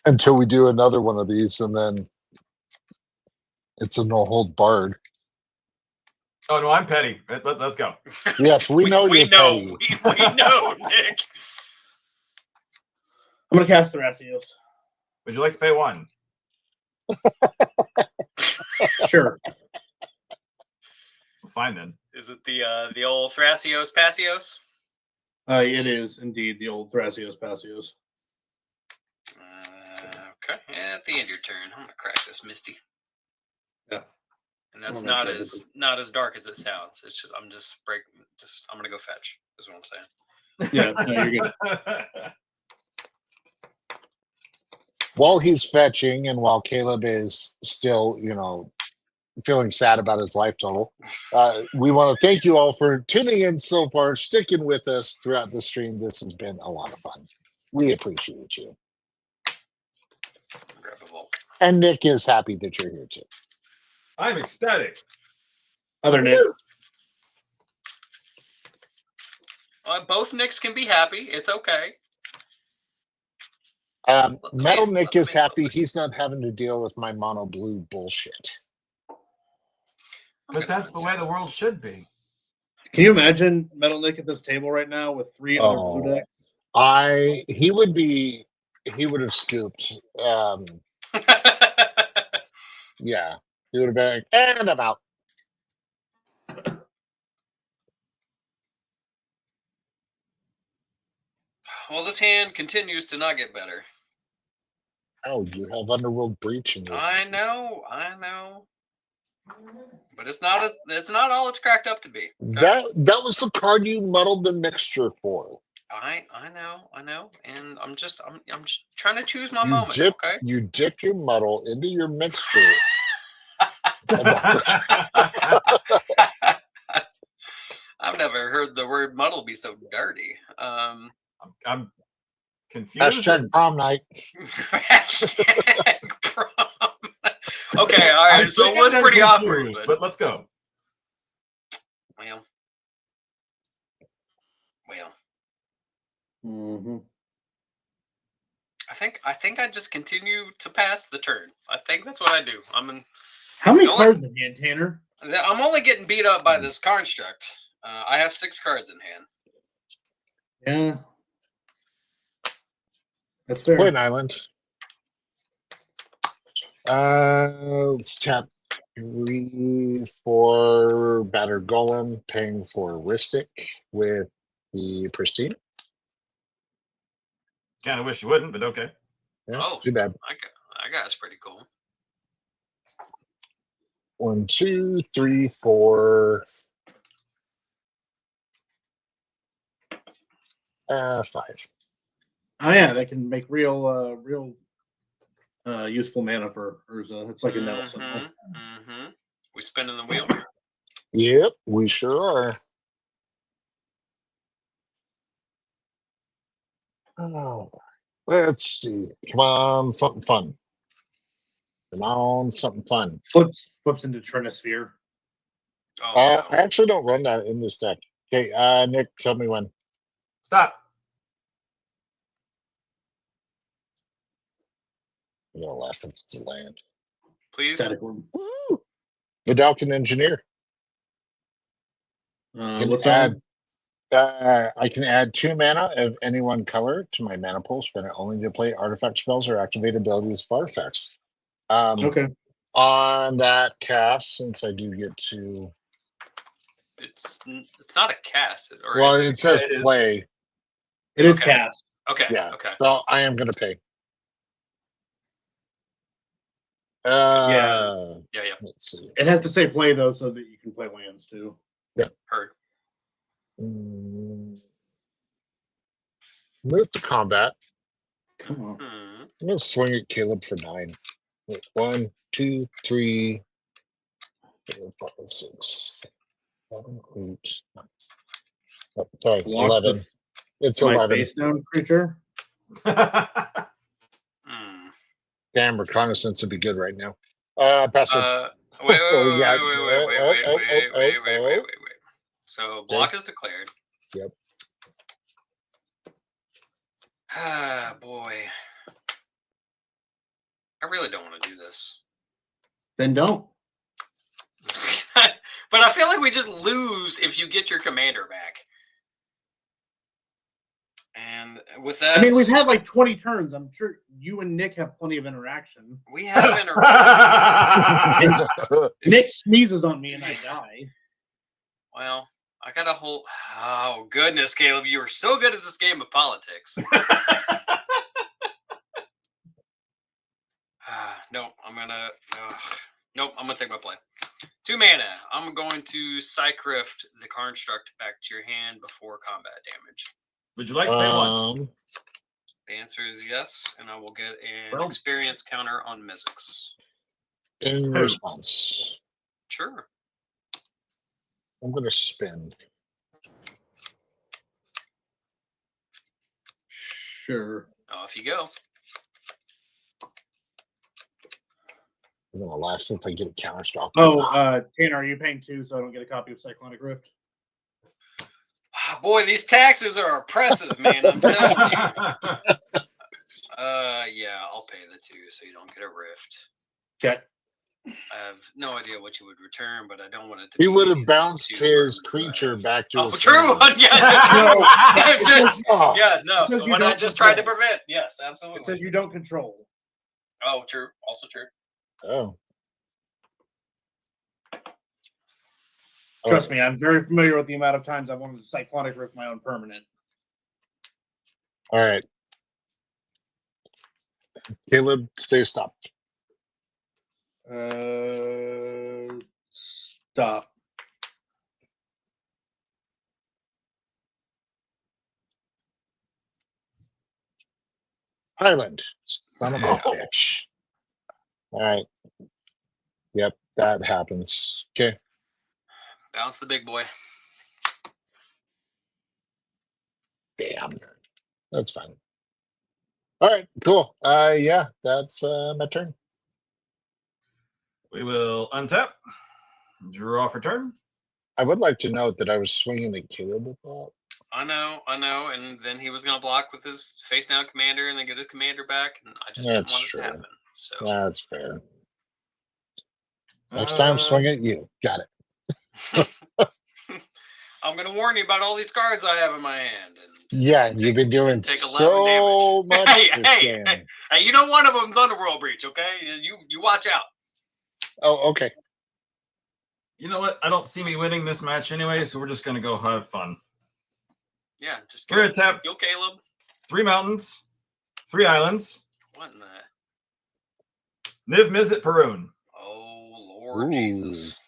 Until we do another one of these, and then it's a no-hold barred. Oh no, I'm petty. Let's go. Yes, we know you're petty. We know, Nick. I'm gonna cast Thrasios. Would you like to pay 1? Sure. Fine then. Is it the old Thrasios Pasios? It is indeed the old Thrasios Pasios. Okay. At the end of your turn, I'm gonna crack this Misty. Yeah. And that's I'm gonna not as dark as it sounds. It's just I'm gonna go fetch. Is what I'm saying. Yeah, no, you're good. While he's fetching and while Kaleb is still, you know, feeling sad about his life total, we want to thank you all for tuning in so far, sticking with us throughout the stream. This has been a lot of fun. We appreciate you. Grab a Volk. And Nick is happy that you're here too. I'm ecstatic. Other Nick. Both Nicks can be happy. It's okay. Metal Nick is happy he's not having to deal with my mono blue bullshit. But that's the way the world should be. Can you imagine Metal Nick at this table right now with 3 other blue decks? He would have scooped. Yeah, he would have been like, and I'm out. Well, this hand continues to not get better. Oh, you have Underworld Breach in your I know. But it's not all it's cracked up to be. That was the card you muddled the mixture for. I know, and I'm just trying to choose my moment. Okay. You dipped your muddle into your mixture. I've never heard the word muddle be so dirty. I'm confused. Hashtag prom night. Hashtag prom. Okay, all right. So it was pretty awkward, but let's go. Well. Mm-hmm. I think I just continue to pass the turn. I think that's what I do. How many cards in hand, Tanner? I'm only getting beat up by this construct. I have 6 cards in hand. Yeah. That's fair. Point Island. Let's tap 3 for Battered Golem, paying for Ristic with the Pristine. Kind of wish you wouldn't, but okay. Yeah, Oh. too bad. That guy's pretty cool. 1, 2, 3, 4. 5. Oh yeah, they can make real useful mana for Urza. It's like a Nettle symbol. Mm-hmm. We spinning the wheel. Yep, we sure are. Oh, let's see. Come on, something fun. Come on, something fun. Flips into Trinisphere. Oh no. I actually don't run that in this deck. Okay, Nick, tell me when. Stop. I'm gonna laugh if it's a land. Please. Static Worm. Woo! The Dalkin Engineer. What's that? I can add 2 mana of any one color to my mana pool, spend it only to play artifact spells or activate abilities of artifacts. Okay. On that cast, since I do get to, It's not a cast, or well, is it? it says It is. play. It is Okay. cast. Okay. Yeah. Okay. So I am gonna pay. Yeah. Let's see. It has to say play though, so that you can play lands too. Heard. Move to combat. Come on. I'm gonna swing at Caleb for 9. 1, 2, 3, 4, 5, 6, 7, 8. Oh, sorry, Block 11. It's my 11. face down creature. Damn, reconnaissance would be good right now. Pastor. Wait. Oh, yeah. Wait. So block is declared. Yep. Ah, boy. I really don't want to do this. Then don't. But I feel like we just lose if you get your commander back. And with that, I mean, we've had like 20 turns. I'm sure you and Nick have plenty of interaction. we have interaction. Nick sneezes on me and I die. Well, I got a whole. Oh goodness, Caleb, you were so good at this game of politics. No, I'm gonna. Nope, I'm gonna take my play. 2 mana. I'm going to Psycrypt the construct back to your hand before combat damage. Would you like to pay one? The answer is yes, and I will get an Well- experience counter on Mizzix. In response, Sure. I'm gonna spin. Sure. Off you go. I'm gonna laugh if I get a counter spell. Oh, Tanner, are you paying 2 so I don't get a copy of Cyclonic Rift? Boy, these taxes are oppressive, man. I'm telling you. Yeah, I'll pay the 2 so you don't get a rift. Okay. I have no idea what you would return, but I don't want it to. He be would have any of bounced the 2 his burdens I creature have. back to Oh, his true. hand. Yes. Oh, Yeah, no. It says you What I don't just tried to control. prevent. Yes, It absolutely. says you don't control. Oh, true. Also true. oh. Trust me, I'm very familiar with the amount of times I've wanted to Cyclonic Rift my own permanent. All right. Caleb, stay stopped. Stop. Highland. Son of a bitch. All right. Yep, that happens. Okay. Bounce the big boy. Damn. That's fine. All right, cool. Yeah, that's my turn. We will untap. Drew off return. I would like to note that I was swinging at Caleb with that. I know. And then he was going to block with his face down commander and then get his commander back. And I just didn't That's want true. it to happen. So That's fair. Next time, swing at you. Got it. I'm going to warn you about all these cards I have in my hand. And Yeah, you've been doing take 11 so much Hey, this hey, game. hey, you know one of them's Underworld Breach, okay? You watch out. Oh, okay. You know what? I don't see me winning this match anyway, so we're just going to go have fun. Yeah, just We're going to tap go Caleb. 3 mountains, 3 islands, What in the? Niv Mizzet Perun. Oh Lord Ooh. Jesus.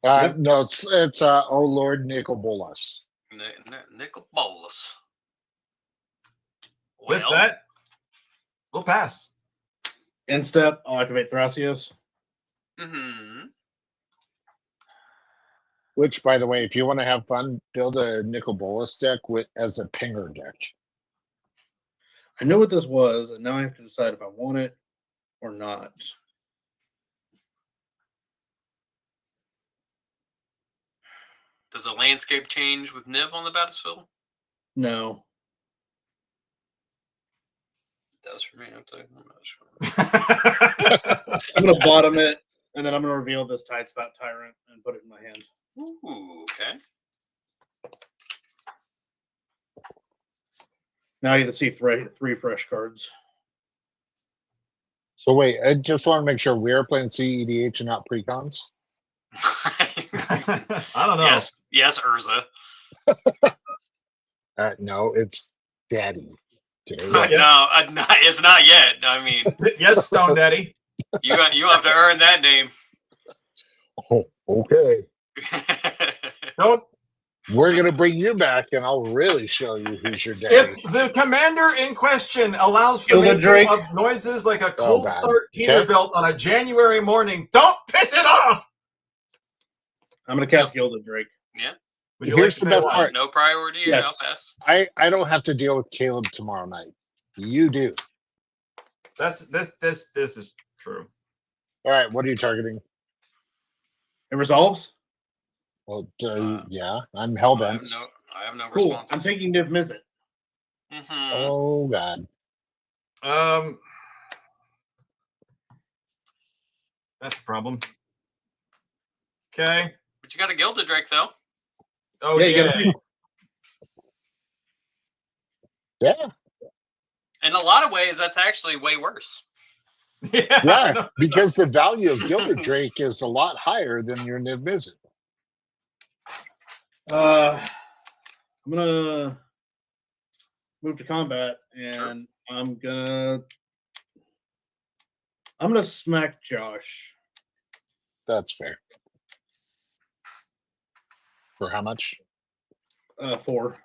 Yep. No, it's oh Lord Nicol Bolas. Nicol Bolas. With Well, that, we'll pass. Instep, I'll activate Thrasios. mm-hmm. Which, by the way, if you want to have fun, build a Nicol Bolas deck with as a pinger deck. I know what this was, and now I have to decide if I want it or not. Does the landscape change with Niv on the battlefield? No. It does for me. I'm not sure. I'm going to bottom it, and then I'm going to reveal this Tide Spout Tyrant and put it in my hand. Ooh, okay. Now I get to see three fresh cards. So wait, I just want to make sure we are playing cEDH and not precons. I don't know. Yes, Urza. No, it's Daddy. Today. Yes. No, it's not yet. I mean, Yes, Stone Daddy. you have to earn that name. Oh, okay. Don't. We're gonna bring you back, and I'll really show you who's your daddy. If the commander in question allows for Gilded making Drake. of noises like a cold God. start Okay. Peterbilt on a January morning, don't piss it off. I'm going to cast Gilded Drake. Yeah. Would you Here's like to the pay best one? part. No priority. Yes. I'll pass. I don't have to deal with Caleb tomorrow night. You do. This is true. All right. What are you targeting? It resolves? Well, yeah, I'm I hellbent. have no Cool. responses. I'm taking Niv Mizzet. Mm-hmm. Oh God. That's the problem. Okay. But you got a Gilded Drake though. Oh Yeah, you yeah. gotta Yeah. In a lot of ways, that's actually way worse. Yeah. No. Because the value of Gilded Drake is a lot higher than your Niv Mizzet. I'm gonna move to combat, and I'm gonna smack Josh. That's fair. For how much? 4.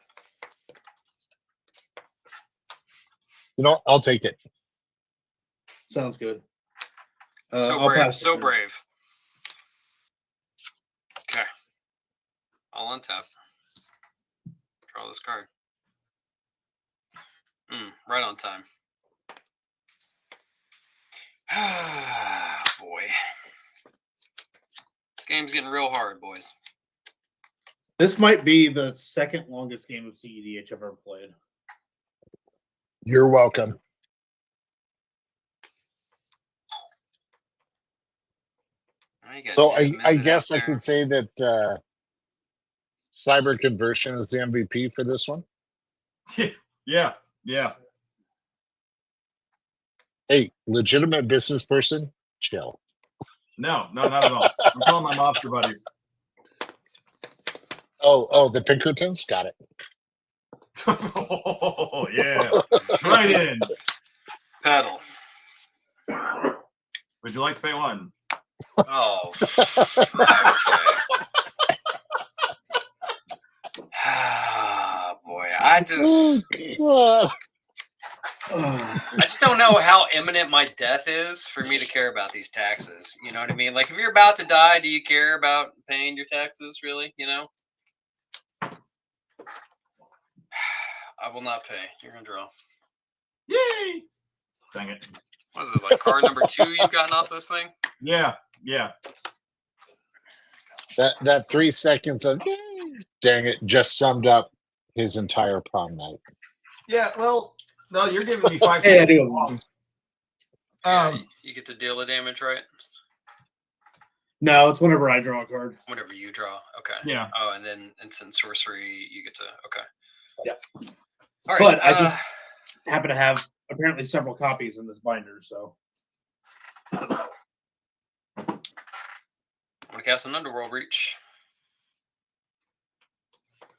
You know, I'll take it. Sounds good. So I'll brave. pass So the turn. brave. Okay. I'll untap. Draw this card. Right on time. Boy. This game's getting real hard, boys. This might be the second longest game of cEDH I've ever played. You're welcome. So I guess I could say that Cyber Conversion is the MVP for this one. Yeah. Hey, legitimate business person, chill. No, not at all. I'm calling my mobster buddies. Oh, the Pinkertons? Got it. Oh, yeah. Right in. Pedal. Would you like to pay one? Oh. Okay. Boy, I just don't know how imminent my death is for me to care about these taxes. You know what I mean? Like, if you're about to die, do you care about paying your taxes, really? You know? I will not pay. You're going to draw. Yay! Dang it. What is it, like card number 2 you've gotten off this thing? Yeah. That 3 seconds of dang it just summed up his entire prom night. Yeah, well, no, you're giving me 5 Hey, I seconds. do. You get to deal the damage, right? No, it's whenever I draw a card. Whenever you draw. Okay. Yeah. Oh, and then instant sorcery, you get to. Okay. Yeah. All right. But I just happen to have apparently several copies in this binder, so. I'm gonna cast an Underworld Reach.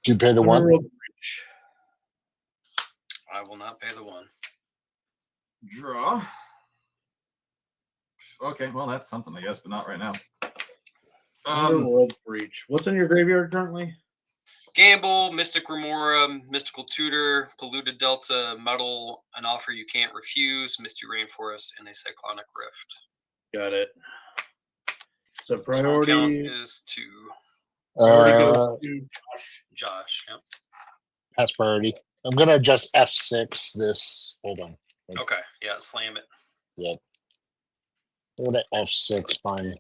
Do you pay the one? Underworld Reach. I will not pay the 1. Draw. Okay, well, that's something, I guess, but not right now. Underworld Breach. What's in your graveyard currently? Gamble, Mystic Remora, Mystical Tutor, Polluted Delta, Muddle, An Offer You Can't Refuse, Misty Rainforest, and a Cyclonic Rift. Got it. So Small count priority is to goes to Josh. Yep. Pass priority. I'm gonna adjust F6 this. Hold on. Okay. Yeah, slam it. Yep. Go to F6, fine.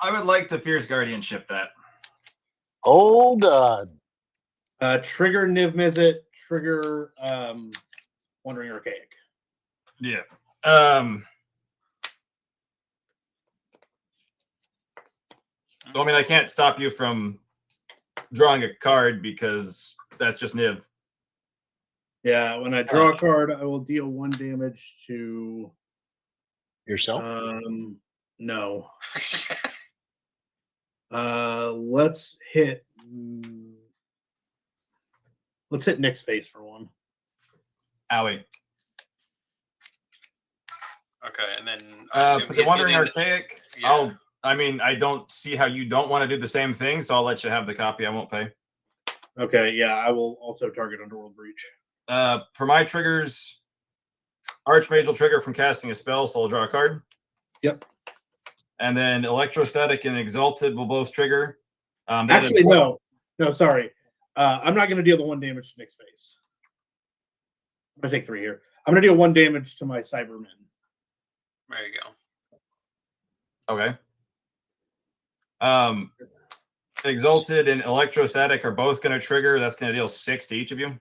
I would like to Fierce Guardianship that. Oh god. Trigger Niv Mizzet, trigger Wandering Archaic. Yeah. So, I mean, I can't stop you from drawing a card because that's just Niv. Yeah, when I draw a card, I will deal 1 damage to Yourself? no. Let's hit Nick's face for 1. Owie. Okay, and then I assume For the he's Wandering getting- Archaic, Yeah. I mean, I don't see how you don't want to do the same thing, so I'll let you have the copy. I won't pay. Okay, yeah, I will also target Underworld Breach. For my triggers, Archmage will trigger from casting a spell, so I'll draw a card. Yep. And then Electrostatic and Exalted will both trigger. Actually, no, sorry. I'm not going to deal the 1 damage to Nick's face. I'm going to take 3 here. I'm going to deal 1 damage to my Cybermen. There you go. Okay. Exalted and Electrostatic are both going to trigger. That's going to deal 6 to each of you.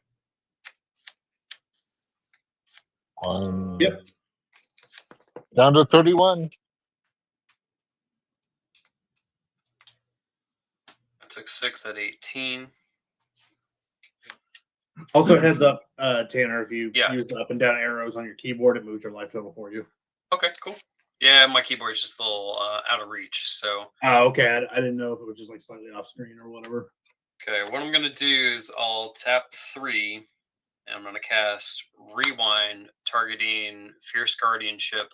Yep. Down to 31. I took 6 at 18. Also, heads up, Tanner, if you Yeah. use the up and down arrows on your keyboard, it moves your life total for you. Okay, cool. Yeah, my keyboard's just a little out of reach. So, Oh, okay. I didn't know if it was just like slightly off screen or whatever. okay, what I'm going to do is I'll tap 3, and I'm going to cast Rewind, targeting Fierce Guardianship,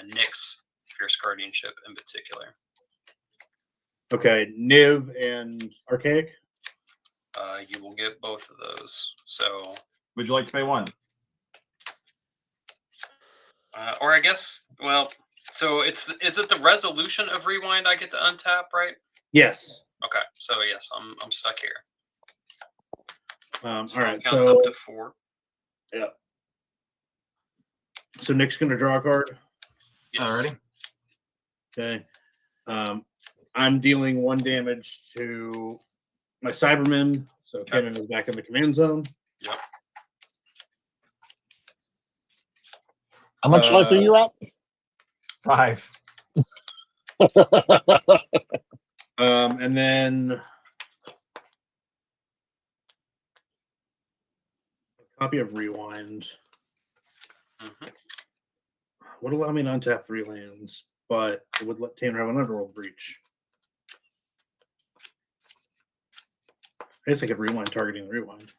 Nyx Fierce Guardianship in particular. Okay, Niv and Archaic. You will get both of those. So, Would you like to pay 1? or I guess, well, so is it the resolution of Rewind I get to untap, right? Yes. Okay, so yes, I'm stuck here. All Storm right. counts So up to 4. yeah. So Nick's gonna draw a card. Yes. Alrighty. Okay. I'm dealing 1 damage to my Cybermen. So Cannon is back in the command zone. Yep. How much life are you at? 5. And then a copy of Rewind Mhm. would allow me to untap 3 lands, but it would let Tanner have an Underworld Breach. I guess I could rewind targeting the Rewind.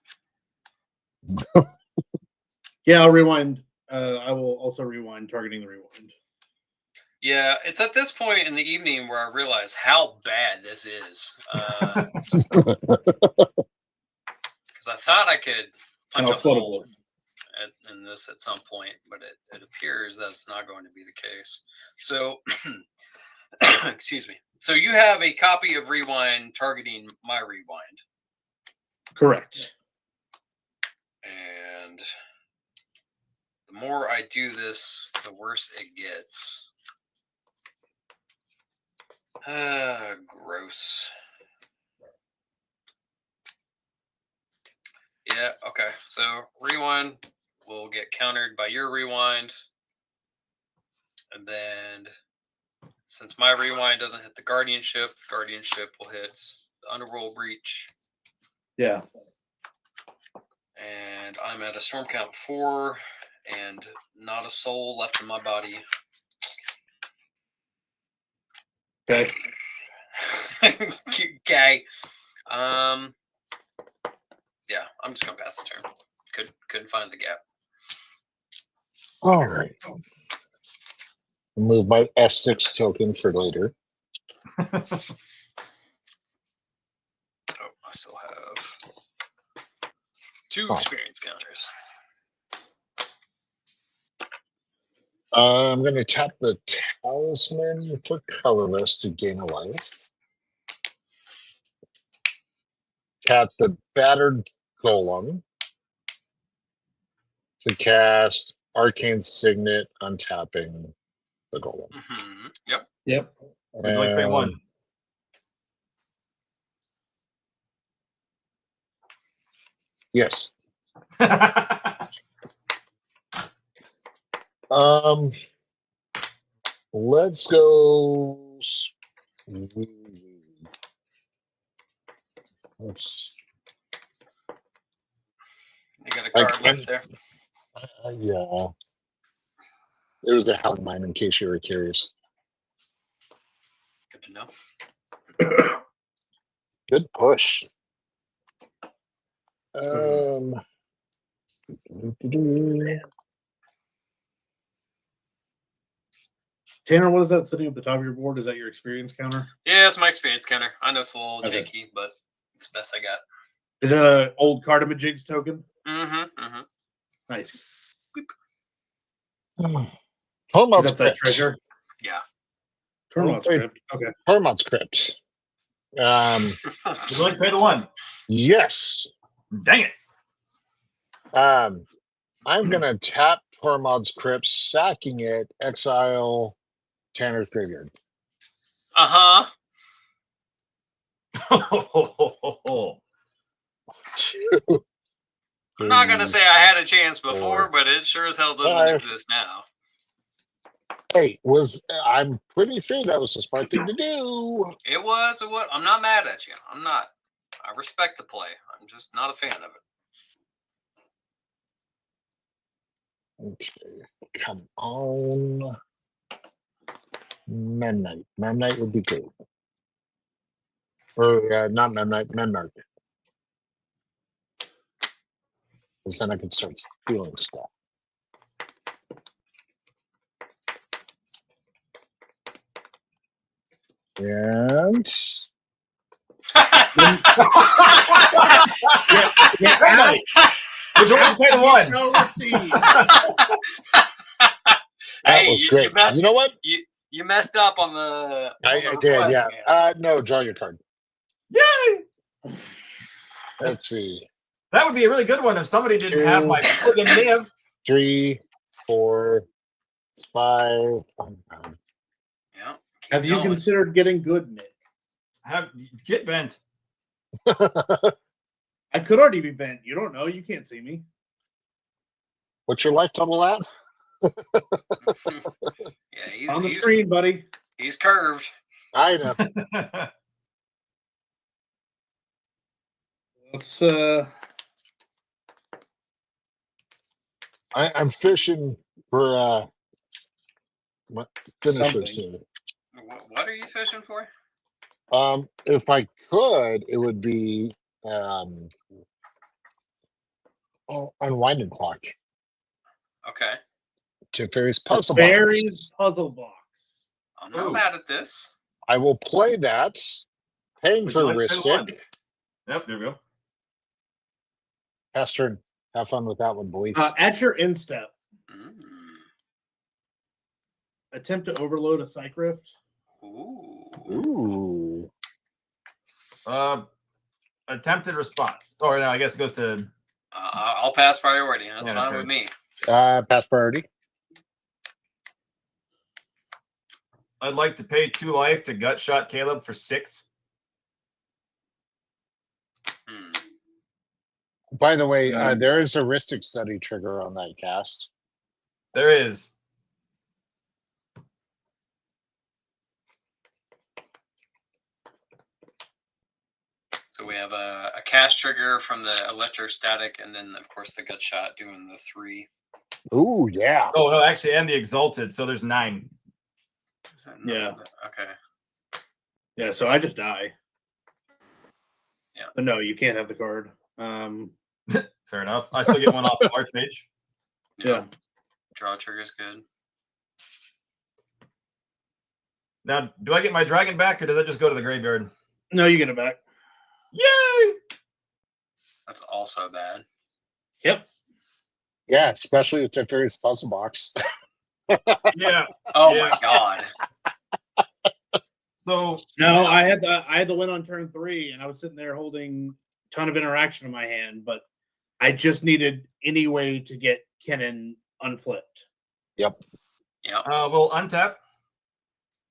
Yeah, I'll rewind. I will also rewind targeting the Rewind. Yeah, it's at this point in the evening where I realize how bad this is. Because I thought I could punch a hole in this at some point, but it appears that's not going to be the case. So, excuse me. So you have a copy of Rewind targeting my Rewind. Correct. And the more I do this, the worse it gets. Gross. Yeah, okay. So Rewind will get countered by your Rewind. And then since my Rewind doesn't hit the Guardianship will hit the Underworld Breach. Yeah. And I'm at a storm count 4 and not a soul left in my body. Okay. Okay. Yeah, I'm just gonna pass the turn. Couldn't find the gap. All right. Move my F6 token for later. Oh, I still have 2 experience counters. I'm going to tap the Talisman for colorless to gain a life. Tap the Battered Golem to cast Arcane Signet, untapping the Golem. Yep. Yep. Would you like to pay 1? Yes. Let's go. Let's. You got a card left there. Yeah. There's a Hound Mine in case you were curious. Good to know. Good push. Tanner, what is that sitting at the top of your board? Is that your experience counter? Yeah, it's my experience counter. I know it's a little Okay. janky, but it's the best I got. Is that an old Cardamajigs token? Mm-hmm. Nice. Tormod's Is that the Crypt. treasure? Yeah. Tormod's Crypt. Okay. Tormod's Crypt. Would you like to pay the 1? Yes. Dang it. I'm gonna tap Tormod's Crypt, sacking it, exile Tanner's Graveyard. Uh-huh. I'm not gonna say I had a chance before, but it sure as hell doesn't exist now. Hey, I'm pretty sure that was the smart thing to do. It was. I'm not mad at you. I'm not. I respect the play. I'm just not a fan of it. Okay, come on. Memnite. Memnite would be good. Or not Memnite, Memnarch. Because then I can start stealing stuff. And Yeah. Would you like to pay the 1? that was great. You know what? You messed up on the. I did, yeah. Man. No, draw your card. Yay! Let's see. That would be a really good one if somebody didn't have my friggin' live. 3, 4, 5. Yeah. Have you considered getting good, Nick? Get bent. I could already be bent. You don't know. You can't see me. What's your life total at? Yeah, he's On the screen, buddy. He's curved. I know. Let's I'm fishing for finishers here. What are you fishing for? If I could, it would be Unwinding Clock. Okay. Teferi's Puzzle Box. Teferi's Puzzle Box. I'm not mad at this. I will play that. Paying Would for you like to pay the 1? Ristic. Yep, there we go. Pass turn. Have fun with that one, boys. At your instep, attempt to overload a Psych Rift. Ooh. Attempted response. Or no, I guess it goes to. I'll pass priority. That's fine with me. Pass priority. I'd like to pay 2 life to gut shot Kaleb for 6. By the way, there is a Ristic Study trigger on that cast. There is. So we have a cast trigger from the electrostatic, and then of course the gut shot doing the 3. Ooh, yeah. Oh no, actually, and the exalted. So there's 9. Yeah. Okay. Yeah, so I just die. Yeah. But no, you can't have the card. Fair enough. I still get 1 off the Archmage. Yeah. Draw trigger's good. Now, do I get my dragon back, or does that just go to the graveyard? No, you get it back. Yay! That's also bad. Yep. Yeah, especially with Teferi's puzzle box. Yeah. Oh Yeah. my god. So No, I had the win on turn 3, and I was sitting there holding a ton of interaction in my hand, but I just needed any way to get Kennen unflipped. Yep. Yeah. we'll untap.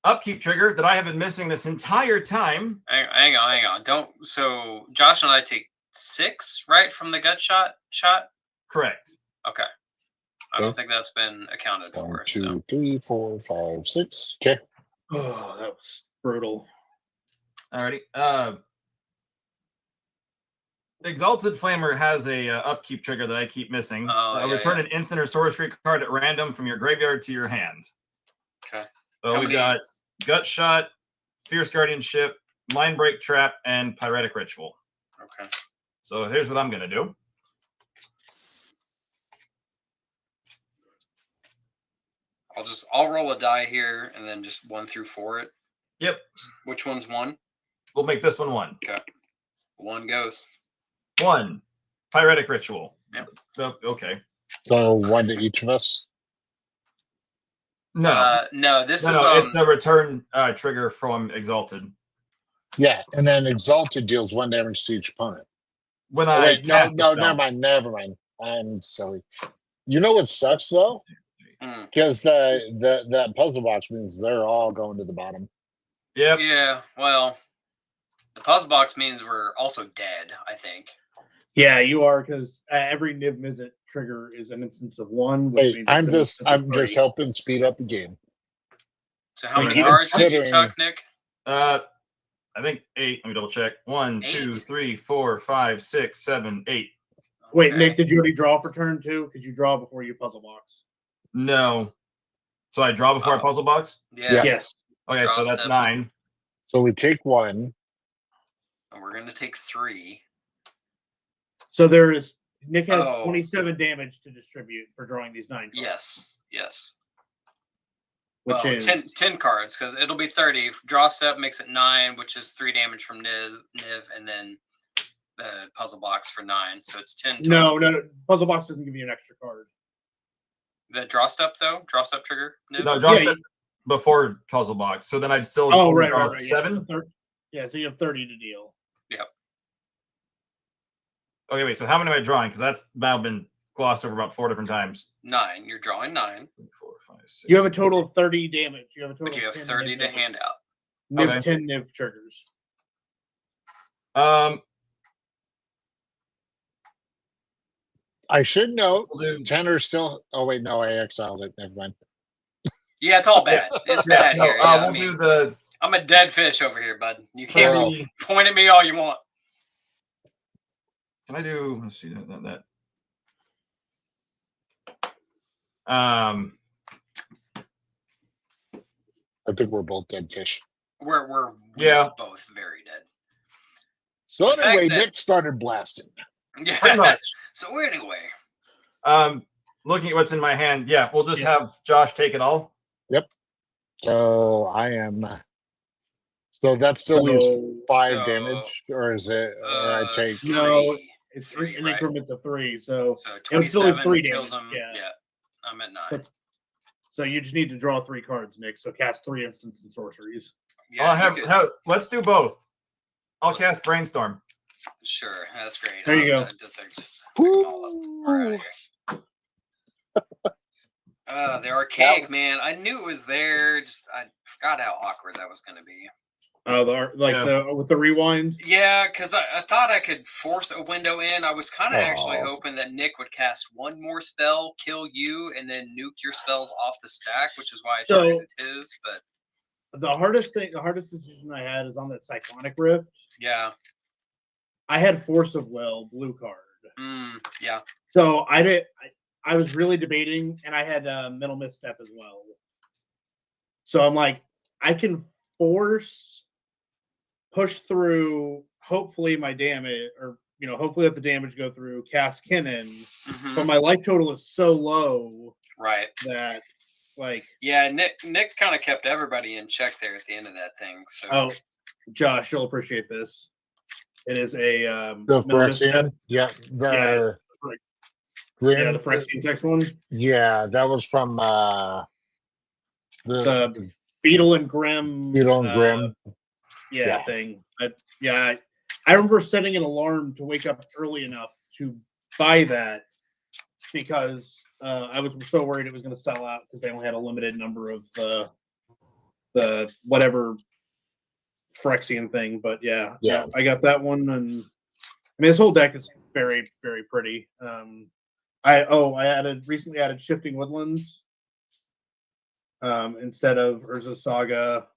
Upkeep trigger that I have been missing this entire time. Hang on. Don't. So Josh and I take 6, right, from the gut shot. Correct. Okay. I don't think that's been accounted 1, for. 2, So 3, 4, 5, 6. Okay. Oh, that was brutal. Alrighty. Exalted Flamer has a upkeep trigger that I keep missing. Return an instant or sorcery card at random from your graveyard to your hand. Okay. So we've got Gut Shot, Fierce Guardianship, Mind Break Trap, and Pyretic Ritual. Okay. So here's what I'm going to do. I'll roll a die here and then just 1 through 4 it. Yep. Which one's 1? We'll make this one 1. Okay. 1 goes. 1. Pyretic Ritual. Yep. Okay. So 1 to each of us. No. No, this is it's a return trigger from Exalted. Yeah, and then Exalted deals 1 damage to each opponent. When Oh, I wait, cast the no, spell. never mind. I'm silly. You know what sucks though? Mm. Because that puzzle box means they're all going to the bottom. Yep. Yeah, well, the puzzle box means we're also dead, I think. Yeah, you are, because every Niv Mizzet trigger is an instance of 1. Which Wait, means I'm it's an just instance of 3. helping speed up the game. So how Wait, many even cards did you considering- tuck, Nick? I think 8. Let me double check. 1, 2, 8? 3, 4, 5, 6, 7, 8. Wait, Okay. Nick, did you already draw for turn 2? Because you draw before you puzzle box. No. So I draw before I Oh. puzzle box? Yes. Yes. Okay, Draw so that's step. 9. So we take 1. And we're gonna take 3. So Nick has Oh. 27 damage to distribute for drawing these 9 cards. Yes. Which Well, is 10 cards, because it'll be 30. Draw step makes it 9, which is 3 damage from Niv, and then the puzzle box for 9. So it's 10 total. no. Puzzle box doesn't give you an extra card. The draw step, though? Draw step trigger? Niv? No, draw Yeah, step before puzzle box. So then I'd still Oh, right. draw Yeah. 7. Yeah, so you have 30 to deal. Okay, wait. So how many am I drawing? Because that's now been glossed over about 4 different times. 9. You're drawing 9, 4, 5, 6. You have a total of 30 damage. You have a total but you have of 10 30 Niv to damage. hand out. Okay. 10 Niv triggers. I should note We'll do. 10 are still. Oh wait, no, I exiled it. Never mind. Yeah, it's all bad. It's bad No, here. Yeah, we'll do the. I'm a dead fish over here, bud. You can't Oh. point at me all you want. Can I do? Let's see that. I think we're both dead fish. We're Yeah. both very dead. So The fact anyway, that- Nick started blasting. Pretty Yeah. much. So anyway, Looking at what's in my hand, yeah, we'll just have Josh take it all. So I am. So that still leaves 5 So, damage, or is it? Or I take. three. No, it's Three, in right. increments of 3. So So it would still 27 leave 3 kills damage. him. Yeah. I'm at 9. But- So you just need to draw 3 cards, Nick. So cast 3 instants and sorceries. Yeah, I'll you could- have. Let's do both. I'll Let's- cast Brainstorm. Sure, that's great. There you go. Just pick them all up. We're out of here. The archaic, man. I knew it was there. Just I forgot how awkward that was going to be. With the rewind. Yeah, because I thought I could force a window in. I was kind of actually Aw. hoping that Nick would cast 1 more spell, kill you, and then nuke your spells off the stack, which is why I So- chose his. But The hardest decision I had is on that Cyclonic Rift. yeah, I had Force of Will, blue card. yeah, So I was really debating, and I had Mental Misstep as well. So I'm like, I can push through, hopefully my damage, or hopefully let the damage go through, cast Kennen, mhm. but my life total is so low Right. that, like, Yeah, Nick kind of kept everybody in check there at the end of that thing. So oh, Josh, you'll appreciate this. It is a The minimalist Phyrexian? Yeah. The Grim. the Phyrexian text one. Yeah, that was from The Beetle and Grim. Beetle and Grim. Yeah. Thing. I remember setting an alarm to wake up early enough to buy that because I was so worried it was going to sell out because they only had a limited number of the whatever Phyrexian thing. But yeah, I got that one, and I mean this whole deck is very, very pretty. I recently added Shifting Woodlands instead of Urza Saga.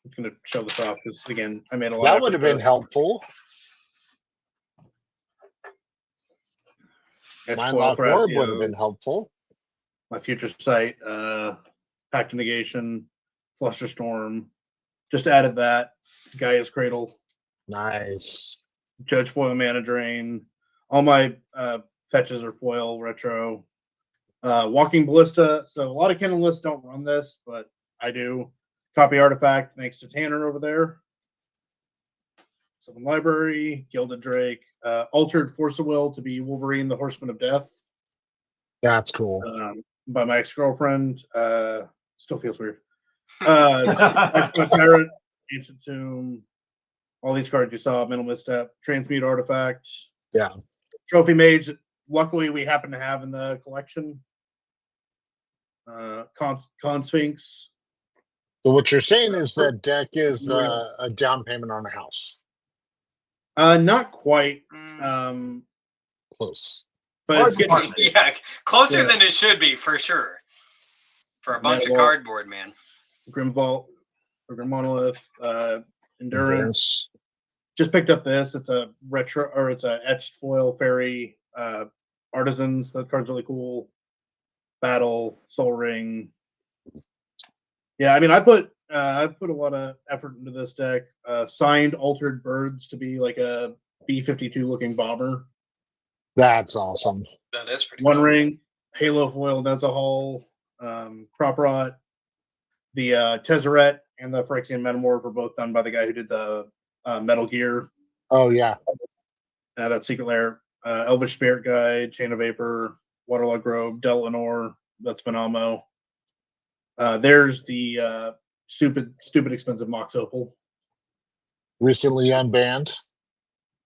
I'm going to show this off because again, I made a lot. That would have been helpful. Mindlock Orb would have been helpful. My Future Sight, Pact of Negation, Flusterstorm. Just added that. Gaia's Cradle. Nice. Judge Foil Mana Drain. All my fetches are foil retro. Walking Ballista. So a lot of Kindle lists don't run this, but I do. Copy Artifact, thanks to Tanner over there. Summon Library, Gilded Drake, Altered Force of Will to be Wolverine, the Horseman of Death. That's cool. By my ex-girlfriend. Still feels weird. Tyrant, Ancient Tomb, all these cards you saw, Mental Misstep, Transmute Artifact. Yeah. Trophy Mage, luckily we happen to have in the collection. Con Sphinx. So what you're saying is that deck is a down payment on a house. Not quite. Close. But it's getting, closer than it should be for sure. For a bunch of cardboard, man. Grim Vault, or Grim Monolith, Endurance. Just picked up this. It's a retro, or it's a etched foil fairy artisans. That card's really cool. Battle, Soul Ring. Yeah, I mean, I put a lot of effort into this deck. Signed Altered Birds to be like a B-52 looking bomber. That's awesome. That is pretty. One Ring, Halo Foil, Nezahal, Crop Rot, the Tezzeret and the Phyrexian Metamorph were both done by the guy who did the Metal Gear. Oh yeah. That Secret Lair, Elvish Spirit Guide, Chain of Vapor, Waterlog Grove, Del Lenore, that's Benamo. There's the stupid expensive Mox Opal. Recently unbanned.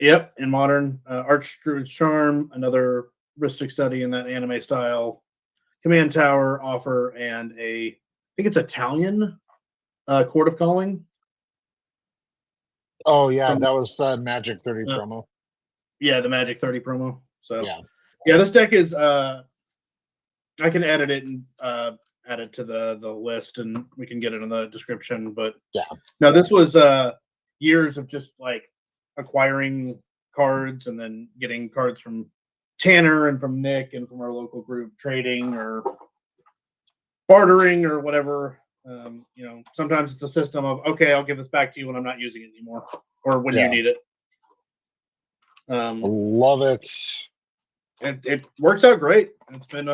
Yep, in Modern. Archdruid's Charm, another Ristic Study in that anime style. Command Tower, Offer, and I think it's Italian, Court of Calling. Oh yeah, that was Magic 30 promo. Yeah, the Magic 30 promo. So yeah, this deck is I can edit it and add it to the list, and we can get it in the description. But no, this was years of just like acquiring cards and then getting cards from Tanner and from Nick and from our local group, trading or bartering or whatever. Sometimes it's a system of, okay, I'll give this back to you when I'm not using it anymore or when you need it. Love it. It works out great. It's been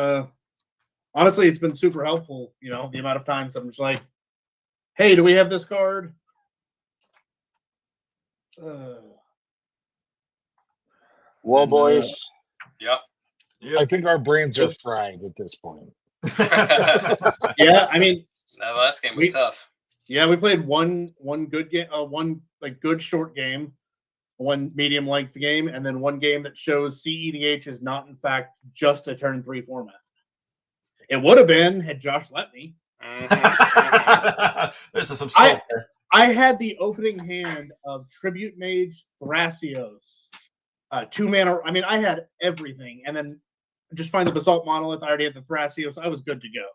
honestly, it's been super helpful. The amount of times I'm just like, hey, do we have this card? Well, boys. Yep. I think our brains are fried at this point. Yeah, I mean, that last game was tough. Yeah, we played one good game, one like good short game, one medium length game, and then one game that shows cEDH is not in fact just a turn 3 format. It would have been had Josh let me. There's some salt there. I had the opening hand of Tribute Mage Thrasios, 2-mana. I mean, I had everything, and then just find the Basalt Monolith. I already had the Thrasios. I was good to go.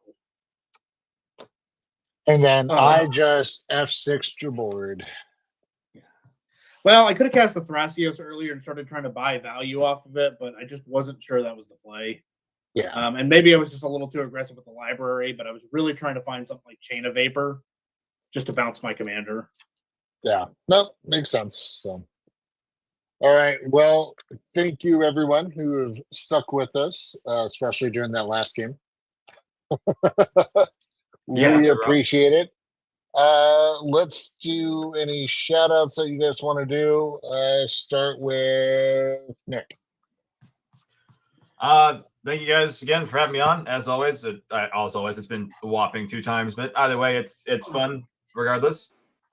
And then I just F6'd your board. Well, I could have cast the Thrasios earlier and started trying to buy value off of it, but I just wasn't sure that was the play. Yeah. And maybe I was just a little too aggressive with the library, but I was really trying to find something like Chain of Vapor just to bounce my commander. Yeah. No, makes sense. So, all right. Well, thank you everyone who have stuck with us, especially during that last game. Yeah, We bro. appreciate it. Let's do any shout outs that you guys want to do. Start with Nick. Thank you guys again for having me on. As always, it's been a whopping 2 times, but either way, it's fun regardless.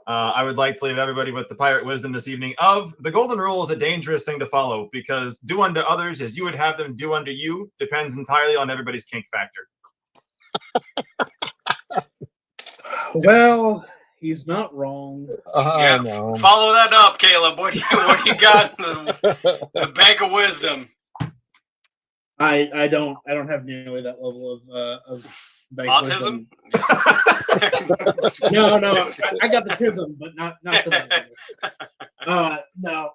I would like to leave everybody with the pirate wisdom this evening of the golden rule is a dangerous thing to follow because do unto others as you would have them do unto you depends entirely on everybody's kink factor. Well, he's not wrong. I know. Follow that up, Caleb. What do you got in the bank of wisdom? I don't have nearly that level of autism. No, I got the tism, but not the no.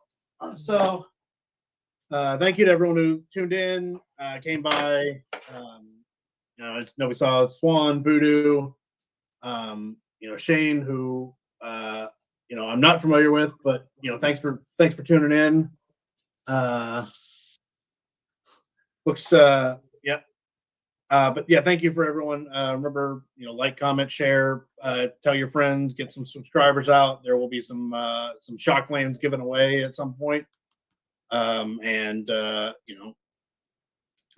So, thank you to everyone who tuned in, came by. We saw Swan, Voodoo, Shane, who I'm not familiar with, but thanks for tuning in. But yeah, thank you for everyone. Remember, like, comment, share, tell your friends, get some subscribers out. There will be some Shocklands given away at some point.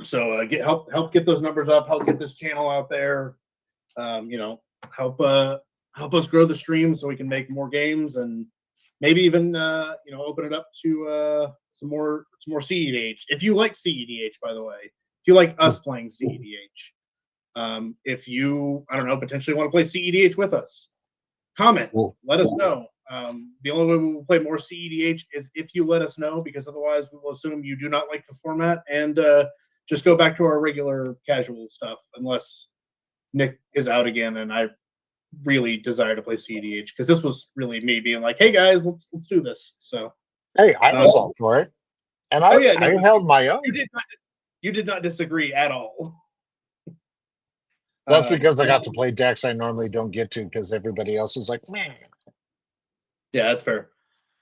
So help get those numbers up, help get this channel out there. Help us grow the stream so we can make more games and maybe even open it up to some more cEDH. If you like cEDH, by the way. If you like us playing cEDH, if you, potentially want to play cEDH with us, comment, let us know. The only way we will play more cEDH is if you let us know, because otherwise we will assume you do not like the format and just go back to our regular casual stuff, unless Nick is out again and I really desire to play cEDH, because this was really me being like, hey guys, let's do this. So hey, I was up for it, and I held my own. You did not disagree at all. That's because I got to play decks I normally don't get to because everybody else is like, man. Yeah, that's fair.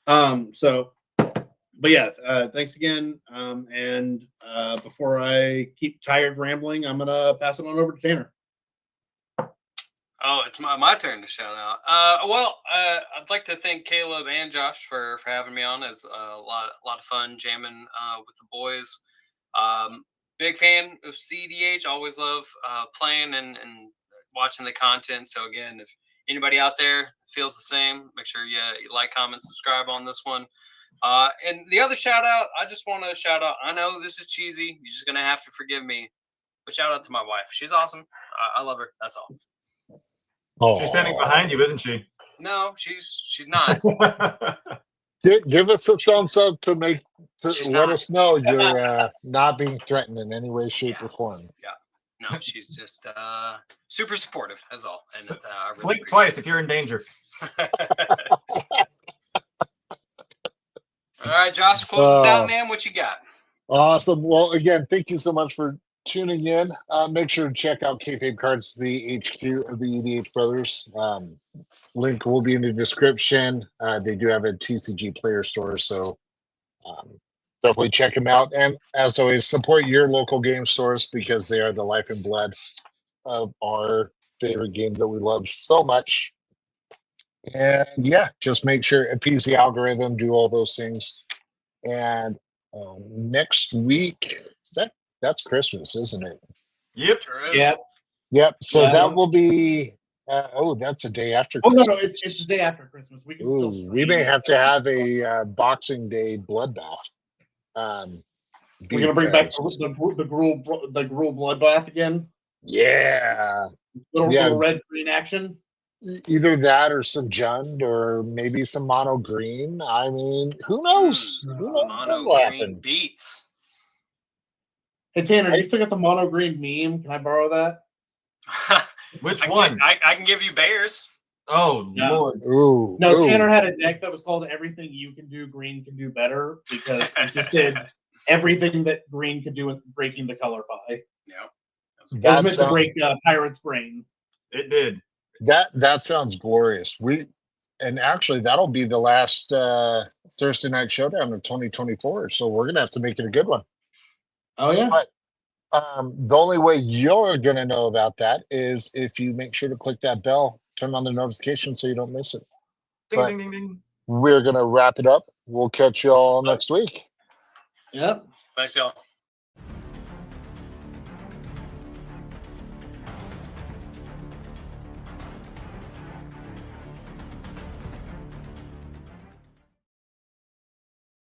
But yeah, thanks again. And before I keep tired rambling, I'm gonna pass it on over to Tanner. Oh, it's my turn to shout out. I'd like to thank Caleb and Josh for having me on. It's a lot of fun jamming with the boys. Big fan of cEDH. Always love playing and watching the content. So again, if anybody out there feels the same, make sure you like, comment, subscribe on this one. And the other shout out, I just want to shout out. I know this is cheesy. You're just gonna have to forgive me, but shout out to my wife. She's awesome. I love her. That's all. Oh. She's standing behind you, isn't she? No, she's not. Give us a thumbs up to let us know you're not being threatened in any way, shape, or form. Yeah. No, she's just super supportive, as all. And I really blink twice if you're in danger. All right, Josh, close us out, man. What you got? Awesome. Well, again, thank you so much for tuning in. Make sure to check out Kayfabe Cards, the HQ of the EDH Brothers. Link will be in the description. They do have a TCG player store, so definitely check them out. And as always, support your local game stores because they are the life and blood of our favorite game that we love so much. And yeah, just make sure appease the algorithm, do all those things. And next week, that's Christmas, isn't it? Yep. Sure is. Yep. So that will be. That's a day after. Oh no, it's the day after Christmas. We can still. We may have to have a Boxing Day bloodbath. We're gonna bring back the gruel bloodbath again. Yeah. Little red green action. Either that or some Jund or maybe some mono green. I mean, who knows? Mono green beats. Hey Tanner, you still got the mono green meme? Can I borrow that? Which one? I can give you bears. Oh Lord! Ooh, Tanner had a deck that was called "Everything You Can Do, Green Can Do Better" because it just did everything that green could do with breaking the color pie. Yeah, it was meant to break Pirate's brain. It did. That sounds glorious. And actually that'll be the last Thursday night showdown of 2024. So we're gonna have to make it a good one. Oh yeah. The only way you're going to know about that is if you make sure to click that bell, turn on the notification so you don't miss it. Ding, But ding, ding, ding. we're going to wrap it up. We'll catch you all next week. Yep. Thanks, y'all.